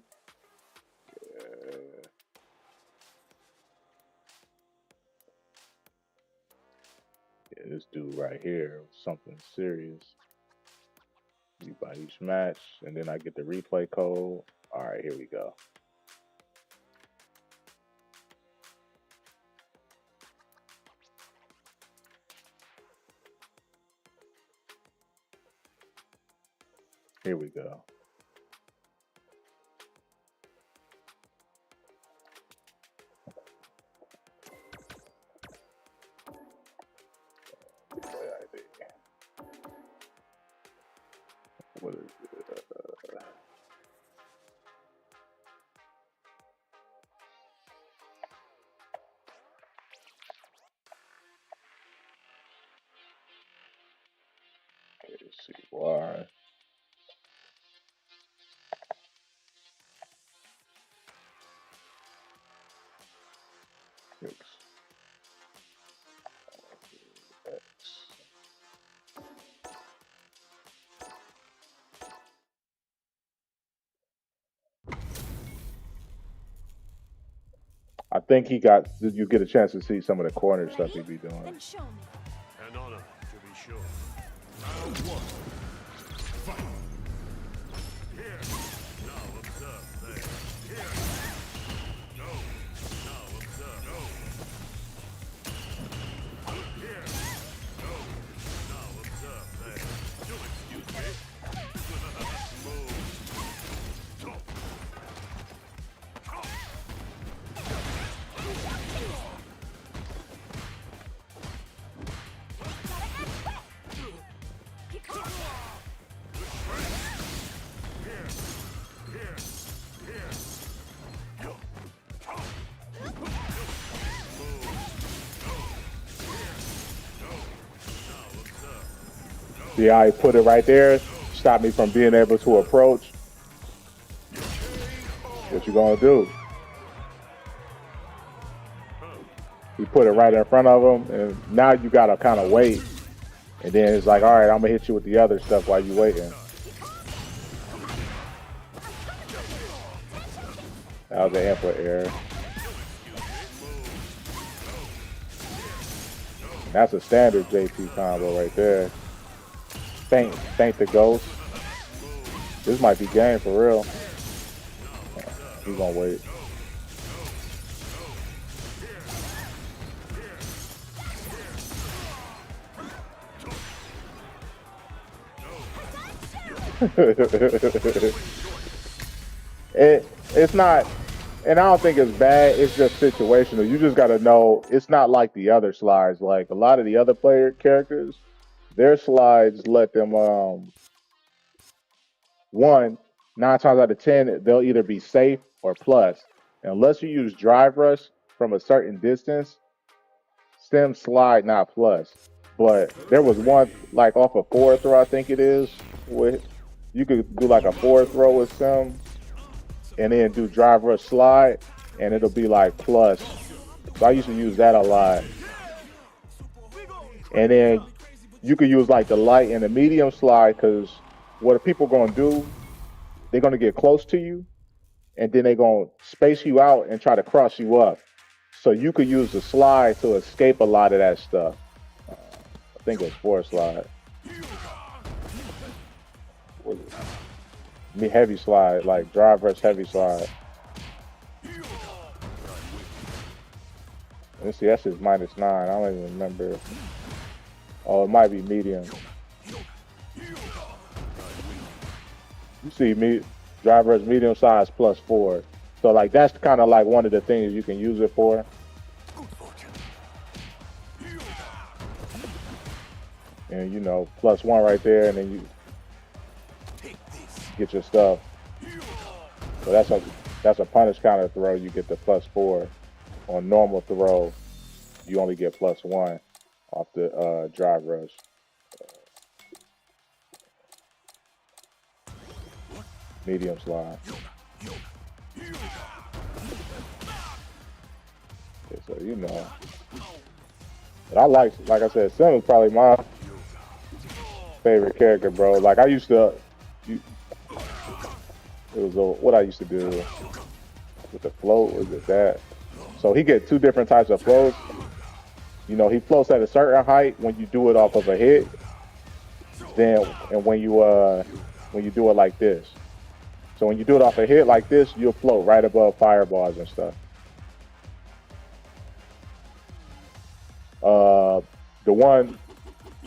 Yeah, this dude right here, something serious. You buy each match, and then I get the replay code. All right, here we go. Here we go. What is it? Let's see why. Six. X. I think he got. You get a chance to see some of the corner stuff he be doing. Then show me. An honor, to be sure. Round one. Fight. Here. Now observe there. Here. No. Now observe. No. Here. No. Now observe there. You'll excuse me. Move. See how he put it right there? Stop me from being able to approach. What you gonna do? He put it right in front of him, and now you gotta kind of wait. And then it's like, all right, I'm gonna hit you with the other stuff while you waiting. That was an input error. That's a standard JP combo right there. Thank the ghost. This might be game for real. He's gonna wait. It's not, and I don't think it's bad. It's just situational. You just got to know it's not like the other slides. Like a lot of the other player characters, their slides let them one 9 times out of 10 they'll either be safe or plus. Unless you use drive rush from a certain distance, stem slide not plus. But there was one like off a forward throw, I think it is, with you could do like a forward throw with stem and then do drive rush slide and it'll be like plus. So I used to use that a lot. And then you could use like the light and the medium slide because what are people gonna do? They're gonna get close to you and then they're gonna space you out and try to cross you up. So you could use the slide to escape a lot of that stuff. I think it's forward slide. Me heavy slide, like drive rush heavy slide. Let's see, that's just -9. I don't even remember. Oh, it might be medium. You see me, drive rush medium size +4. So like that's kind of like one of the things you can use it for. And you know, +1 right there, and then you get your stuff. So that's a punish counter throw. You get the +4. On normal throw, you only get +1 off the drive rush. Medium slide. Okay, so you know. But I like I said, Sim is probably my favorite character, bro. Like I used to, it was what I used to do with the float. Was it that? So he get 2 different types of floats. You know, he floats at a certain height when you do it off of a hit. Then, and when you do it like this. So when you do it off a hit like this, you'll float right above fireballs and stuff. The one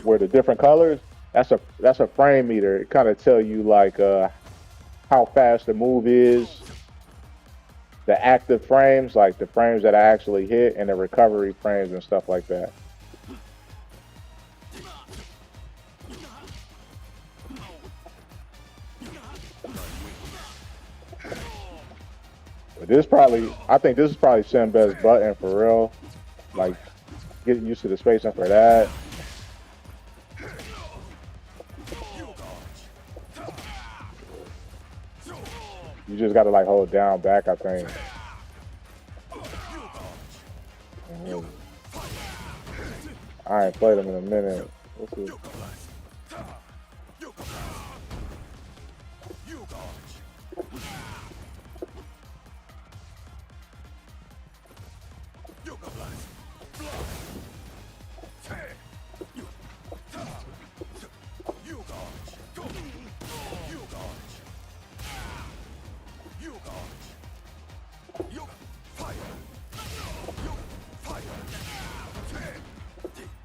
where the different colors, that's a frame meter. It kind of tell you like how fast the move is, the active frames, like the frames that I actually hit, and the recovery frames and stuff like that. But I think this is probably Sim's best button for real. Like getting used to the spacing for that. You just gotta like hold down back, I think. I ain't played him in a minute. What's this?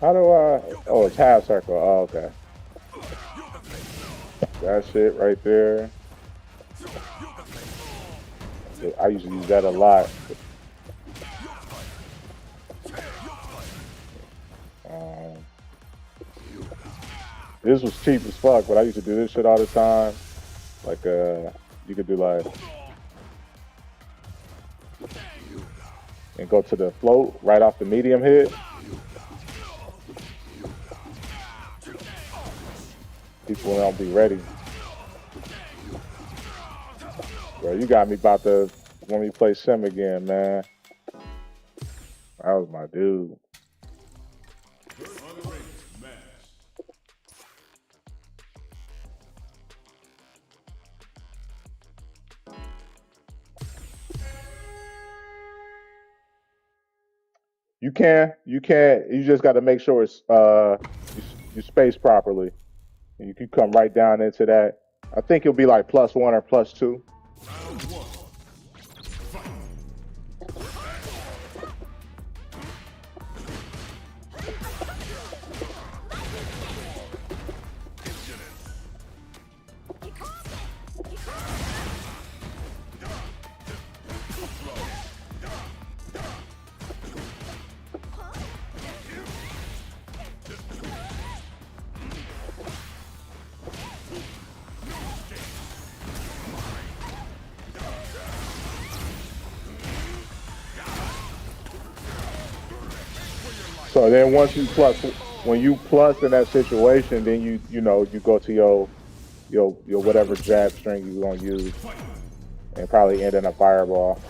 How do I? Oh, it's half circle. Oh, okay. That shit right there. I used to use that a lot. Um, this was cheap as fuck, but I used to do this shit all the time. Like, you could do like, and go to the float right off the medium hit. People don't be ready. Bro, you got me about to when we play Sim again, man. That was my dude. Unranked match. You can. You just got to make sure it's you space properly. And you can come right down into that. I think it'll be like +1 or +2. Round one. Fight. So then once you plus, when you plus in that situation, then you know you go to your whatever jab string you're gonna use, and probably end in a fireball.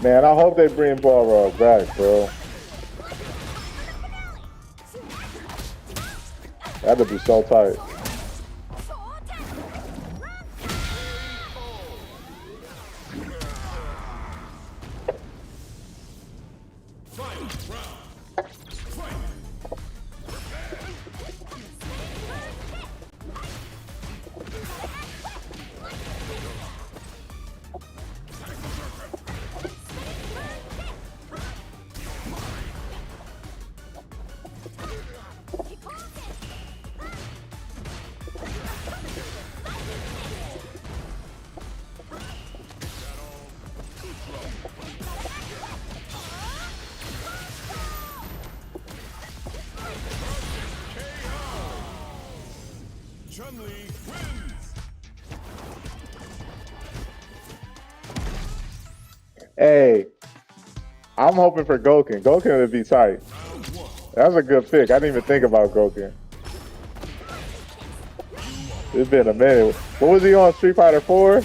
Man, I hope they bring Balrog back, bro. That'd be so tight. Chun wins. Hey, I'm hoping for Goken. Goken would be tight. That's a good pick. I didn't even think about Goken. It's been a minute. What was he on, Street Fighter 4?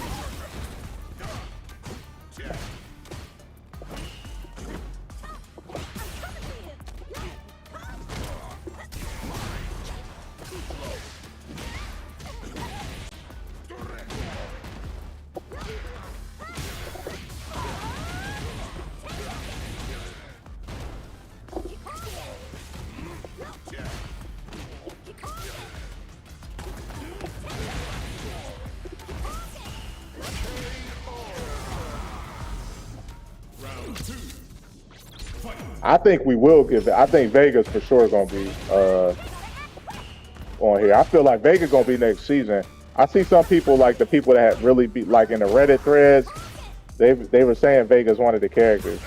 I think we will give it. I think Vega's for sure gonna be on here. I feel like Vega gonna be next season. I see some people like the people that had really be like in the Reddit threads. They were saying Vega's one of the characters.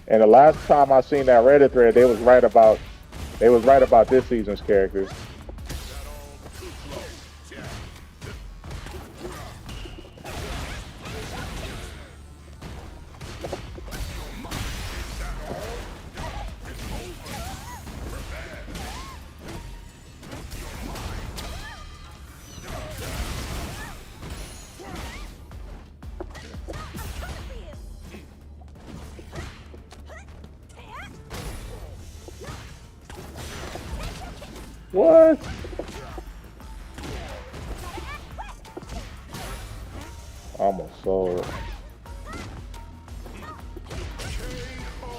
And the last time I seen that Reddit thread, they was right about this season's characters. What? Almost sold.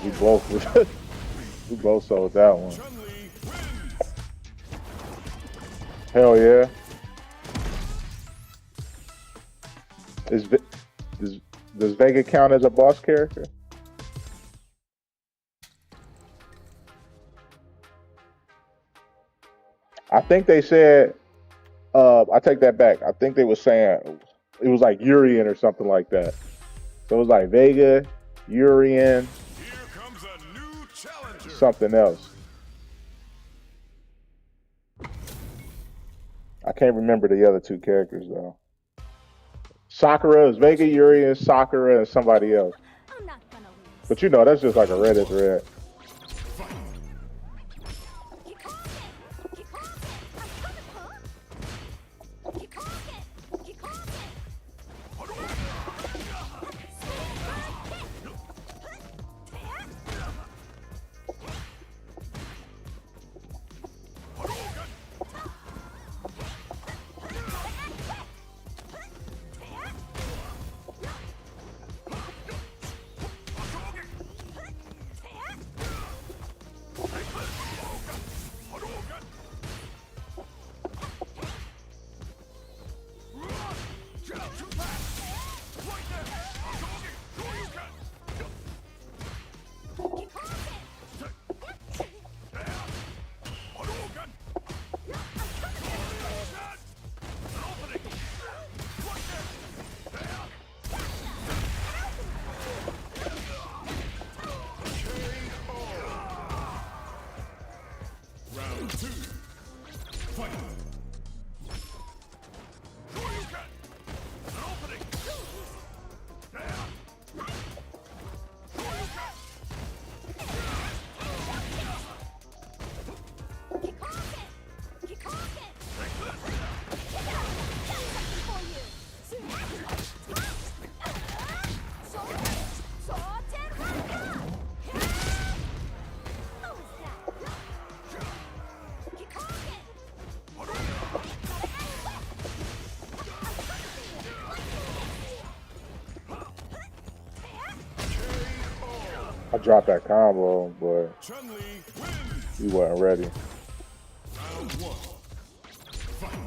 We both we both sold that one. Chun-Li wins. Hell yeah. Is, does Vega count as a boss character? I think they said, I take that back. I think they were saying it was like Urian or something like that. So it was like Vega, Urian, Here comes a new challenger. something else. I can't remember the other two characters though. Sakura is Vega, Urian, Sakura, and somebody else. I'm not gonna lose. But you know, that's just like a Reddit thread. Round two. Fight. I dropped that combo, but Chun-Li wins. he wasn't ready. Round one. Fight.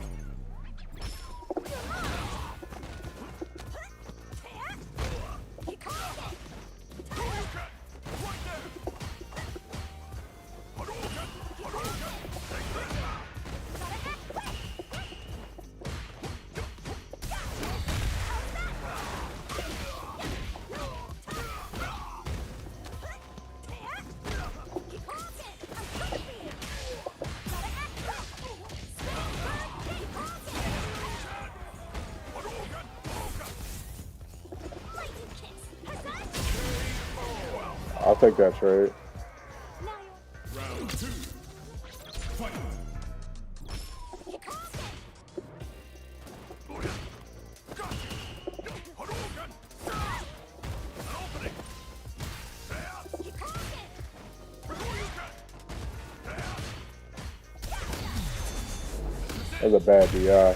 I'll take that trade. Round two. Fight. That's a bad DI.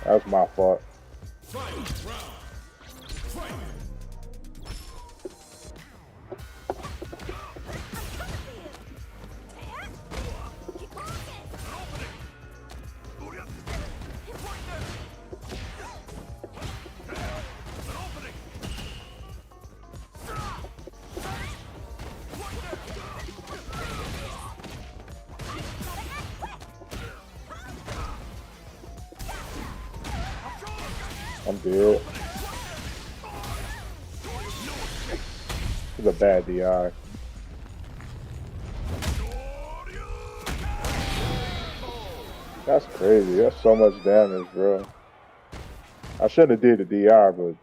That's my fault. Fight. Round. Fight. I'm dead. It's a bad DI. That's crazy. That's so much damage, bro. I shouldn't have did the DI, but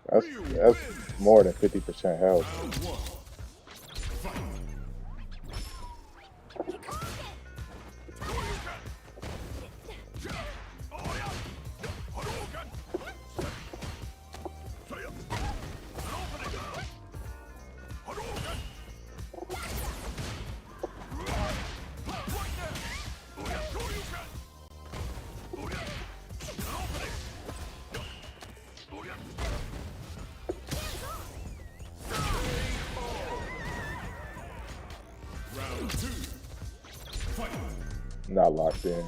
that's more than 50% health. Round one. Fight. Round 2. Fight. Not locked in.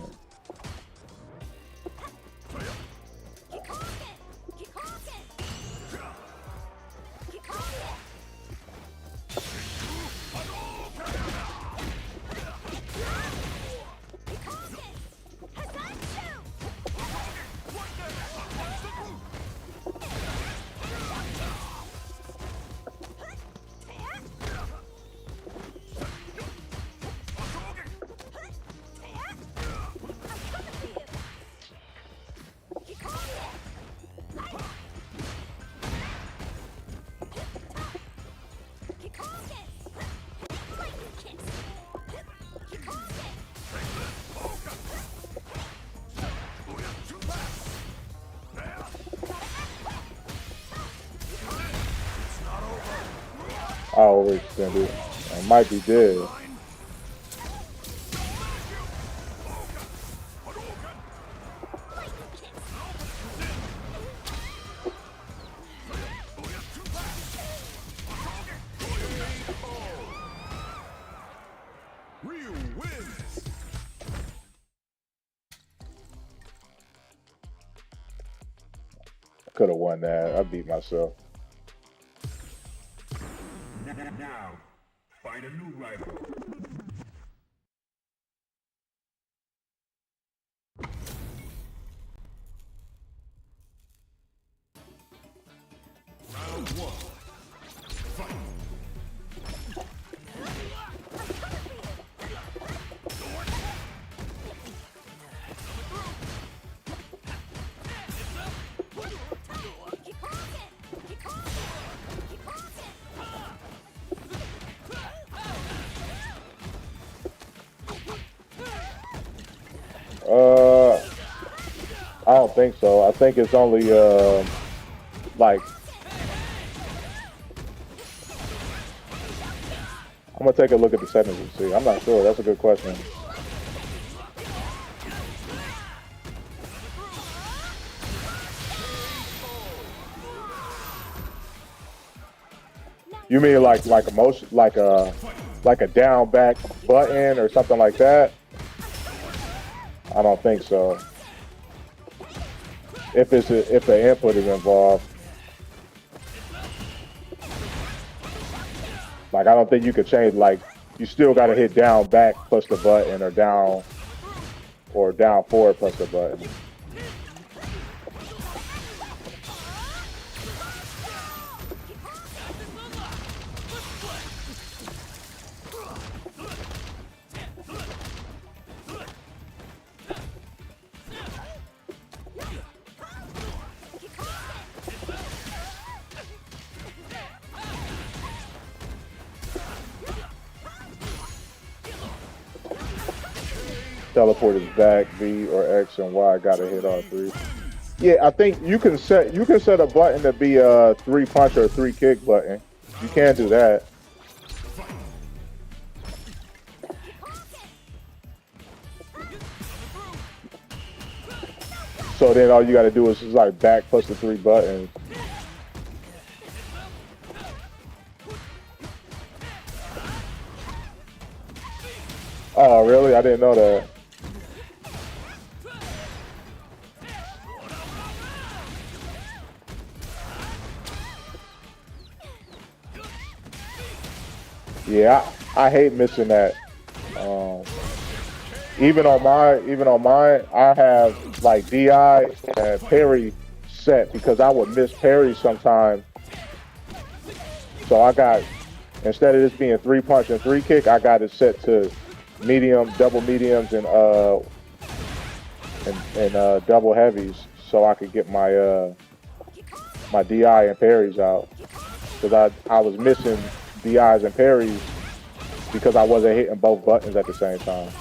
I overextended. I might be dead. Ryu wins. Could have won that. I beat myself. Now, find a new rival. Round 1. Fight. I don't think so. I think it's only like I'm gonna take a look at the settings and see. I'm not sure. That's a good question. You mean like a motion, like a down back button or something like that? I don't think so. If the input is involved, like I don't think you could change. Like you still got to hit down back plus the button, or down forward plus the button. Teleport is back, B or X and Y. Gotta hit all three. Yeah, I think you can set a button to be a 3-punch or a 3-kick button. You can do that. So then all you gotta do is just like back plus the 3 buttons. Oh, really? I didn't know that. Yeah, I hate missing that. Even on mine, I have like DI and parry set because I would miss parry sometimes. So I got, instead of this being 3-punch and 3-kick, I got it set to medium, double mediums, and double heavies, so I could get my my DI and parries out. Because I was missing DIs and parries because I wasn't hitting both buttons at the same time.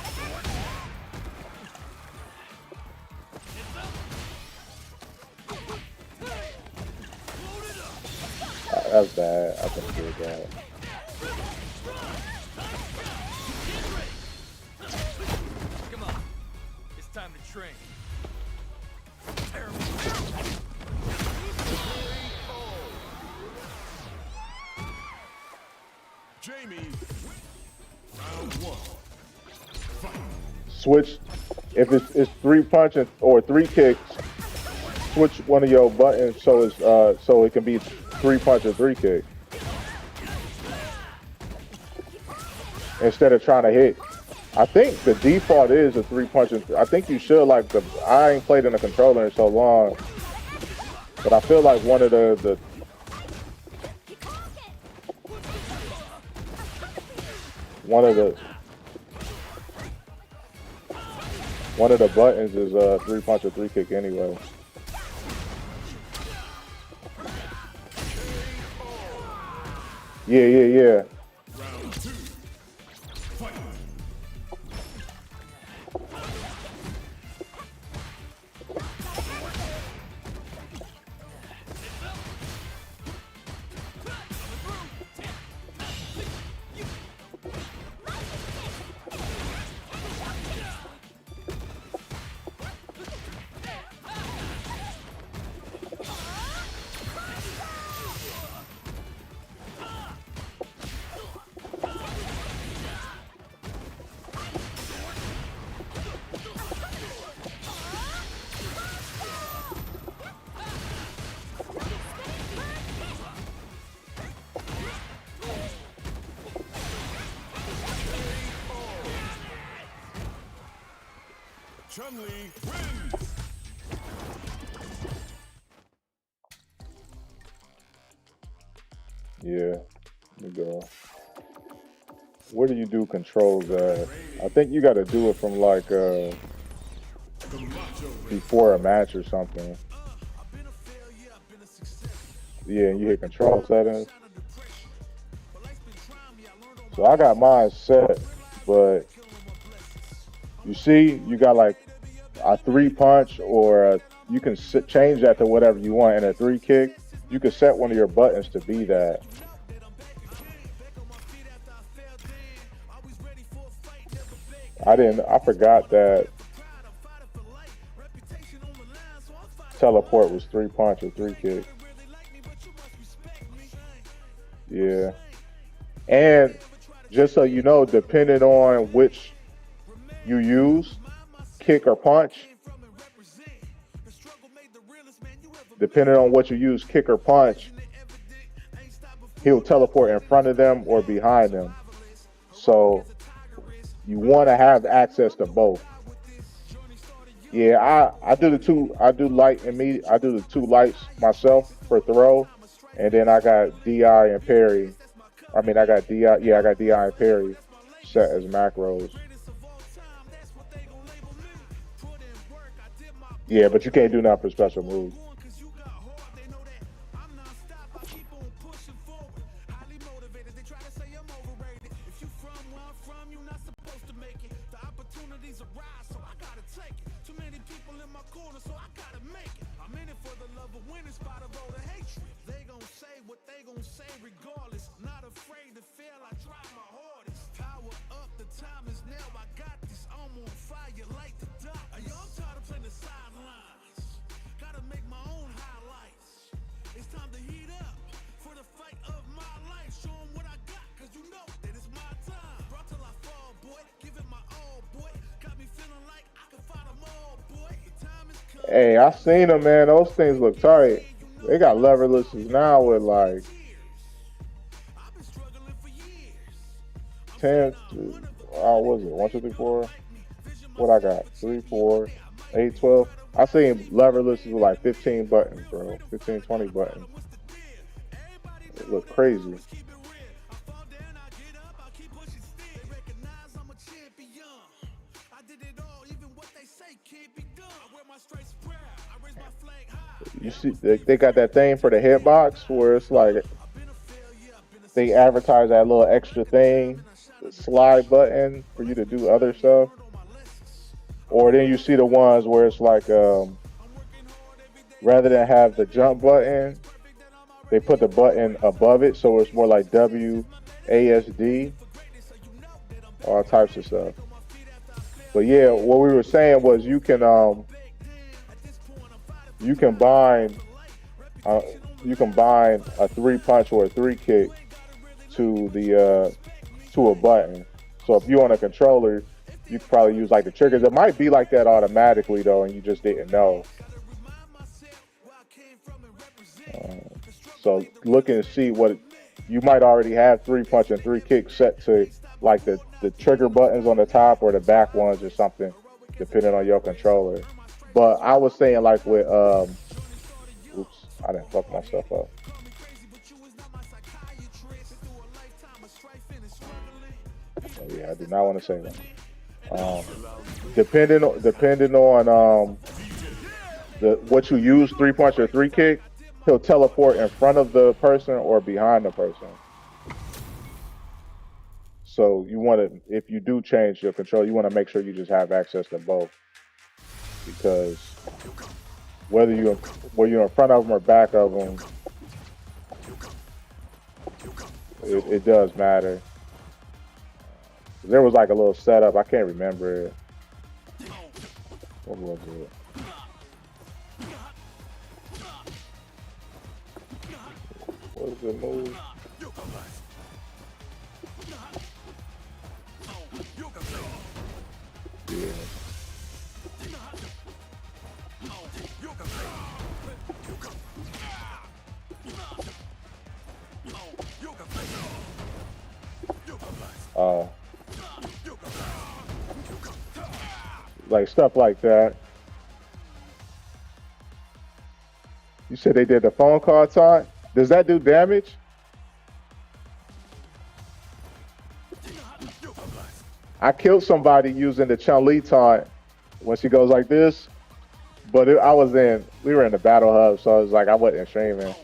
That's bad. I think it's bad. Come on. It's time to train. Jamie. Round Switch if it's three punches or three kicks. Switch one of your buttons so it's so it can be three punch or three kick instead of trying to hit. I think the default is a three punch. I think you should like the. I ain't played in a controller in so long, but I feel like one of the one of the buttons is a three punch or three kick anyway. Yeah. Chun-Li wins! Yeah, let me go. Where do you do controls at? I think you got to do it from like before a match or something. Yeah, you hit control settings. So I got mine set, but you see, you got like a three punch, or you can change that to whatever you want. And a three kick, you can set one of your buttons to be that. I forgot that teleport was three punch or three kick. Yeah. And just so you know, depending on which you use, kick or punch, depending on what you use, kick or punch, he'll teleport in front of them or behind them. So you want to have access to both. Yeah, I do the two. I do light and me. I do the two lights myself for throw, and then I got DI and parry. I mean, I got DI. Yeah, I got DI and parry set as macros. Yeah, but you can't do nothing for special moves. Hey, I seen them, man. Those things look tight. They got leverlesses now with like 10. What was it? 1, 2, 3, 4. What I got? 3, 4, 8, 12. I seen leverlesses with like 15 buttons, bro. 15, 20 buttons. It look crazy. You see, they got that thing for the hitbox where it's like they advertise that little extra thing, the slide button for you to do other stuff. Or then you see the ones where it's like rather than have the jump button, they put the button above it, so it's more like WASD, all types of stuff. But yeah, what we were saying was you can bind a three punch or a three kick to the to a button. So if you on a controller, you could probably use like the triggers. It might be like that automatically though, and you just didn't know. So look and see what you might already have 3-punch and 3-kick set to like the trigger buttons on the top or the back ones or something, depending on your controller. But I was saying like with oops, I didn't fuck myself up. Oh, yeah, I did not want to say that. Depending on what you use, 3-punch or 3-kick, he'll teleport in front of the person or behind the person. So you want to, if you do change your control, you want to make sure you just have access to both, because whether you're in front of them or back of them, it does matter. There was like a little setup. I can't remember it. What was it? What was the move? Yeah. Like stuff like that. You said they did the phone call taunt? Does that do damage? I killed somebody using the Chun taunt when she goes like this, but we were in the battle hub, so I was like, I wasn't streaming.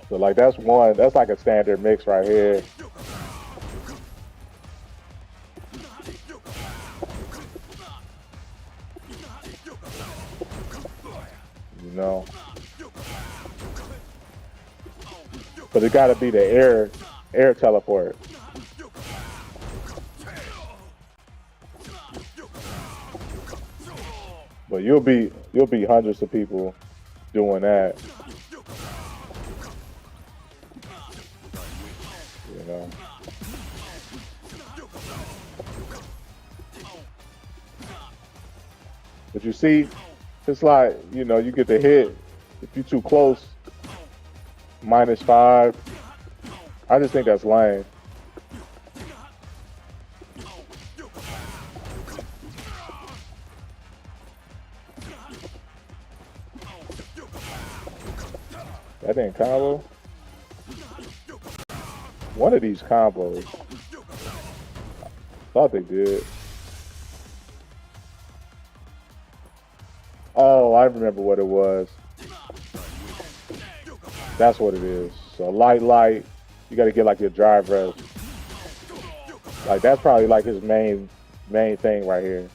So like that's like a standard mix right here. You know. But it gotta be the air teleport. But you'll be hundreds of people doing that. You know. But you see, it's like, you know, you get the hit. If you're too close, -5. I just think that's lame. That didn't combo. One of these combos. Thought they did. Oh, I remember what it was. That's what it is. So light. You got to get like your drive rest. Like that's probably like his main thing right here.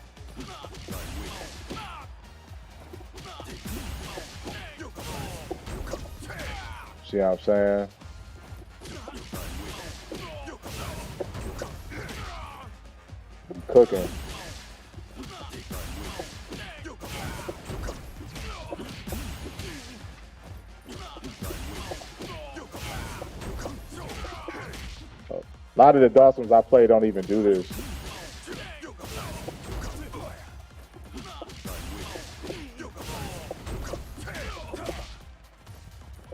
See what I'm saying? I'm cooking. A lot of the Dawsons I play don't even do this.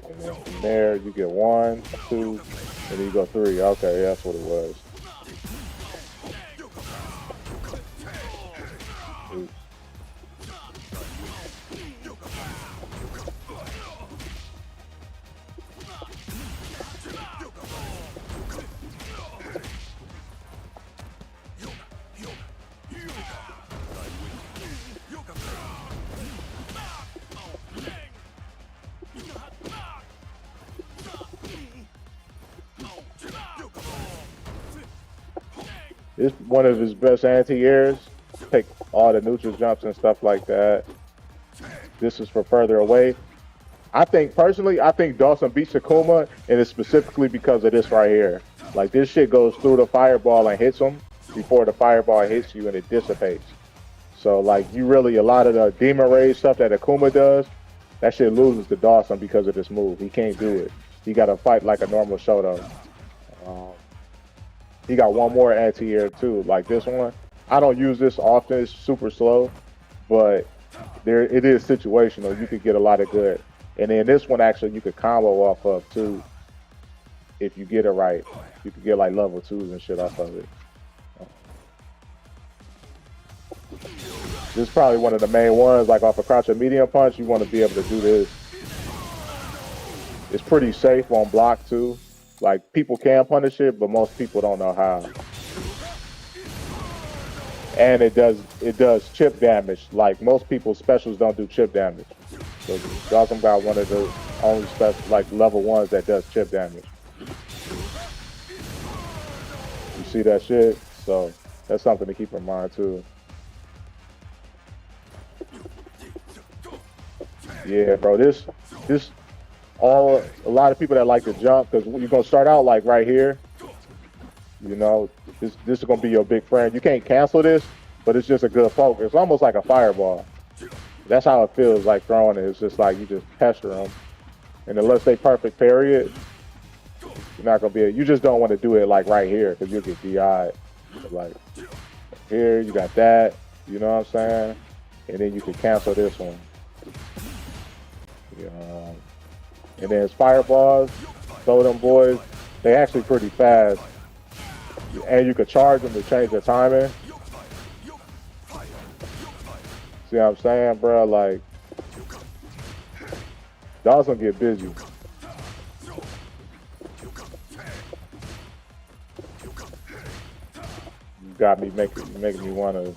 And then from there, you get 1, 2, and then you go 3. Okay, that's what it was. Oops. It's one of his best anti-airs. Take all the neutral jumps and stuff like that. This is for further away. I think Dawson beats Akuma, and it's specifically because of this right here. Like this shit goes through the fireball and hits him before the fireball hits you, and it dissipates. So like you really a lot of the demon rage stuff that Akuma does, that shit loses to Dawson because of this move. He can't do it. He got to fight like a normal Shoto. Um, he got one more anti-air too, like this one. I don't use this often. It's super slow, but there it is situational. You could get a lot of good, and then this one actually you could combo off of too if you get it right. You could get like level 2s and shit off of it. This is probably one of the main ones, like off a crouch or medium punch. You want to be able to do this. It's pretty safe on block too. Like people can punish it, but most people don't know how. And it does chip damage. Like most people's specials don't do chip damage. So Dawson got one of the only special like level 1s that does chip damage. You see that shit? So that's something to keep in mind too. Yeah, bro, this a lot of people that like to jump, because you're gonna start out like right here. You know, this is gonna be your big friend. You can't cancel this, but it's just a good poke. It's almost like a fireball. That's how it feels like throwing it. It's just like you just pester them, and unless they perfect parry it, you're not gonna be. You just don't want to do it like right here because you'll get DI'd. Like here, you got that. You know what I'm saying? And then you can cancel this one. And then it's fireballs, throw them boys. They actually pretty fast, and you can charge them to change the timing. See what I'm saying, bro? Like, Dawson get busy. You got me making me want to.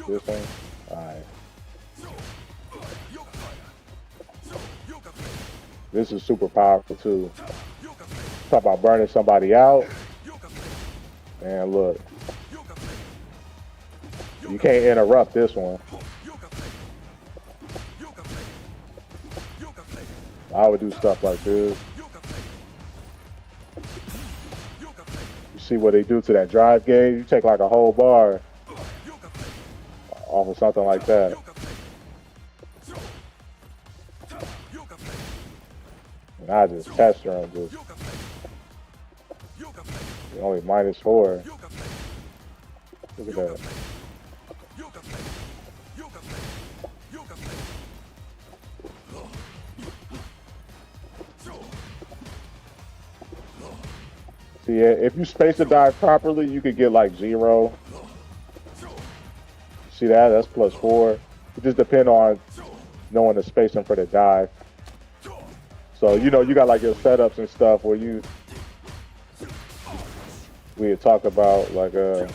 This one? Alright. This is super powerful too. Talk about burning somebody out. And look. You can't interrupt this one. I would do stuff like this. You see what they do to that drive gauge? You take like a whole bar off of something like that. And I just pester him, just only -4. Look at that. See, if you space the dive properly, you could get like 0. See that? That's +4. It just depends on knowing the spacing for the dive. So, you know, you got like your setups and stuff where we had talked about like you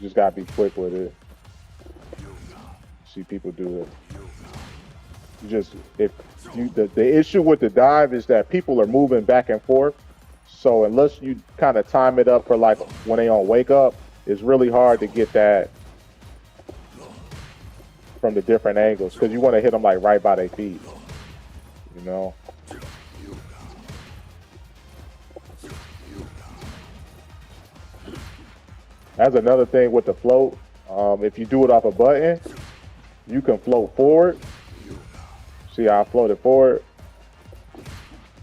just gotta be quick with it. See people do it. The issue with the dive is that people are moving back and forth. So unless you kind of time it up for like when they on wake up, it's really hard to get that from the different angles because you want to hit them like right by their feet, you know. That's another thing with the float. If you do it off a button, you can float forward. See how I floated forward?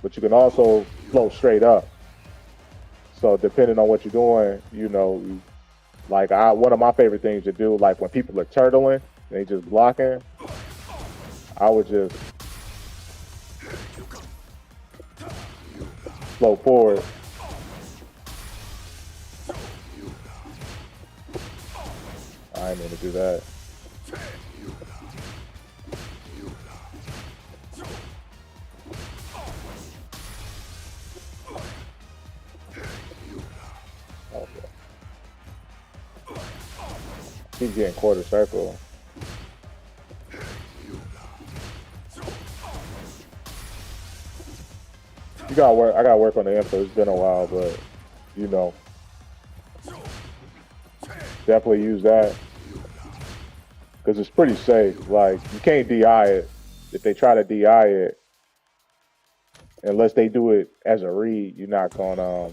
But you can also float straight up. So depending on what you're doing, you know, like one of my favorite things to do, like when people are turtling, they just blocking, I would just float forward. I ain't gonna do that. Keep getting quarter circle. You gotta work. I gotta work on the info. It's been a while, but you know, definitely use that because it's pretty safe. Like you can't DI it. If they try to DI it, unless they do it as a read, you're not gonna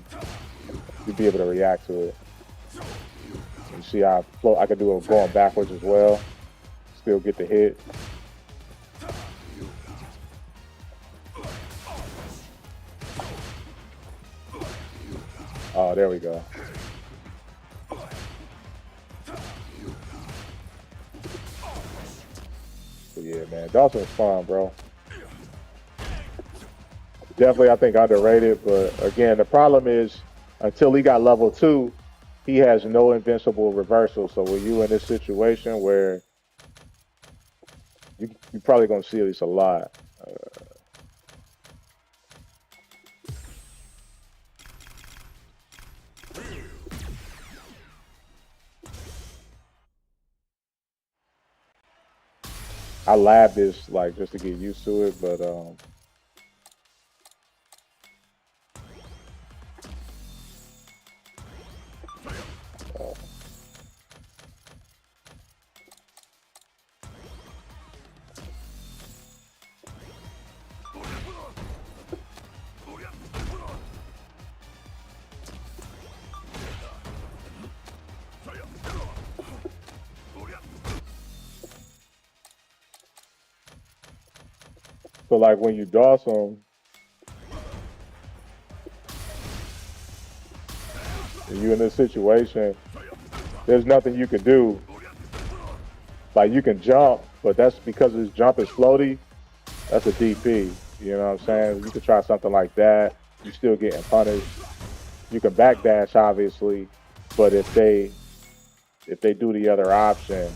you'll be able to react to it. You see how I float? I can do it going backwards as well. Still get the hit. Oh, there we go. But yeah, man, Dawson's fun, bro. Definitely, I think underrated. But again, the problem is until he got level 2, he has no invincible reversal. So when you in this situation where you're probably gonna see this a lot. I labbed this like just to get used to it, but so like when you Dawson and you in this situation, there's nothing you can do. Like you can jump, but that's because his jump is floaty. That's a DP. You know what I'm saying? You could try something like that. You're still getting punished. You can backdash, obviously, but if they do the other option,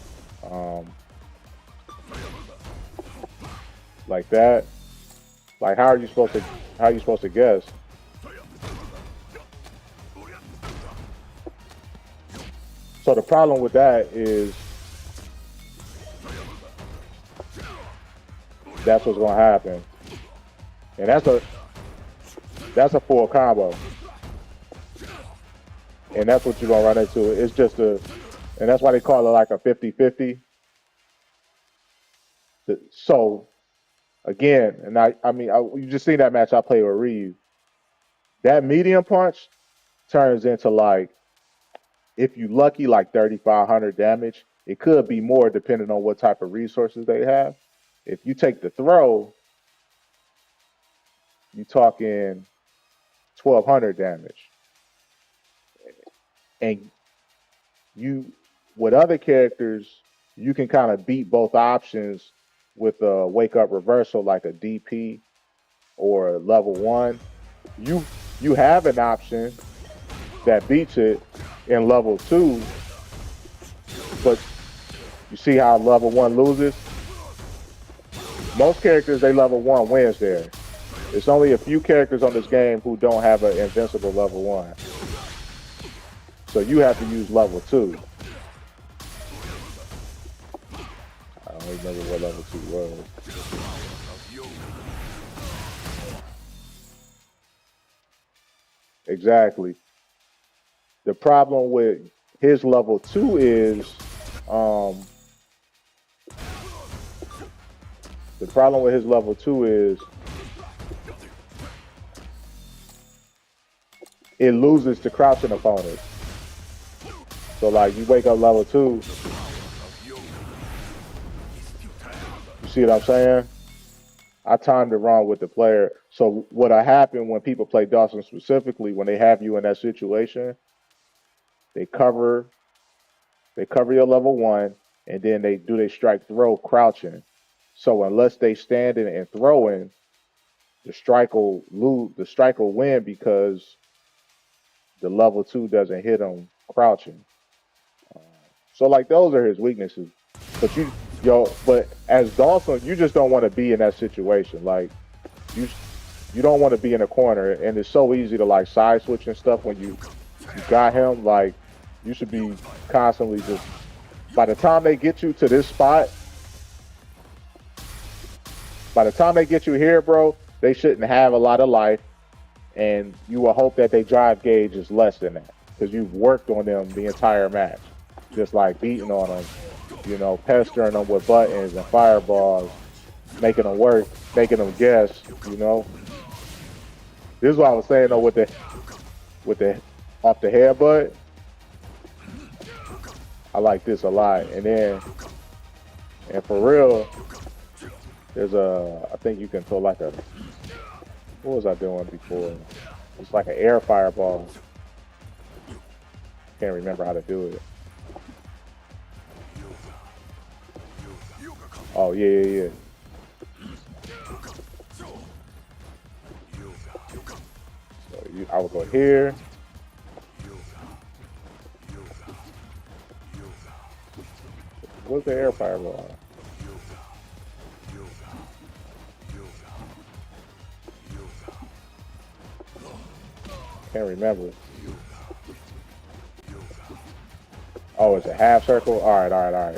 like that, like how are you supposed to guess? So the problem with that is that's what's gonna happen, and that's a full combo, and that's what you're gonna run into. It's just and that's why they call it like a 50-50. So again, and I mean, you just seen that match I played with Ryu. That medium punch turns into like, if you lucky, like 3,500 damage. It could be more depending on what type of resources they have. If you take the throw, you talking 1,200 damage. And you, with other characters, you can kind of beat both options with a wake up reversal like a DP or a level 1. You have an option that beats it in level 2, but you see how level 1 loses? Most characters, they level 1 wins there. It's only a few characters on this game who don't have an invincible level 1. So you have to use level 2. I don't remember what level 2 was. Exactly. The problem with his level 2 is it loses to crouching opponents. So like you wake up level 2, you see what I'm saying? I timed it wrong with the player. So what'll happen when people play Dawson specifically, when they have you in that situation, they cover your level 1, and then they do their strike throw crouching. So unless they standing and throwing, the strike will win because the level 2 doesn't hit them crouching. So like those are his weaknesses. But as Dawson, you just don't want to be in that situation. Like you don't want to be in a corner, and it's so easy to like side switch and stuff when you got him. Like you should be constantly just. By the time they get you to this spot, by the time they get you here, bro, they shouldn't have a lot of life, and you will hope that their drive gauge is less than that because you've worked on them the entire match, just like beating on them, you know, pestering them with buttons and fireballs, making them work, making them guess, you know. This is what I was saying though with the off the headbutt. I like this a lot. And for real, there's I think you can throw like a, what was I doing before? It's like an air fireball. Can't remember how to do it. Oh yeah. So I would go here. What's the air fireball? Can't remember. Oh, it's a half circle? All right.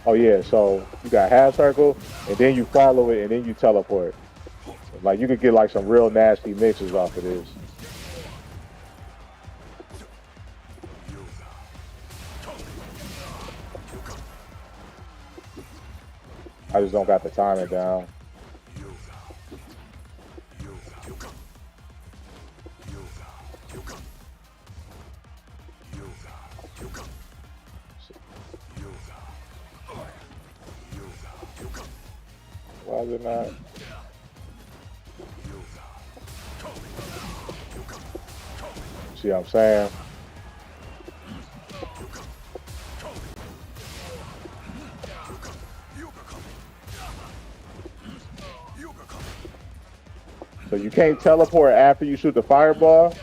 Oh, yeah, so you got half circle, and then you follow it, and then you teleport. Like, you could get, like, some real nasty mixes off of this. I just don't got the timing down. Why is it not? See what I'm saying? So you can't teleport after you shoot the fireball,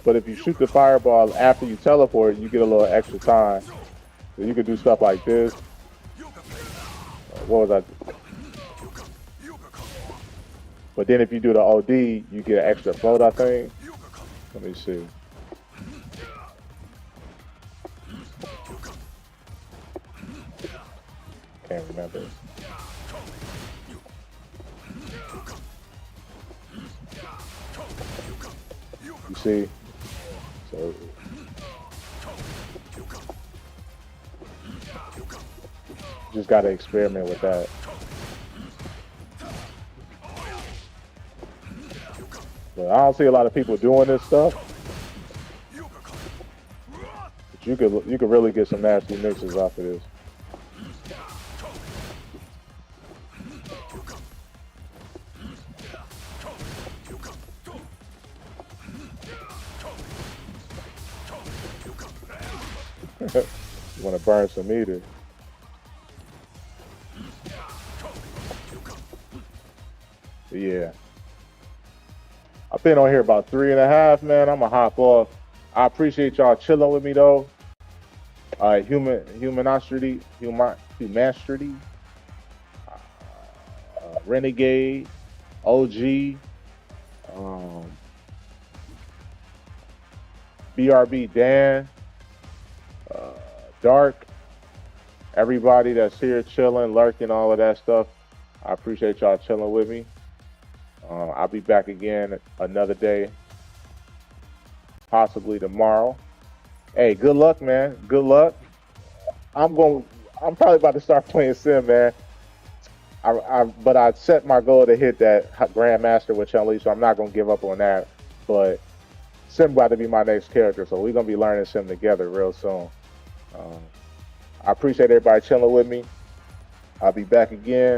but if you shoot the fireball after you teleport, you get a little extra time. So you could do stuff like this. What was I? But then if you do the OD, you get an extra float, I think. Let me see. Can't remember. You see? So just gotta experiment with that. But I don't see a lot of people doing this stuff. But you could really get some nasty mixes off of this. You want to burn some meter. But yeah. I've been on here about 3.5, man. I'm gonna hop off. I appreciate y'all chilling with me though. Humanity, Renegade, OG, BRB Dan, Dark, everybody that's here chilling, lurking, all of that stuff. I appreciate y'all chilling with me. I'll be back again another day, possibly tomorrow. Hey, good luck, man. Good luck. I'm probably about to start playing Sim, man. But I set my goal to hit that GrandMaster with Chun, so I'm not gonna give up on that. But Sim about to be my next character, so we're gonna be learning Sim together real soon. I appreciate everybody chilling with me. I'll be back again.